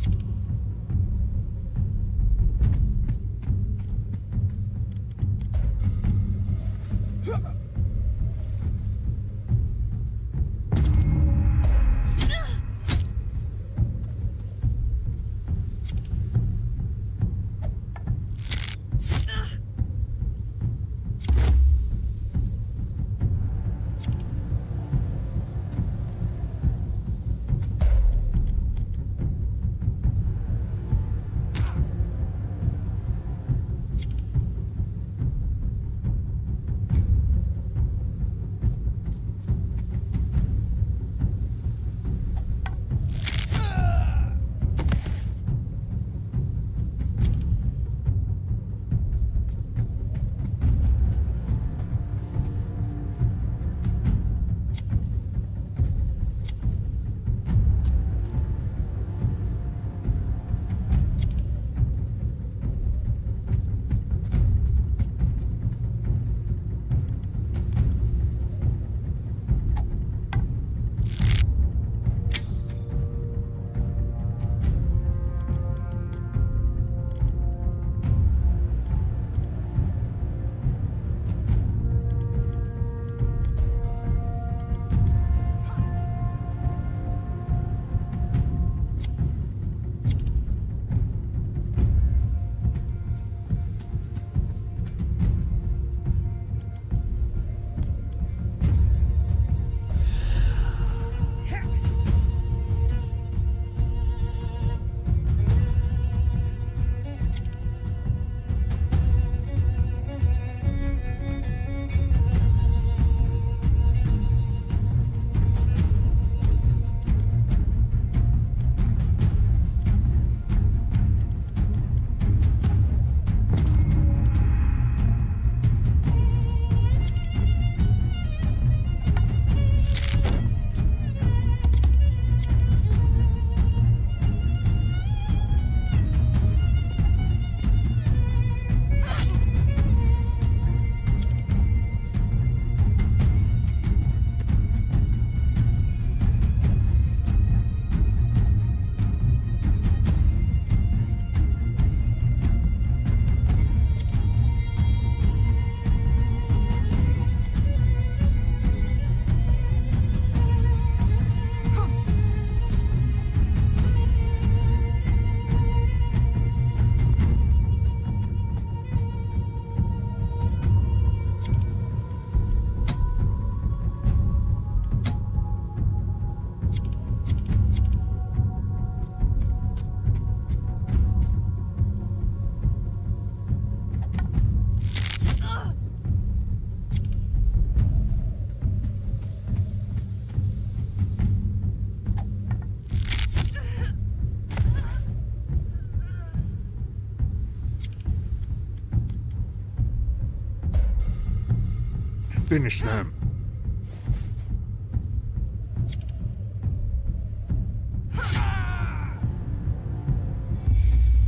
Finish them.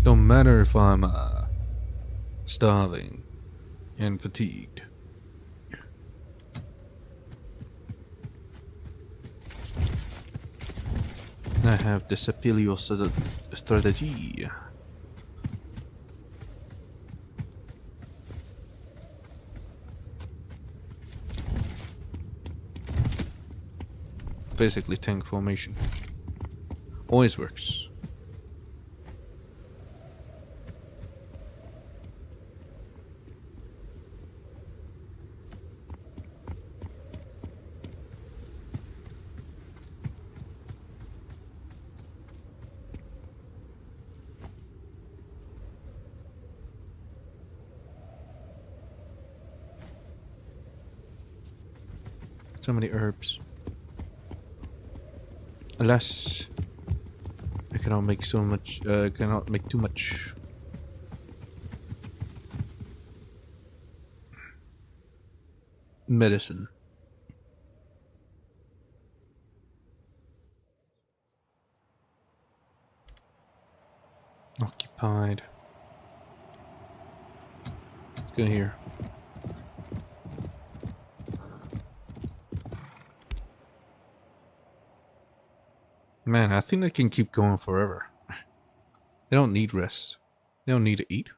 Don't matter if I'm starving and fatigued. I have the superior strategy. Basically tank formation. Always works. So many herbs. Alas, I cannot make so much. Cannot make too much. Medicine. Occupied. Let's go here. Man, I think they can keep going forever. They don't need rest. They don't need to eat.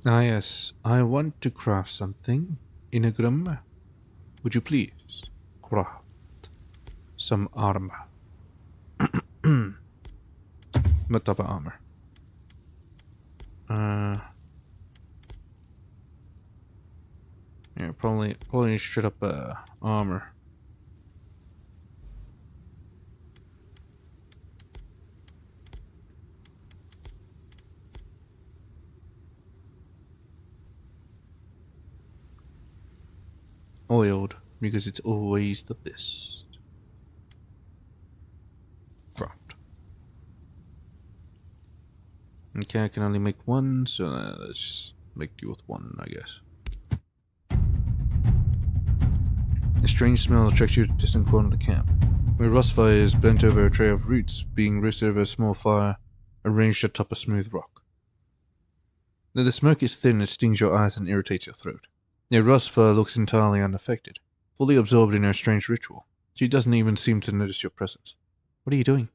Ah yes, I want to craft something. Inagram, would you please craft some armor? What type of armor? Yeah, probably straight up armor. Oiled, because it's always the best. Craft. Okay, I can only make one, so let's just make do with one, I guess. A strange smell attracts you to a distant corner of the camp, where Rosfire is bent over a tray of roots, being roasted over a small fire arranged atop a smooth rock. Though the smoke is thin, it stings your eyes and irritates your throat. Yet Rosfire looks entirely unaffected, fully absorbed in her strange ritual. She doesn't even seem to notice your presence. What are you doing?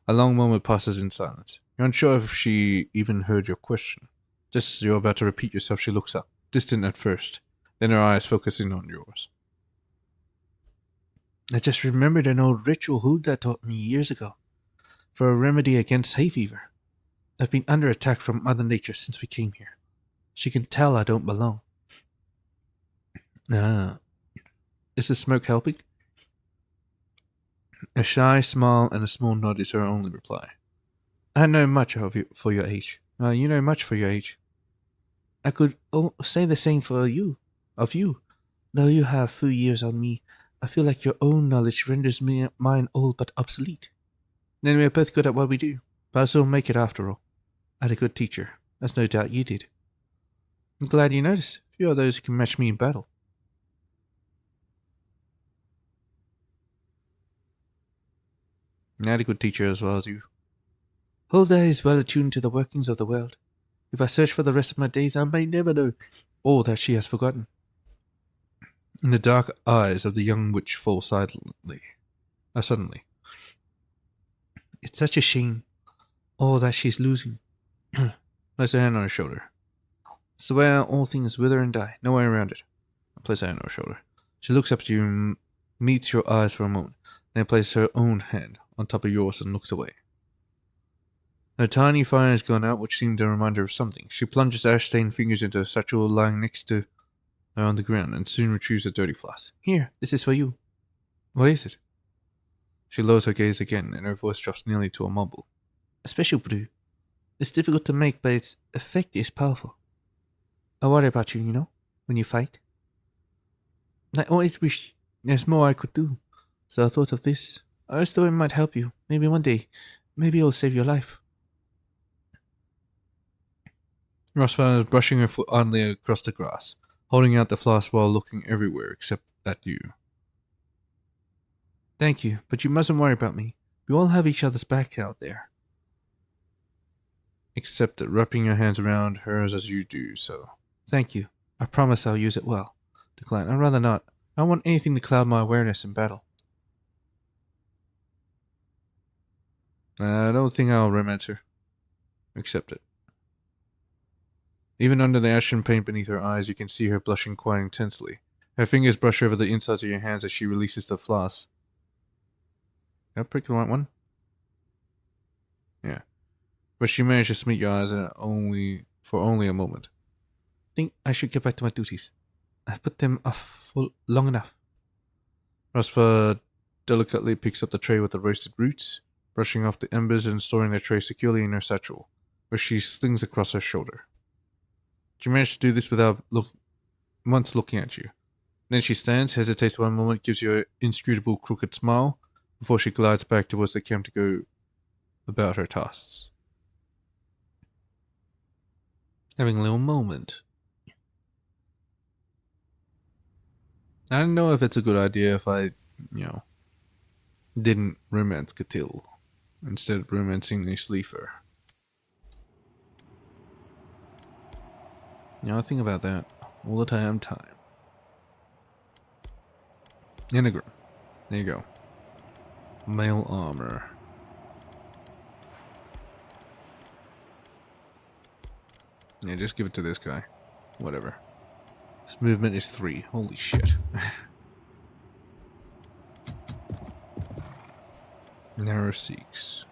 A long moment passes in silence. You're unsure if she even heard your question. Just as you're about to repeat yourself, she looks up, distant at first, then her eyes focusing on yours. I just remembered an old ritual Hulda taught me years ago, for a remedy against hay fever. I've been under attack from Mother Nature since we came here. She can tell I don't belong. Ah, is the smoke helping? A shy smile and a small nod is her only reply. I know much of you for your age. You know much for your age. I could say the same for you, of you. Though you have few years on me, I feel like your own knowledge renders mine old but obsolete. Then we are both good at what we do. Perhaps we'll make it after all. I had a good teacher, as no doubt you did. I'm glad you noticed. Few are those who can match me in battle. I had a good teacher as well as you. Hulda is well attuned to the workings of the world. If I search for the rest of my days, I may never know all that she has forgotten. And the dark eyes of the young witch fall suddenly. It's such a shame, all that she's losing. Place a hand on her shoulder. It's the way all things wither and die, no way around it. I place a hand on her shoulder. She looks up at you and meets your eyes for a moment, then places her own hand on top of yours and looks away. Her tiny fire has gone out, which seemed to remind her of something. She plunges ash-stained fingers into a satchel lying next to her on the ground and soon retrieves a dirty floss. Here, this is for you. What is it? She lowers her gaze again, and her voice drops nearly to a mumble. A special brew. It's difficult to make, but its effect is powerful. I worry about you, when you fight. I always wish there's more I could do, so I thought of this. I always thought it might help you. Maybe one day. Maybe it'll save your life. Rosfire is brushing her foot idly across the grass, holding out the flask while looking everywhere except at you. Thank you, but you mustn't worry about me. We all have each other's back out there. Except at wrapping your hands around hers as you do so. Thank you. I promise I'll use it well. Decline. I'd rather not. I don't want anything to cloud my awareness in battle. I don't think I'll romance her. Accept it. Even under the ashen paint beneath her eyes, you can see her blushing quite intensely. Her fingers brush over the insides of your hands as she releases the floss. Did I pick the right one? Yeah. But she manages to meet your eyes for only a moment. I think I should get back to my duties. I've put them off for long enough. Rospa delicately picks up the tray with the roasted roots, brushing off the embers and storing the tray securely in her satchel, which she slings across her shoulder. She managed to do this without once looking at you. Then she stands, hesitates one moment, gives you an inscrutable crooked smile, before she glides back towards the camp to go about her tasks. Having a little moment. I don't know if it's a good idea if I, didn't romance Catil instead of romancing a sleeper. Now I think about that all the time. Enneagram. There you go. Male armor. Yeah, just give it to this guy. Whatever. This movement is 3. Holy shit. Narrow seeks.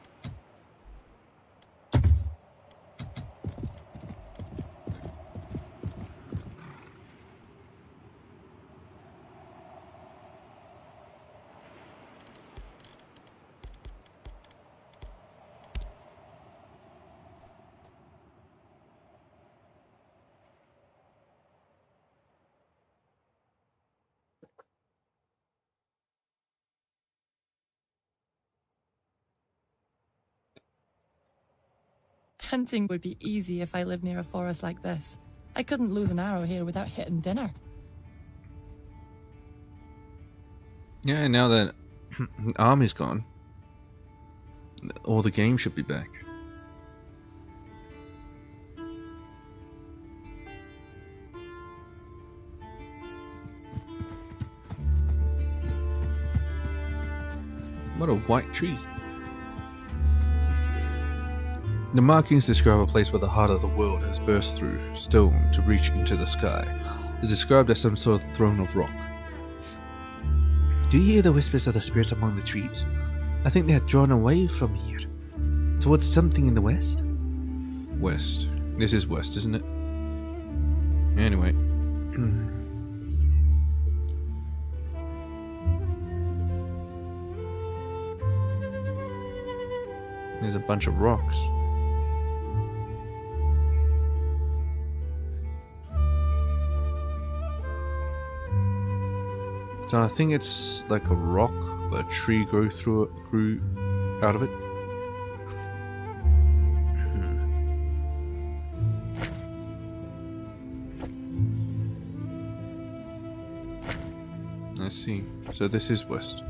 Hunting would be easy if I lived near a forest like this. I couldn't lose an arrow here without hitting dinner. Yeah, and now that army's gone, all the game should be back. What a white tree. The markings describe a place where the heart of the world has burst through stone to reach into the sky. It's described as some sort of throne of rock. Do you hear the whispers of the spirits among the trees? I think they are drawn away from here, towards something in the west. West. This is west, isn't it? Anyway. There's a bunch of rocks. So I think it's like a rock, but a tree grew out of it. I see. So this is west.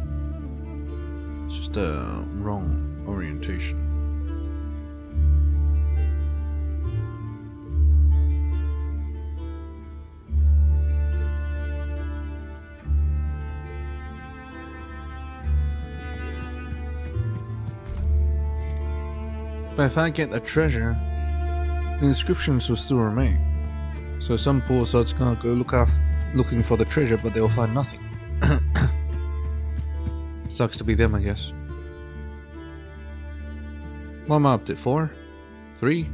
It's just a wrong orientation. But if I get the treasure, the inscriptions will still remain. So some poor sods can't go looking for the treasure, but they'll find nothing. Sucks to be them, I guess. What am I up to? 4? 3?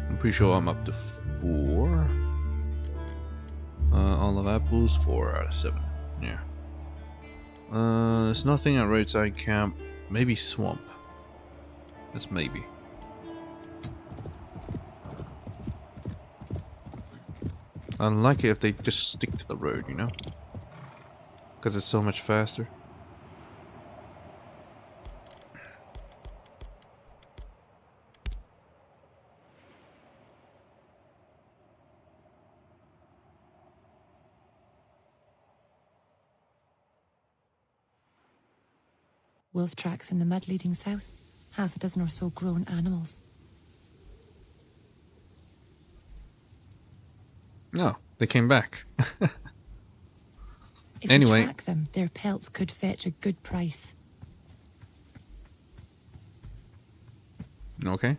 I'm pretty sure I'm up to 4. Olive apples, 4 out of 7. Yeah. There's nothing at roadside camp. Maybe swamp. That's maybe. I like it if they just stick to the road, you know? Because it's so much faster. Wolf tracks in the mud leading south. Half a dozen or so grown animals. No, they came back. If Anyway. we track them, their pelts could fetch a good price. Okay.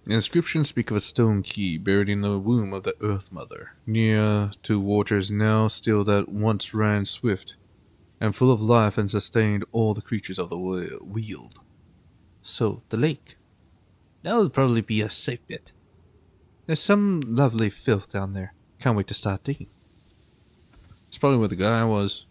The inscriptions speak of a stone key buried in the womb of the Earth Mother, near to waters now still that once ran swift, and full of life and sustained all the creatures of the weald. So, the lake. That would probably be a safe bet. There's some lovely filth down there. Can't wait to start digging. It's probably where the guy was.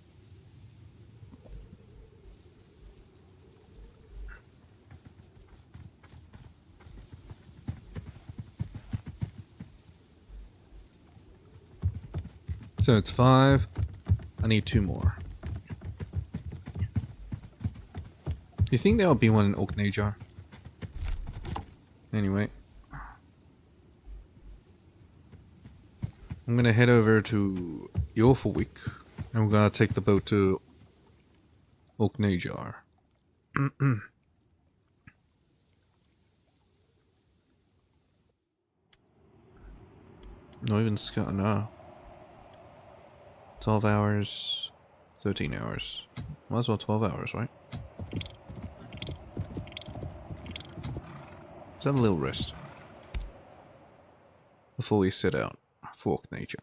So it's 5. I need 2 more. Do you think there'll be one in Oknajar? Anyway. I'm gonna head over to Yorfulwick, and we're gonna take the boat to Oknajar. Not even Scott, no. 12 hours, 13 hours. Might as well 12 hours, right? Let's have a little rest before we set out for nature.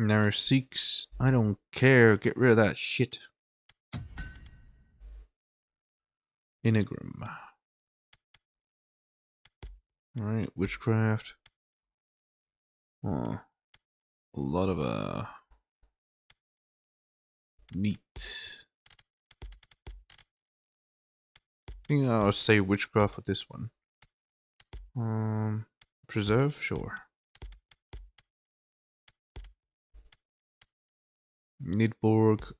Narrow Seeks, I don't care. Get rid of that shit. Enneagram. Alright, witchcraft. Oh, a lot of meat. I think I'll say witchcraft for this one. Preserve, sure. Nidborg,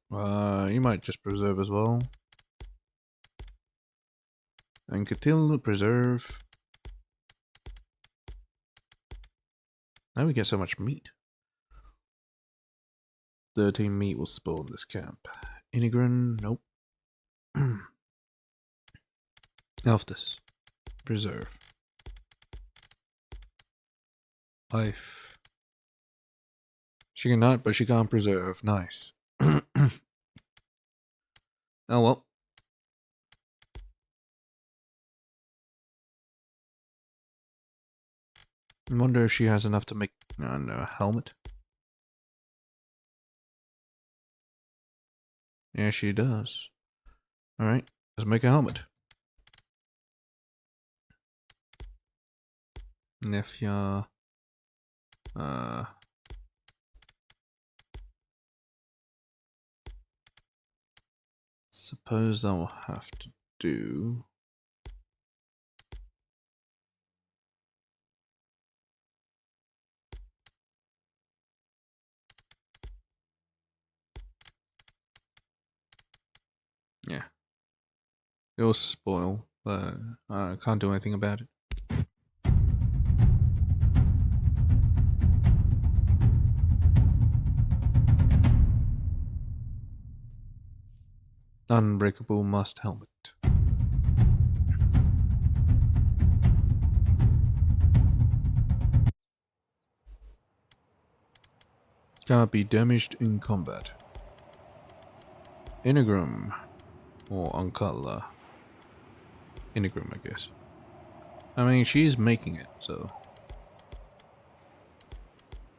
you might just preserve as well. And Catil, preserve. Now we get so much meat. 13 meat will spoil this camp. Inigran, nope. Elftus, preserve. Life. She can nut, but she can't preserve. Nice. Oh well. I wonder if she has enough to make a helmet. Yeah, she does. Alright, let's make a helmet. Nefya. Suppose I'll have to do. Yeah. It'll spoil, but I can't do anything about it. Unbreakable must helmet. Can't be damaged in combat. Enneagram. Or Ankala. Enneagram, I guess. I mean, she's making it, so.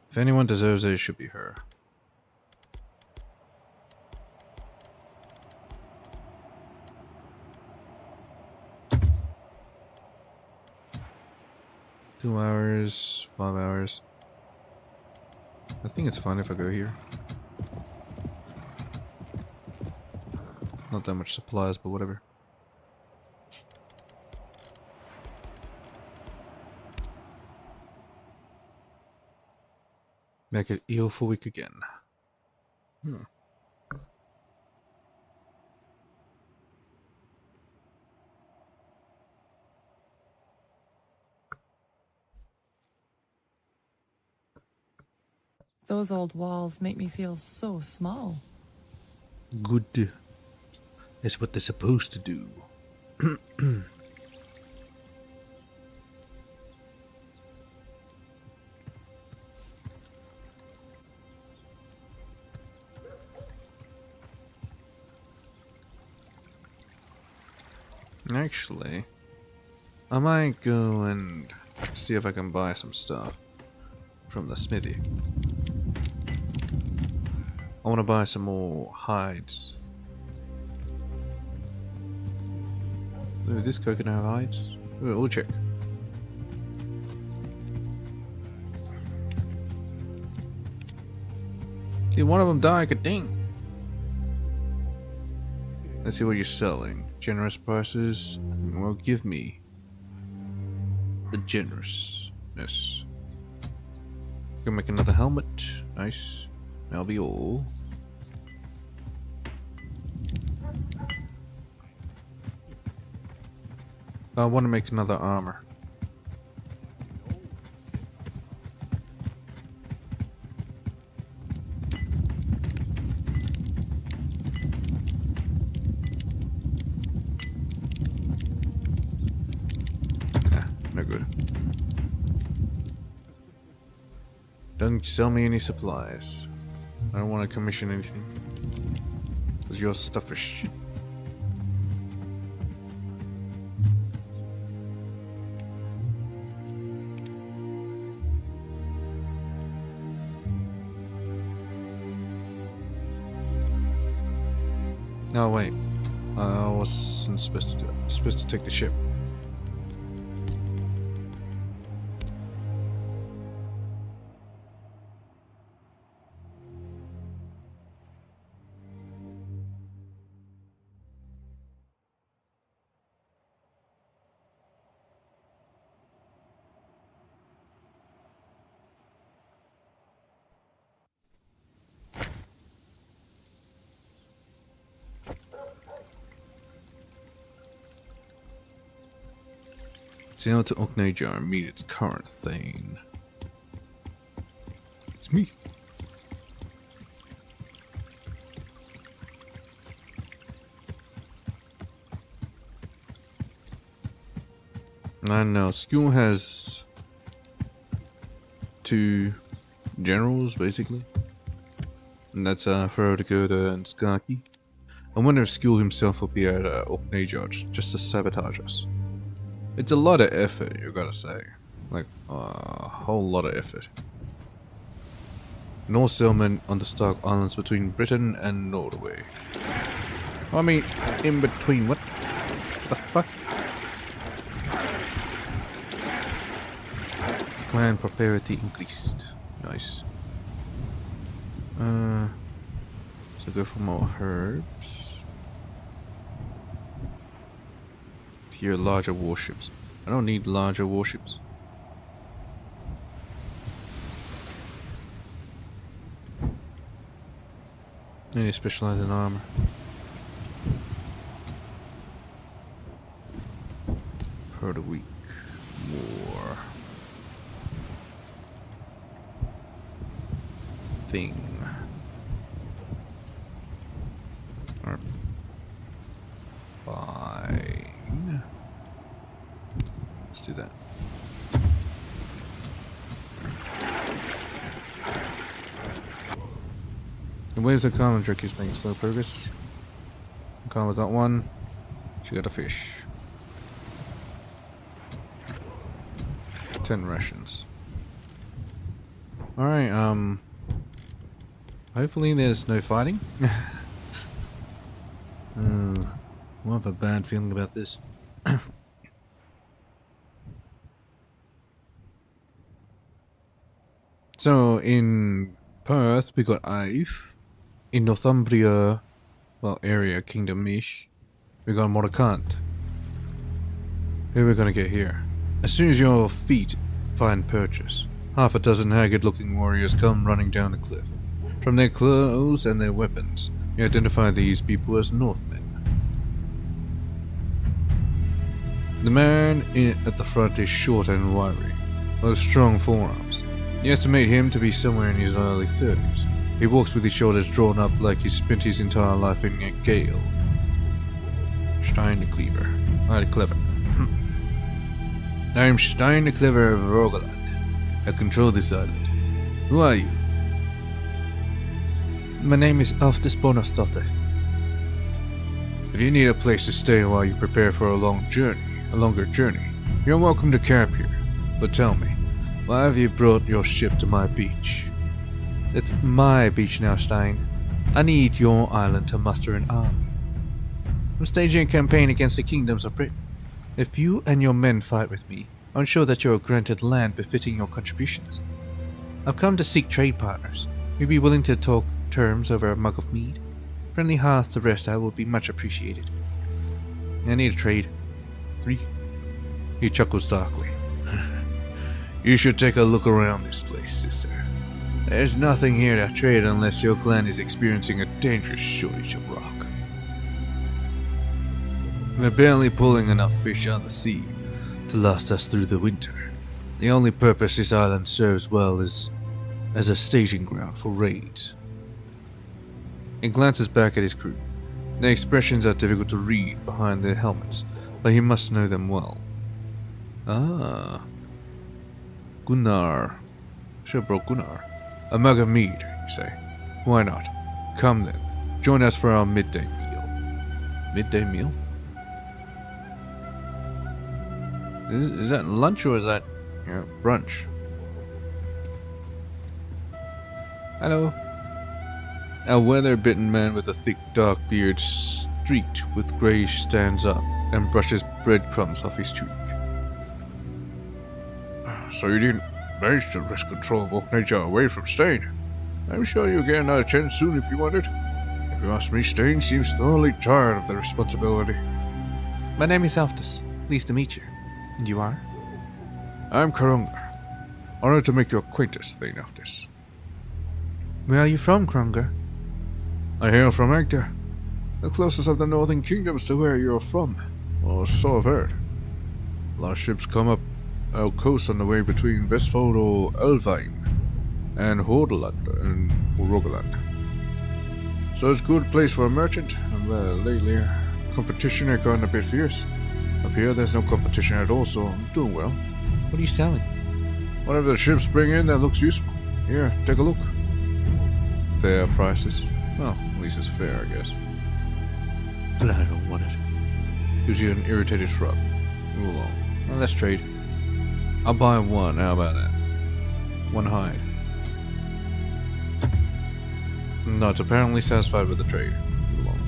If anyone deserves it, it should be her. Two hours, 5 hours. I think it's fine if I go here. Not that much supplies, but whatever. Make it eel for week again. Those old walls make me feel so small. Good. That's what they're supposed to do. Actually, I might go and see if I can buy some stuff from the smithy. I want to buy some more hides. Ooh, this coconut have hides? Ooh, we'll check. Did one of them die? Ding. Let's see what you're selling. Generous prices. Well, give me the generousness. Gonna make another helmet. Nice. That'll be all. I want to make another armor. No good. Don't sell me any supplies. I don't want to commission anything. Because your stuff is shit. Oh wait, I wasn't supposed to do it. I was supposed to take the ship. Sail to Oknajar and meet its current Thane. It's me. I know, school has 2 generals, basically. And that's Frodigota and Skaki. I wonder if Skul himself will be at Oknajar just to sabotage us. It's a lot of effort, you gotta say. Like, a whole lot of effort. North settlement on the Stark Islands between Britain and Norway. I mean, in between what? The fuck? Clan prosperity increased. Nice. So go for more herbs. Here, larger warships. I don't need larger warships. I need to specialize in armor. Per the week. More. Thing. Or fine. Let's do that. The waves of common trick is making slow progress. Carla got one. She got a fish. 10 rations. Alright, hopefully there's no fighting. I have a bad feeling about this. So, in Perth, we got Ive. In Northumbria, well, area, Kingdom-ish, we got Moracant. Who are we gonna get here? As soon as your feet find purchase, half a dozen haggard-looking warriors come running down the cliff. From their clothes and their weapons, you identify these people as Northmen. The man at the front is short and wiry, with strong forearms. You estimate him to be somewhere in his early 30s. He walks with his shoulders drawn up like he spent his entire life in a gale. Stein the Cleaver. Clever. I am Stein the Clever of Rogaland. I control this island. Who are you? My name is Alftis Bonafsdotter. If you need a place to stay while you prepare for a longer journey, you're welcome to camp here. But tell me, why have you brought your ship to my beach? It's my beach now, Stein. I need your island to muster an army. I'm staging a campaign against the kingdoms of Britain. If you and your men fight with me, I'll ensure that you are granted land befitting your contributions. I've come to seek trade partners. You'd be willing to talk terms over a mug of mead? Friendly hearth to rest I will be much appreciated. I need a trade. 3. He chuckles darkly. You should take a look around this place, sister. There's nothing here to trade unless your clan is experiencing a dangerous shortage of rock. We're barely pulling enough fish out of the sea to last us through the winter. The only purpose this island serves well is as a staging ground for raids. He glances back at his crew. Their expressions are difficult to read behind their helmets, but he must know them well. Ah. Gunnar. Should have brought Gunnar. A mug of mead, you say? Why not? Come then. Join us for our midday meal. Midday meal? Is that lunch or is that brunch? Hello. A weather-bitten man with a thick dark beard streaked with greyish stands up and brushes breadcrumbs off his cheek. So you didn't manage to wrest control of Oak Nature away from Stain? I'm sure you'll get another chance soon if you want it. If you ask me, Stain seems thoroughly tired of the responsibility. My name is Alftus. Pleased to meet you. And you are? I'm Karunga. Honored to make your acquaintance, Thane Alftus. Where are you from, Krunger? I hail from Agda, the closest of the northern kingdoms to where you're from, or so I've heard. A lot of ships come up our coast on the way between Vestfold or Elvheim and Hordaland and Rogaland. So it's a good place for a merchant, and lately competition has gotten a bit fierce. Up here there's no competition at all, so I'm doing well. What are you selling? Whatever the ships bring in that looks useful. Here, take a look. Fair prices. Well, at least it's fair, I guess. But I don't want it. Gives you an irritated shrug. Move along. Well, let's trade. I'll buy one. How about that? One hide. Not apparently satisfied with the trade. Move along.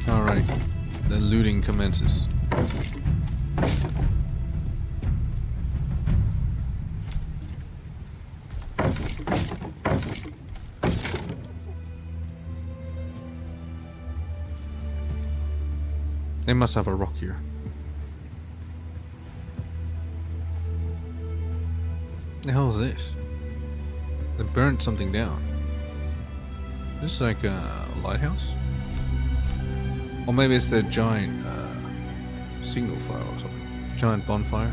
Alright. The looting commences. They must have a rock here. The hell is this? They burned something down. This is like a lighthouse? Or maybe it's the giant signal fire or something. Giant bonfire.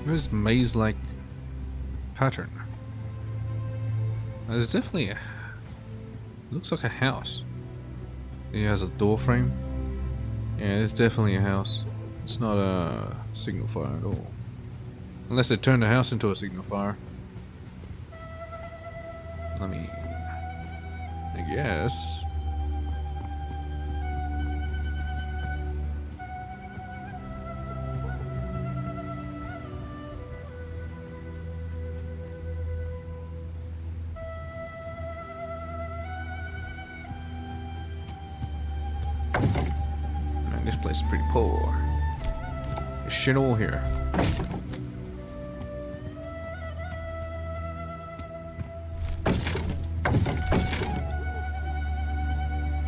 There's maze-like pattern. There's definitely a... Looks like a house. It has a door frame. Yeah, it's definitely a house. It's not a signal fire at all. Unless they turned the house into a signal fire. I mean... I guess. Man, this place is pretty poor. There's shit all here.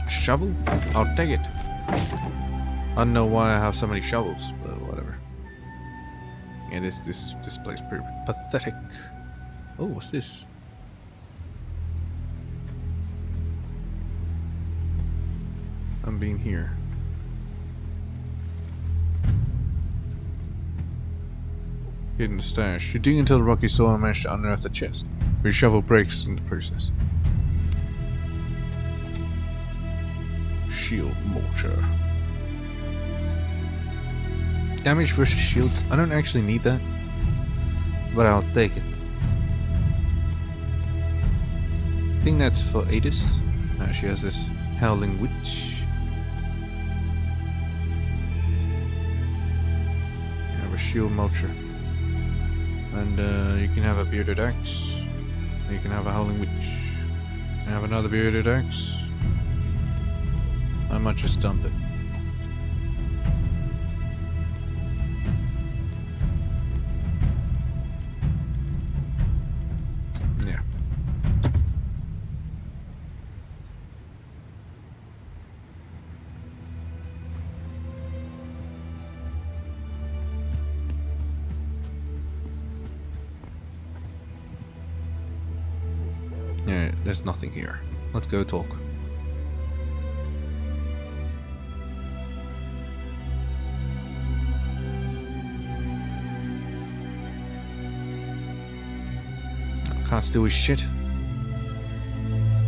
Shovel? I'll take it. I don't know why I have so many shovels, but whatever. Yeah, this place is pretty pathetic. Oh, what's this? I'm being here. Hidden stash. You dig into the rocky soil and manage to unearth the chest. Your shovel breaks in the process. Shield mortar. Damage versus shields. I don't actually need that, but I'll take it. I think that's for Adis. She has this howling witch. You have a shield mortar, and you can have a bearded axe. You can have a howling witch. You can have another bearded axe. I might just dump it. Yeah. Yeah, there's nothing here. Let's go talk. Can't steal his shit.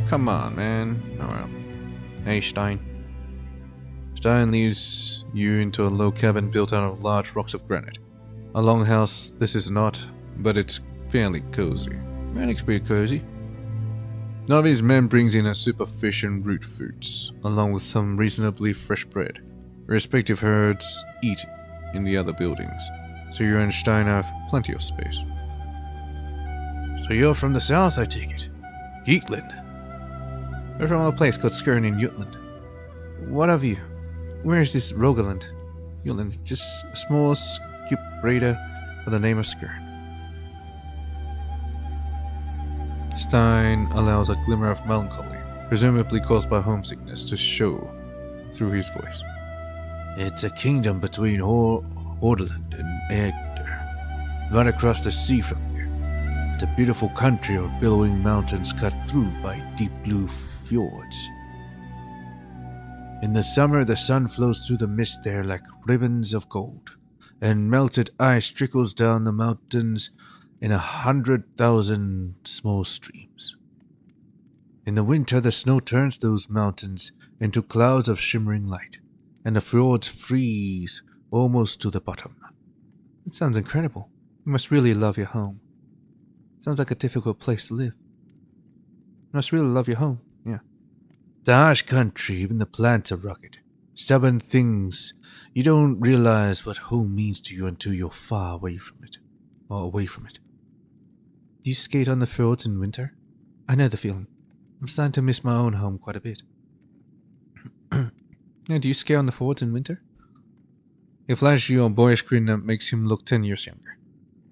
Come on, man. Oh well. Hey, Stein. Stein leads you into a low cabin built out of large rocks of granite. A longhouse this is not, but it's fairly cozy. Man, it's pretty cozy. One of his men brings in a soup of fish and root fruits, along with some reasonably fresh bread. Respective herds eat in the other buildings, so you and Stein have plenty of space. So you're from the south, I take it? Geatland. We're from a place called Skirn in Jutland. What of you? Where is this Rogaland? Jutland, just a small skip raider by the name of Skirn. Stein allows a glimmer of melancholy, presumably caused by homesickness, to show through his voice. It's a kingdom between Hordaland and Egder, right across the sea from here. It's a beautiful country of billowing mountains cut through by deep blue fjords. In the summer, the sun flows through the mist there like ribbons of gold, and melted ice trickles down the mountains in 100,000 small streams. In the winter, the snow turns those mountains into clouds of shimmering light, and the fjords freeze almost to the bottom. It sounds incredible. You must really love your home. Sounds like a difficult place to live. You must really love your home, yeah. The harsh country, even the plants are rugged. Stubborn things. You don't realize what home means to you until you're far away from it. Or away from it. Do you skate on the fjords in winter? I know the feeling. I'm starting to miss my own home quite a bit. Yeah, do you skate on the fjords in winter? He flashes you a boyish grin that makes him look 10 years younger.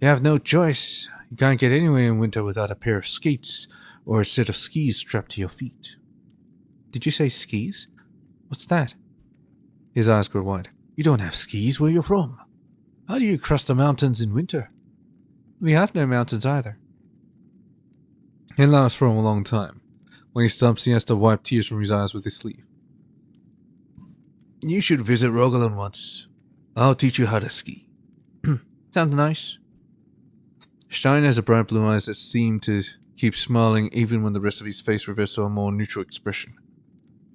You have no choice. You can't get anywhere in winter without a pair of skates or a set of skis strapped to your feet. Did you say skis? What's that? His eyes grow wide. You don't have skis where you're from. How do you cross the mountains in winter? We have no mountains either. He laughs for a long time. When he stops, he has to wipe tears from his eyes with his sleeve. You should visit Rogaland once. I'll teach you how to ski. Sounds nice. Stein has a bright blue eyes that seem to keep smiling even when the rest of his face reverts to a more neutral expression.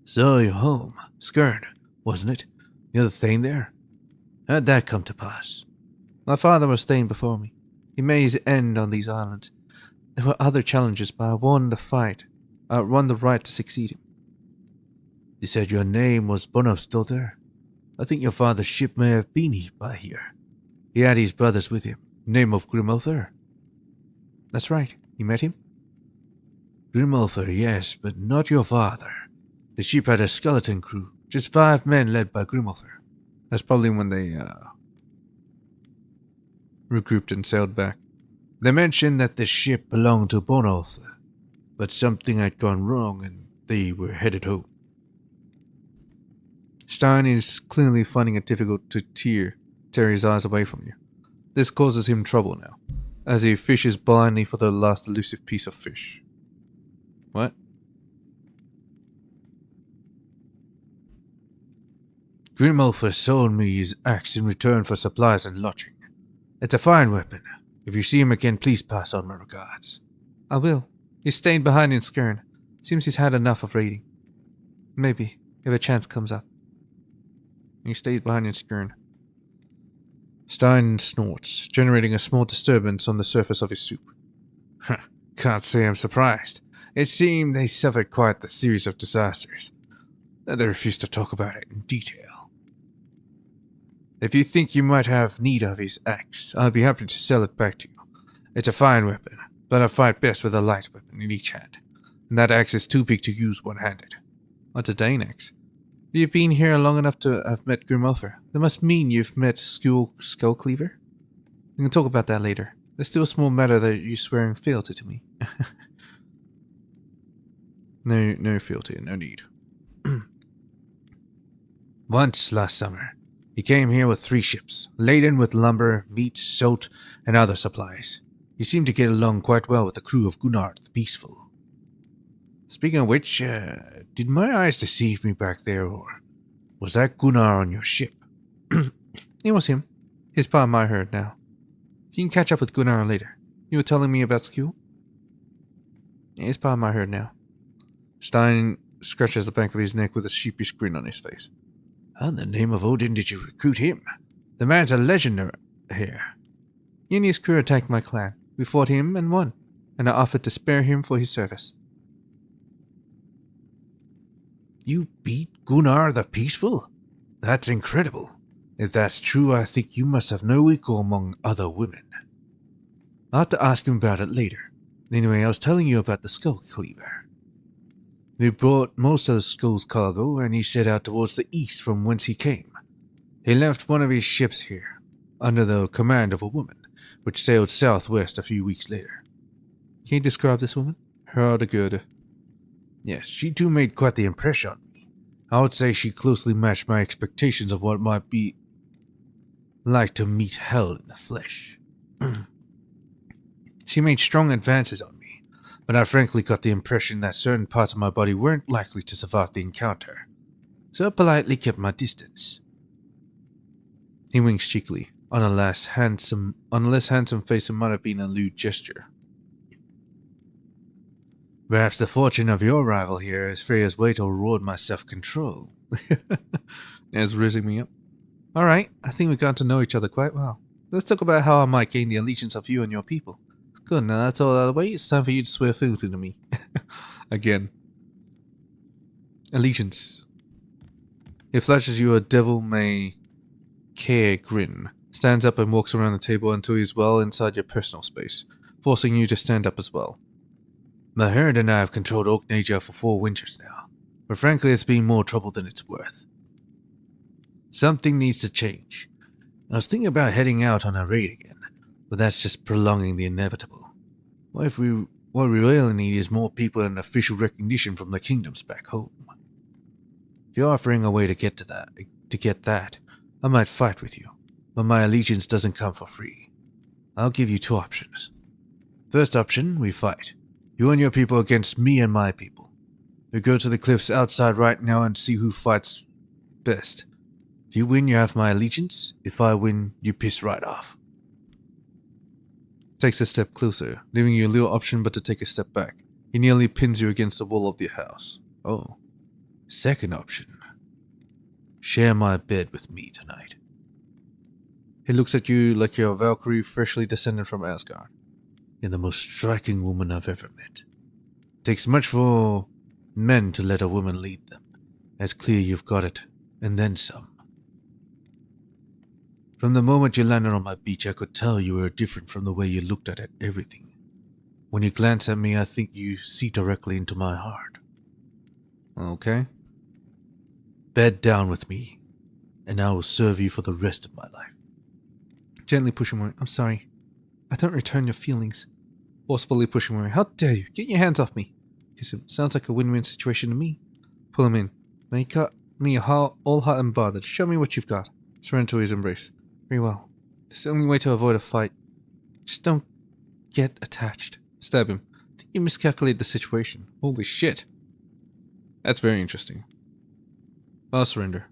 So you're home. Skirn, wasn't it? You're the Thane there? How'd that come to pass? My father was Thane before me. He made his end on these islands. There were other challenges, but I won the fight. I won the right to succeed him. You said your name was Bonofsdottir. I think your father's ship may have been by here. He had his brothers with him, name of Grimulfur. That's right. You met him? Grimulfur, yes, but not your father. The ship had a skeleton crew, just 5 men led by Grimulfur. That's probably when they, regrouped and sailed back. They mentioned that the ship belonged to Bonolfur, but something had gone wrong and they were headed home. Stein is clearly finding it difficult to tear his eyes away from you. This causes him trouble now, as he fishes blindly for the last elusive piece of fish. What? Grimulfur sold me his axe in return for supplies and lodging. It's a fine weapon. If you see him again, please pass on my regards. I will. He's staying behind in Skirn. Seems he's had enough of raiding. Maybe, if a chance comes up. He stays behind in Skirn. Stein snorts, generating a small disturbance on the surface of his soup. Can't say I'm surprised. It seemed they suffered quite the series of disasters. They refused to talk about it in detail. If you think you might have need of his axe, I'll be happy to sell it back to you. It's a fine weapon, but I fight best with a light weapon in each hand, and that axe is too big to use one-handed. What's a Dane axe? You've been here long enough to have met Grimulfur. That must mean you've met Skullcleaver? We can talk about that later. There's still a small matter that you're swearing fealty to me. No fealty, no need. Once, last summer, he came here with 3 ships, laden with lumber, meat, salt, and other supplies. He seemed to get along quite well with the crew of Gunnar the Peaceful. Speaking of which, did my eyes deceive me back there, or was that Gunnar on your ship? It was him. He's part of my herd now. You can catch up with Gunnar later. You were telling me about Skule? Yeah, he's part of my herd now. Stein scratches the back of his neck with a sheepish grin on his face. How in the name of Odin did you recruit him? The man's a legend here. He and his crew attacked my clan. We fought him and won, and I offered to spare him for his service. You beat Gunnar the Peaceful? That's incredible. If that's true, I think you must have no equal among other women. I'll have to ask him about it later. Anyway, I was telling you about the Skull Cleaver. They brought most of the Skull's cargo, and he set out towards the east from whence he came. He left one of his ships here, under the command of a woman, which sailed southwest a few weeks later. Can you describe this woman? Herdegirde. Yes, she too made quite the impression on me. I would say she closely matched my expectations of what might be like to meet hell in the flesh. She made strong advances on me, but I frankly got the impression that certain parts of my body weren't likely to survive the encounter, so I politely kept my distance. He winks cheekily. On a less handsome face, it might have been a lewd gesture. Perhaps the fortune of your arrival here is Freya's way to reward my self-control. As raising me up. Alright, I think we've gotten to know each other quite well. Let's talk about how I might gain the allegiance of you and your people. Good, now that's all out of the way, it's time for you to swear fealty to me. Again. Allegiance. It flashes you a devil-may-care grin, stands up and walks around the table until he's well inside your personal space, forcing you to stand up as well. My herd and I have controlled Oak Nature for 4 winters now, but frankly it's been more trouble than it's worth. Something needs to change. I was thinking about heading out on a raid again, but that's just prolonging the inevitable. What we really need is more people and official recognition from the kingdoms back home. If you're offering a way to get that, I might fight with you, but my allegiance doesn't come for free. I'll give you 2 options. First option, we fight. You and your people against me and my people. We go to the cliffs outside right now and see who fights best. If you win, you have my allegiance. If I win, you piss right off. Takes a step closer, leaving you a little option but to take a step back. He nearly pins you against the wall of the house. Oh. Second option. Share my bed with me tonight. He looks at you like you're a Valkyrie freshly descended from Asgard. You're the most striking woman I've ever met. It takes much for men to let a woman lead them. It's clear you've got it, and then some. From the moment you landed on my beach, I could tell you were different from the way you looked at everything. When you glance at me, I think you see directly into my heart. Okay? Bed down with me, and I will serve you for the rest of my life. Gently push him away. I'm sorry. I don't return your feelings. Forcefully push him away. How dare you? Get your hands off me. Kiss him. Sounds like a win-win situation to me. Pull him in. Make me all hot and bothered. Show me what you've got. Surrender to his embrace. Very well. This is the only way to avoid a fight. Just don't get attached. Stab him. I think you miscalculated the situation. Holy shit. That's very interesting. I'll surrender.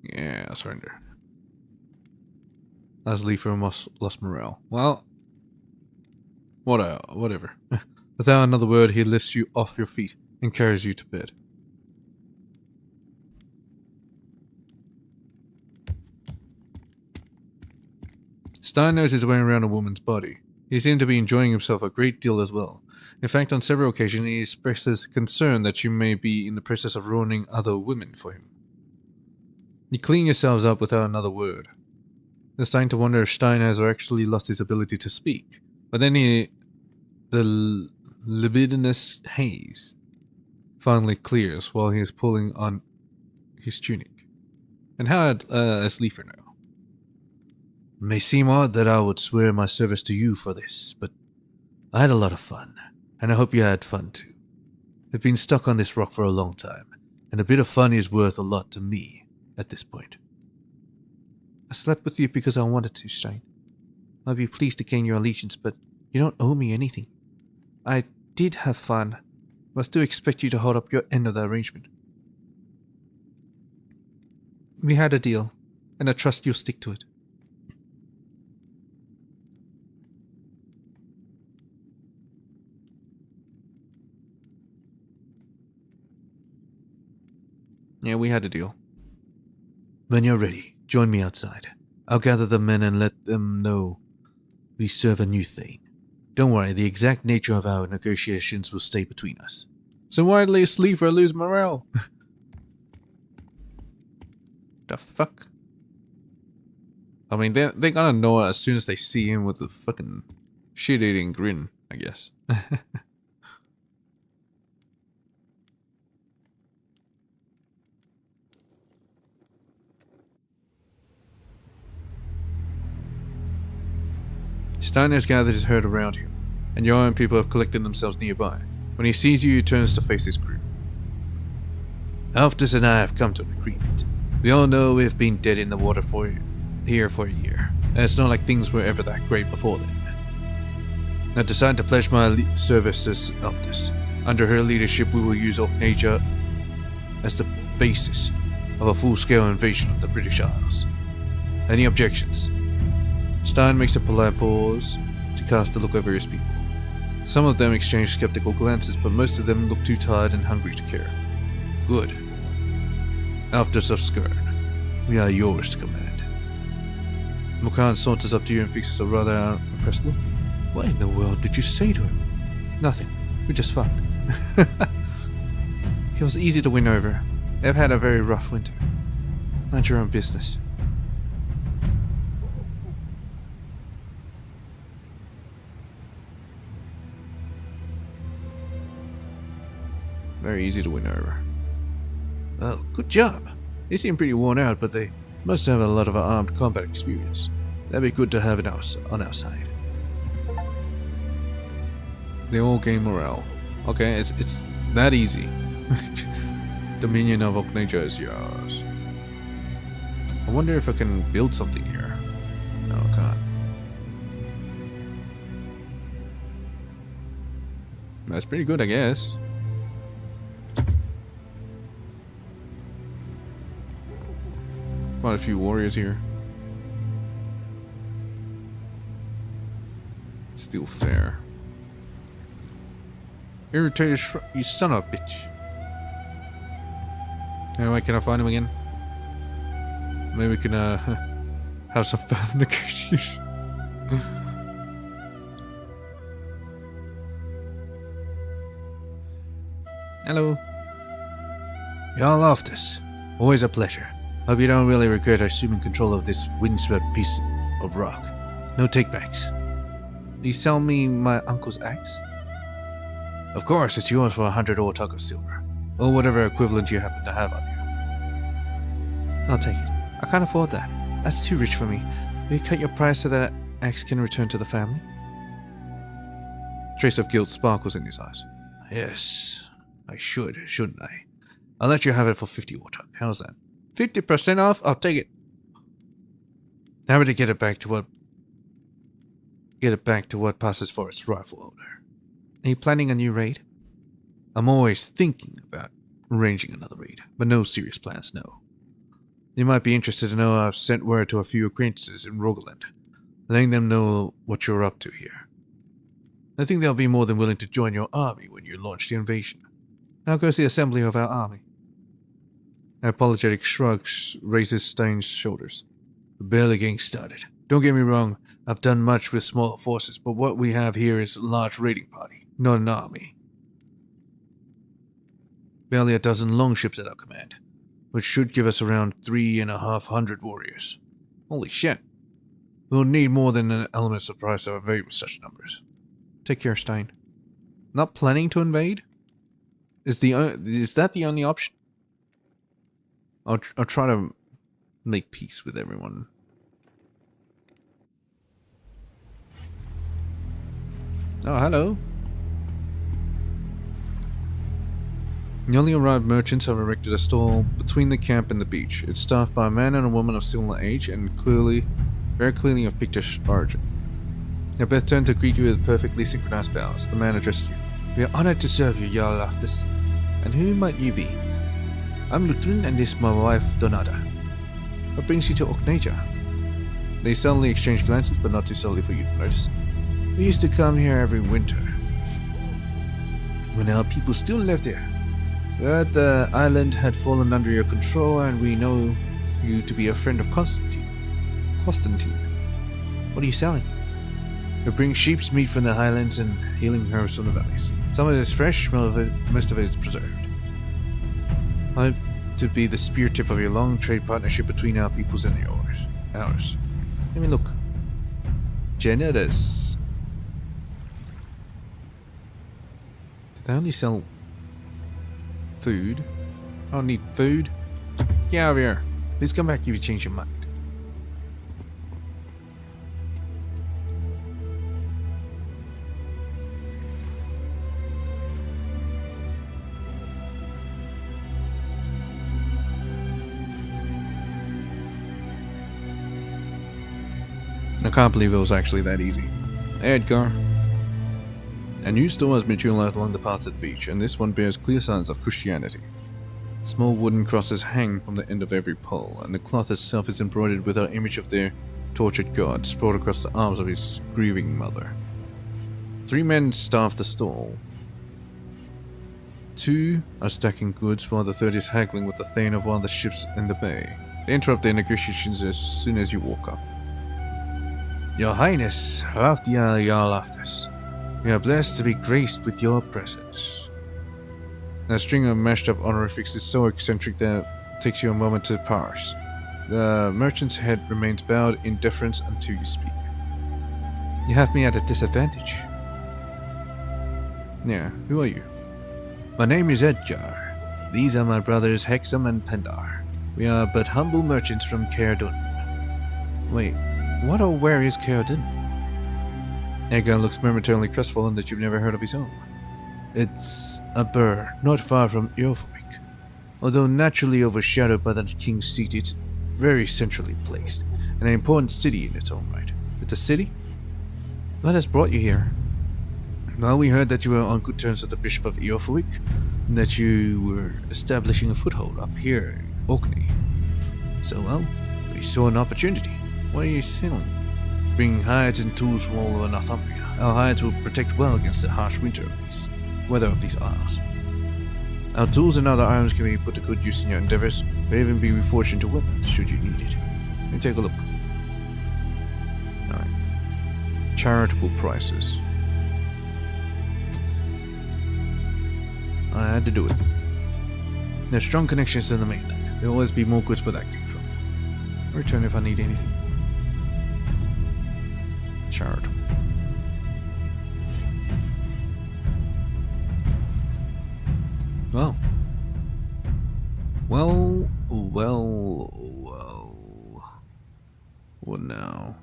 Yeah, I'll surrender. As Leifer lost morale. Well, whatever. Without another word, he lifts you off your feet and carries you to bed. Stein knows his way around a woman's body. He seemed to be enjoying himself a great deal as well. In fact, on several occasions he expresses concern that you may be in the process of ruining other women for him. You clean yourselves up without another word. They're starting to wonder if Stein has actually lost his ability to speak. But then the libidinous haze finally clears while he is pulling on his tunic. And how does Leifer know? It may seem odd that I would swear my service to you for this, but I had a lot of fun, and I hope you had fun too. I've been stuck on this rock for a long time, and a bit of fun is worth a lot to me at this point. I slept with you because I wanted to, Stein. I'd be pleased to gain your allegiance, but you don't owe me anything. I did have fun, but I still expect you to hold up your end of the arrangement. We had a deal, and I trust you'll stick to it. Yeah, we had a deal. When you're ready, join me outside. I'll gather the men and let them know we serve a new thing. Don't worry, the exact nature of our negotiations will stay between us. So why lay asleep or lose morale? The fuck? I mean, they're gonna know it as soon as they see him with a fucking shit-eating grin, I guess. Stein has gathered his herd around him, and your own people have collected themselves nearby. When he sees you, he turns to face his crew. Alftus and I have come to an agreement. We all know we've been dead in the water here for a year, and it's not like things were ever that great before then. I decided to pledge my service to Alftus. Under her leadership, we will use Orknesia as the basis of a full-scale invasion of the British Isles. Any objections? Stein makes a polite pause to cast a look over his people. Some of them exchange skeptical glances, but most of them look too tired and hungry to care. Good. Alftus of Skirn, we are yours to command. Mokan saunters up to you and fixes a rather impressed look. What in the world did you say to him? Nothing. We just fucked. He was easy to win over. They've had a very rough winter. Mind your own business. Very easy to win over. Well, good job. They seem pretty worn out, but they must have a lot of armed combat experience. That'd be good to have it on our side. They all gain morale. Okay, it's that easy. Dominion of Orknesia is yours. I wonder if I can build something here. No, I can't. That's pretty good, I guess. Quite a few warriors here. Still fair. Irritated you son of a bitch. Anyway, can I find him again? Maybe we can have some further negotiation. Hello. Jarl Alftus, always a pleasure. Hope you don't really regret assuming control of this windswept piece of rock. No takebacks. You sell me my uncle's axe? Of course, it's yours for 100 ortug of silver, or whatever equivalent you happen to have on you. I'll take it. I can't afford that. That's too rich for me. Will you cut your price so that axe can return to the family? Trace of guilt sparkles in his eyes. Yes, I should, shouldn't I? I'll let you have it for 50 ortug. How's that? 50% off? I'll take it. Happy to get it back to what passes for its rightful owner. Are you planning a new raid? I'm always thinking about arranging another raid, but no serious plans, no. You might be interested to know I've sent word to a few acquaintances in Rogaland, letting them know what you're up to here. I think they'll be more than willing to join your army when you launch the invasion. How goes the assembly of our army? An apologetic shrug raises Stein's shoulders. We're barely getting started. Don't get me wrong, I've done much with smaller forces, but what we have here is a large raiding party, not an army. Barely a dozen longships at our command, which should give us around 3,500 warriors. Holy shit. We'll need more than an element of surprise to invade with such numbers. Take care, Stein. Not planning to invade? Is that the only option? I'll try to make peace with everyone. Oh, hello. Newly arrived merchants have erected a stall between the camp and the beach. It's staffed by a man and a woman of similar age and very clearly of Pictish origin. They both turn to greet you with perfectly synchronized bows. The man addresses you. We are honored to serve you, Jarl Alftus. And who might you be? I'm Luthrin and this is my wife, Donada. What brings you to Orknesia? They suddenly exchange glances, but not too subtly for you to notice. We used to come here every winter, when our people still lived here. But the island had fallen under your control, and we know you to be a friend of Constantine. Constantine. What are you selling? We bring sheep's meat from the highlands and healing herbs from the valleys. Some of it is fresh, most of it is preserved. I hope to be the spear tip of your long trade partnership between our peoples and yours. Ours. Let me look. Generous. Did they only sell food? I don't need food. Get out of here. Please come back if you change your mind. I can't believe it was actually that easy. Hey, Edgar. A new store has materialized along the paths of the beach, and this one bears clear signs of Christianity. Small wooden crosses hang from the end of every pole, and the cloth itself is embroidered with our image of their tortured god sprawled across the arms of his grieving mother. 3 men staff the stall. 2 are stacking goods, while the third is haggling with the thane of one of the ships in the bay. They interrupt their negotiations as soon as you walk up. Your Highness, Raftia Yarlaftus, we are blessed to be graced with your presence. That string of mashed up honorifics is so eccentric that it takes you a moment to parse. The merchant's head remains bowed in deference until you speak. You have me at a disadvantage. Yeah, who are you? My name is Edgar. These are my brothers Hexam and Pendar. We are but humble merchants from Caerdun. Wait, what or where is Caerdun? Edgar looks momentarily crestfallen that you've never heard of his own. It's a burr not far from Eorfwick. Although naturally overshadowed by the king's seat, it's very centrally placed, and an important city in its own right. It's a city? What has brought you here? Well, we heard that you were on good terms with the Bishop of Eorfwick, and that you were establishing a foothold up here in Orkney. So, well, we saw an opportunity. What are you selling? Bringing hides and tools from all over Northumbria. Our hides will protect well against the harsh weather of these isles. Our tools and other items can be put to good use in your endeavors, but even be reforged into weapons should you need it. Let me take a look. Alright. Charitable prices. I had to do it. There's strong connections to the mainland. There'll always be more goods where that came from. I'll return if I need anything. Charitable. Well. What now?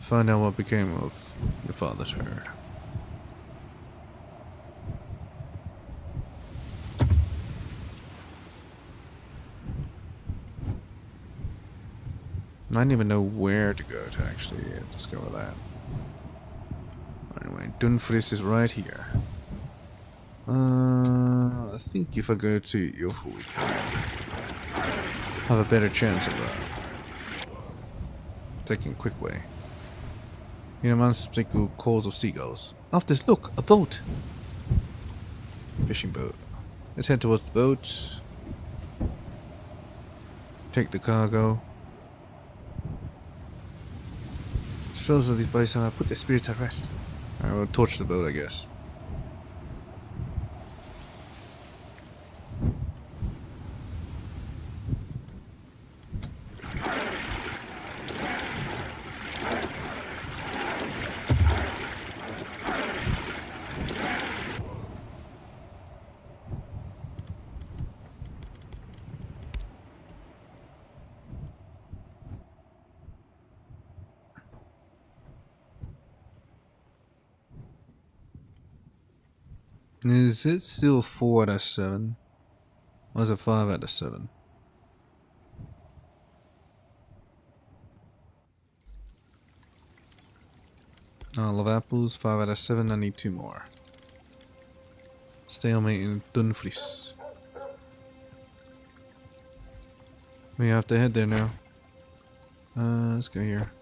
Find out what became of your father's herd. I didn't even know where to go to actually discover that. Anyway, Dunfris is right here. I think if I go to Eorfwick, have a better chance of taking a quick way. You know, unspecific calls of seagulls. After this, look, a boat. Fishing boat. Let's head towards the boat. Take the cargo. Dispose of these bodies and put their spirits at rest. I will torch the boat, I guess. Is it still 4 out of 7? Or is it 5 out of 7? I love apples, 5 out of 7, I need 2 more. Stalemate in Dunfries. We have to head there now. Let's go here.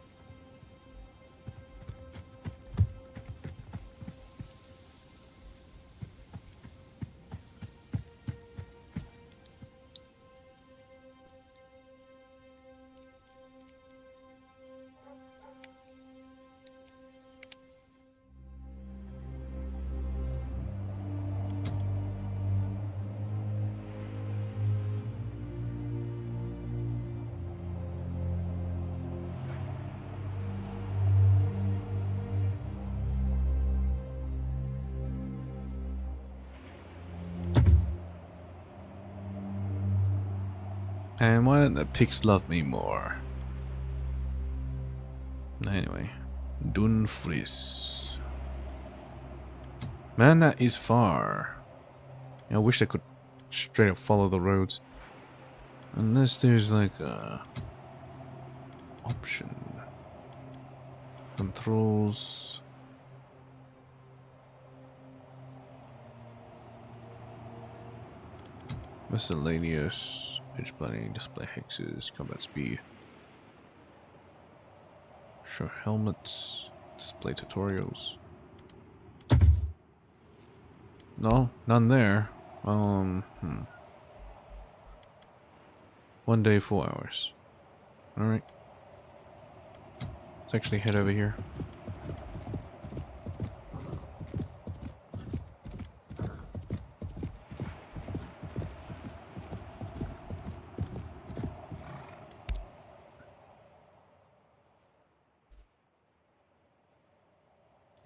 And why don't the pigs love me more? Anyway, Dumfries. Man, that is far. I wish I could straight up follow the roads. Unless there's like a option. Controls. Miscellaneous. Edge planning, display hexes, combat speed. Show helmets. Display tutorials. No, none there. 1 day, 4 hours. Alright. Let's actually head over here.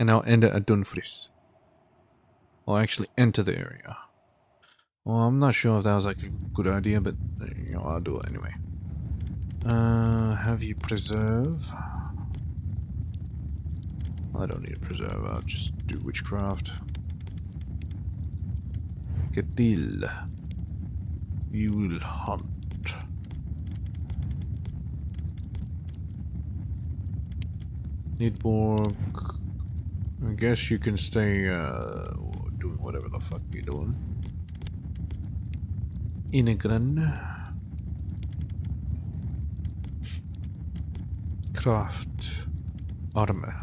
And now end at Dumfries. Or actually enter the area. Well, I'm not sure if that was like a good idea, but you know, I'll do it anyway. Have you preserve? I don't need to preserve, I'll just do witchcraft. Ketil. You will hunt. Nidborg. I guess you can stay doing whatever the fuck you're doing. Inegran. Craft. Armor.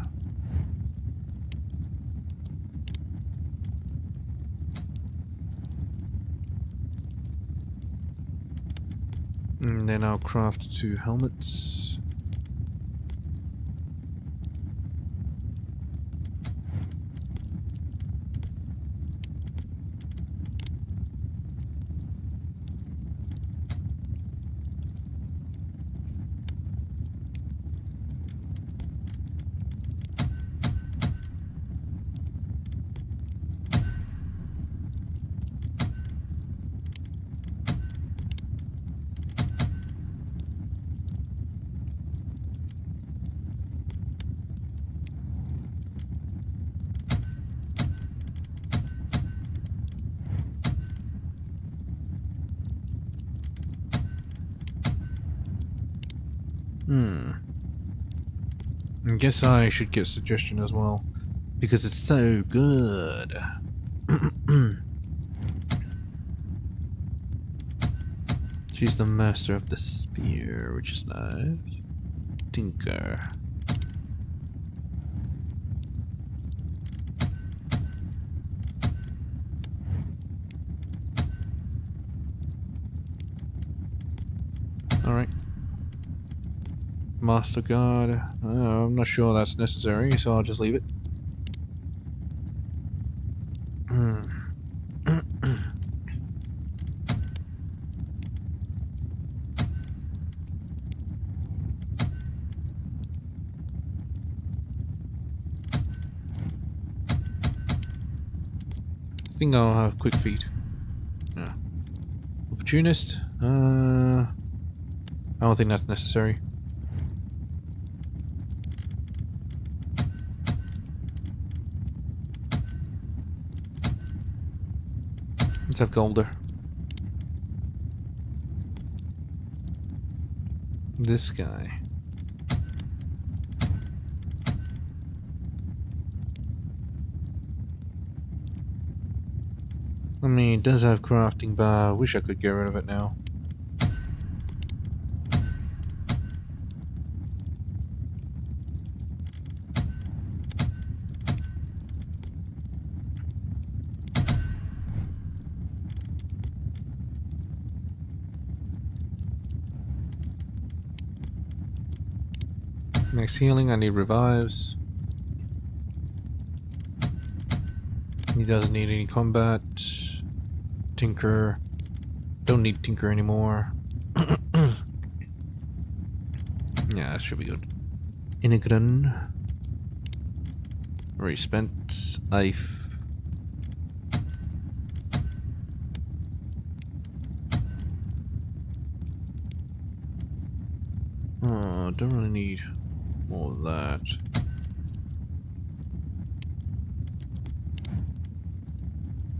And then I'll craft 2 helmets. I guess I should get suggestion as well, because it's so good. She's the master of the spear, which is nice. Tinker. Alright. Master Guard. I'm not sure that's necessary, so I'll just leave it. I think I'll have quick feet. Yeah. Opportunist? I don't think that's necessary. Let's have Golder. This guy. I mean, it does have crafting, but I wish I could get rid of it now. Max healing, I need revives. He doesn't need any combat. Tinker. Don't need Tinker anymore. Yeah, that should be good. Inegran. Already spent. Life. Oh, don't really need more of that.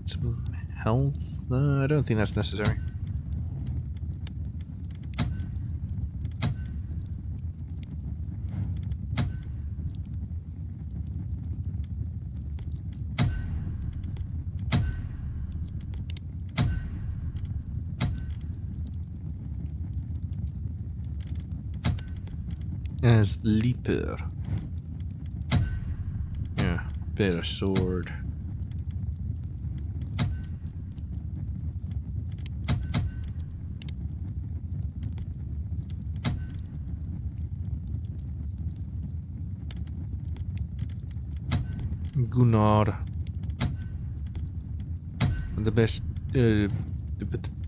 Some health? No, I don't think that's necessary. As leaper. Yeah, better sword. Gunnar. The best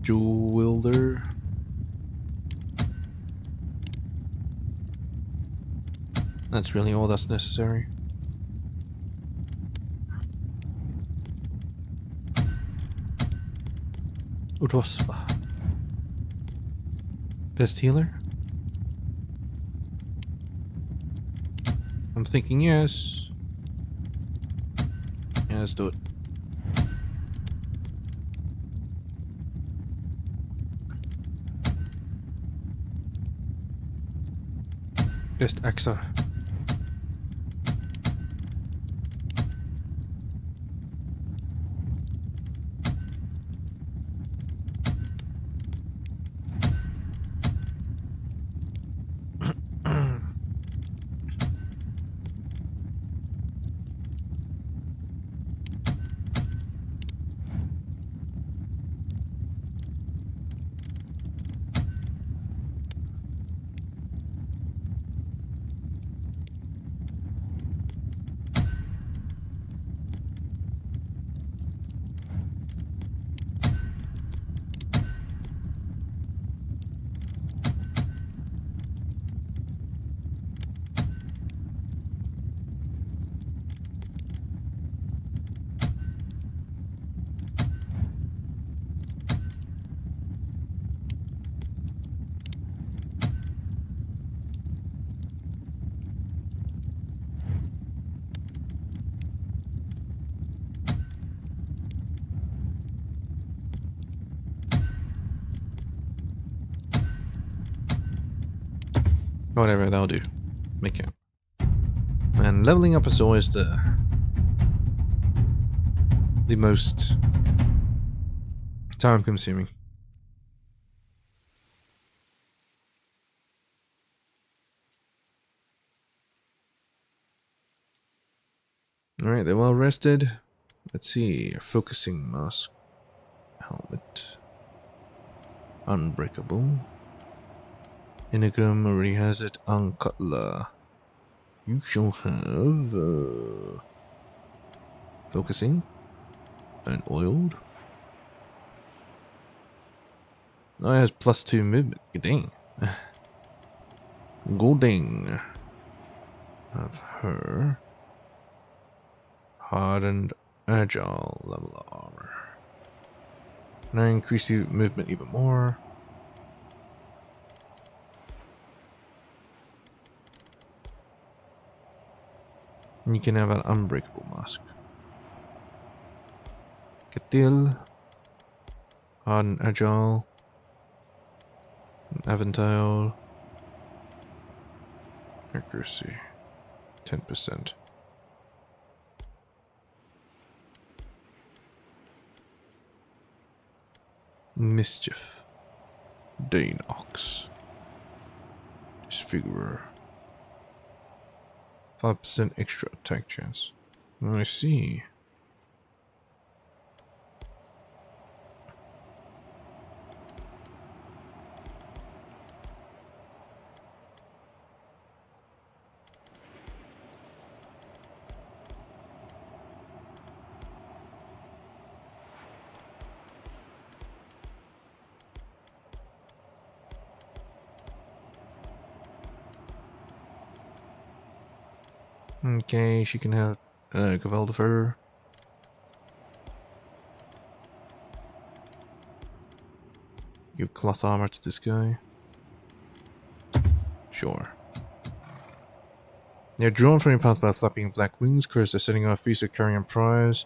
jewel wielder. That's really all that's necessary. Urosva. Best healer? I'm thinking yes. Yeah, let's do it. Best Axa. Whatever, that'll do. Make it. And leveling up is always the most time consuming. Alright, they're well rested. Let's see. Focusing mask. Helmet. Unbreakable. Enneagram already has it. Uncutler. You shall have focusing and oiled. Oh, it has +2 movement. Dang. Golding. Of her. Hardened agile level of armor. Now increase your movement even more. And you can have an unbreakable mask. Katil. Hardened agile. Aventile. Accuracy. 10%. Mischief. Dane Ox. Disfigurer. 5% extra attack chance. I see. Okay, she can have Gavaldifer. Give cloth armor to this guy. Sure. They're drawn from your path by flapping black wings, cursed are setting off feast of carrion prize.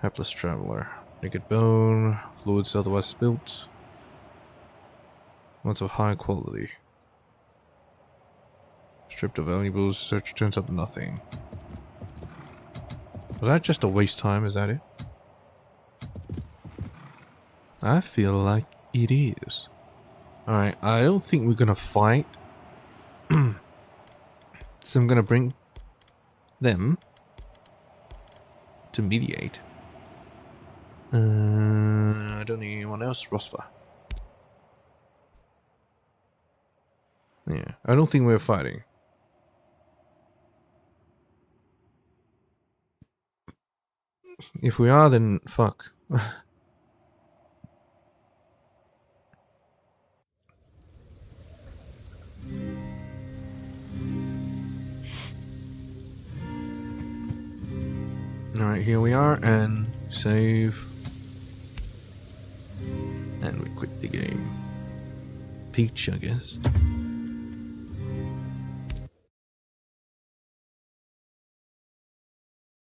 Hapless traveler. Naked bone, fluids otherwise spilt. Lots of high quality. Stripped of valuables, search turns up nothing. Was that just a waste time, is that it? I feel like it is. Alright, I don't think we're gonna fight. So I'm gonna bring them to mediate. I don't need anyone else, Rosva. Yeah, I don't think we're fighting. If we are, then fuck. Alright, here we are, and save. And we quit the game. Peach, I guess.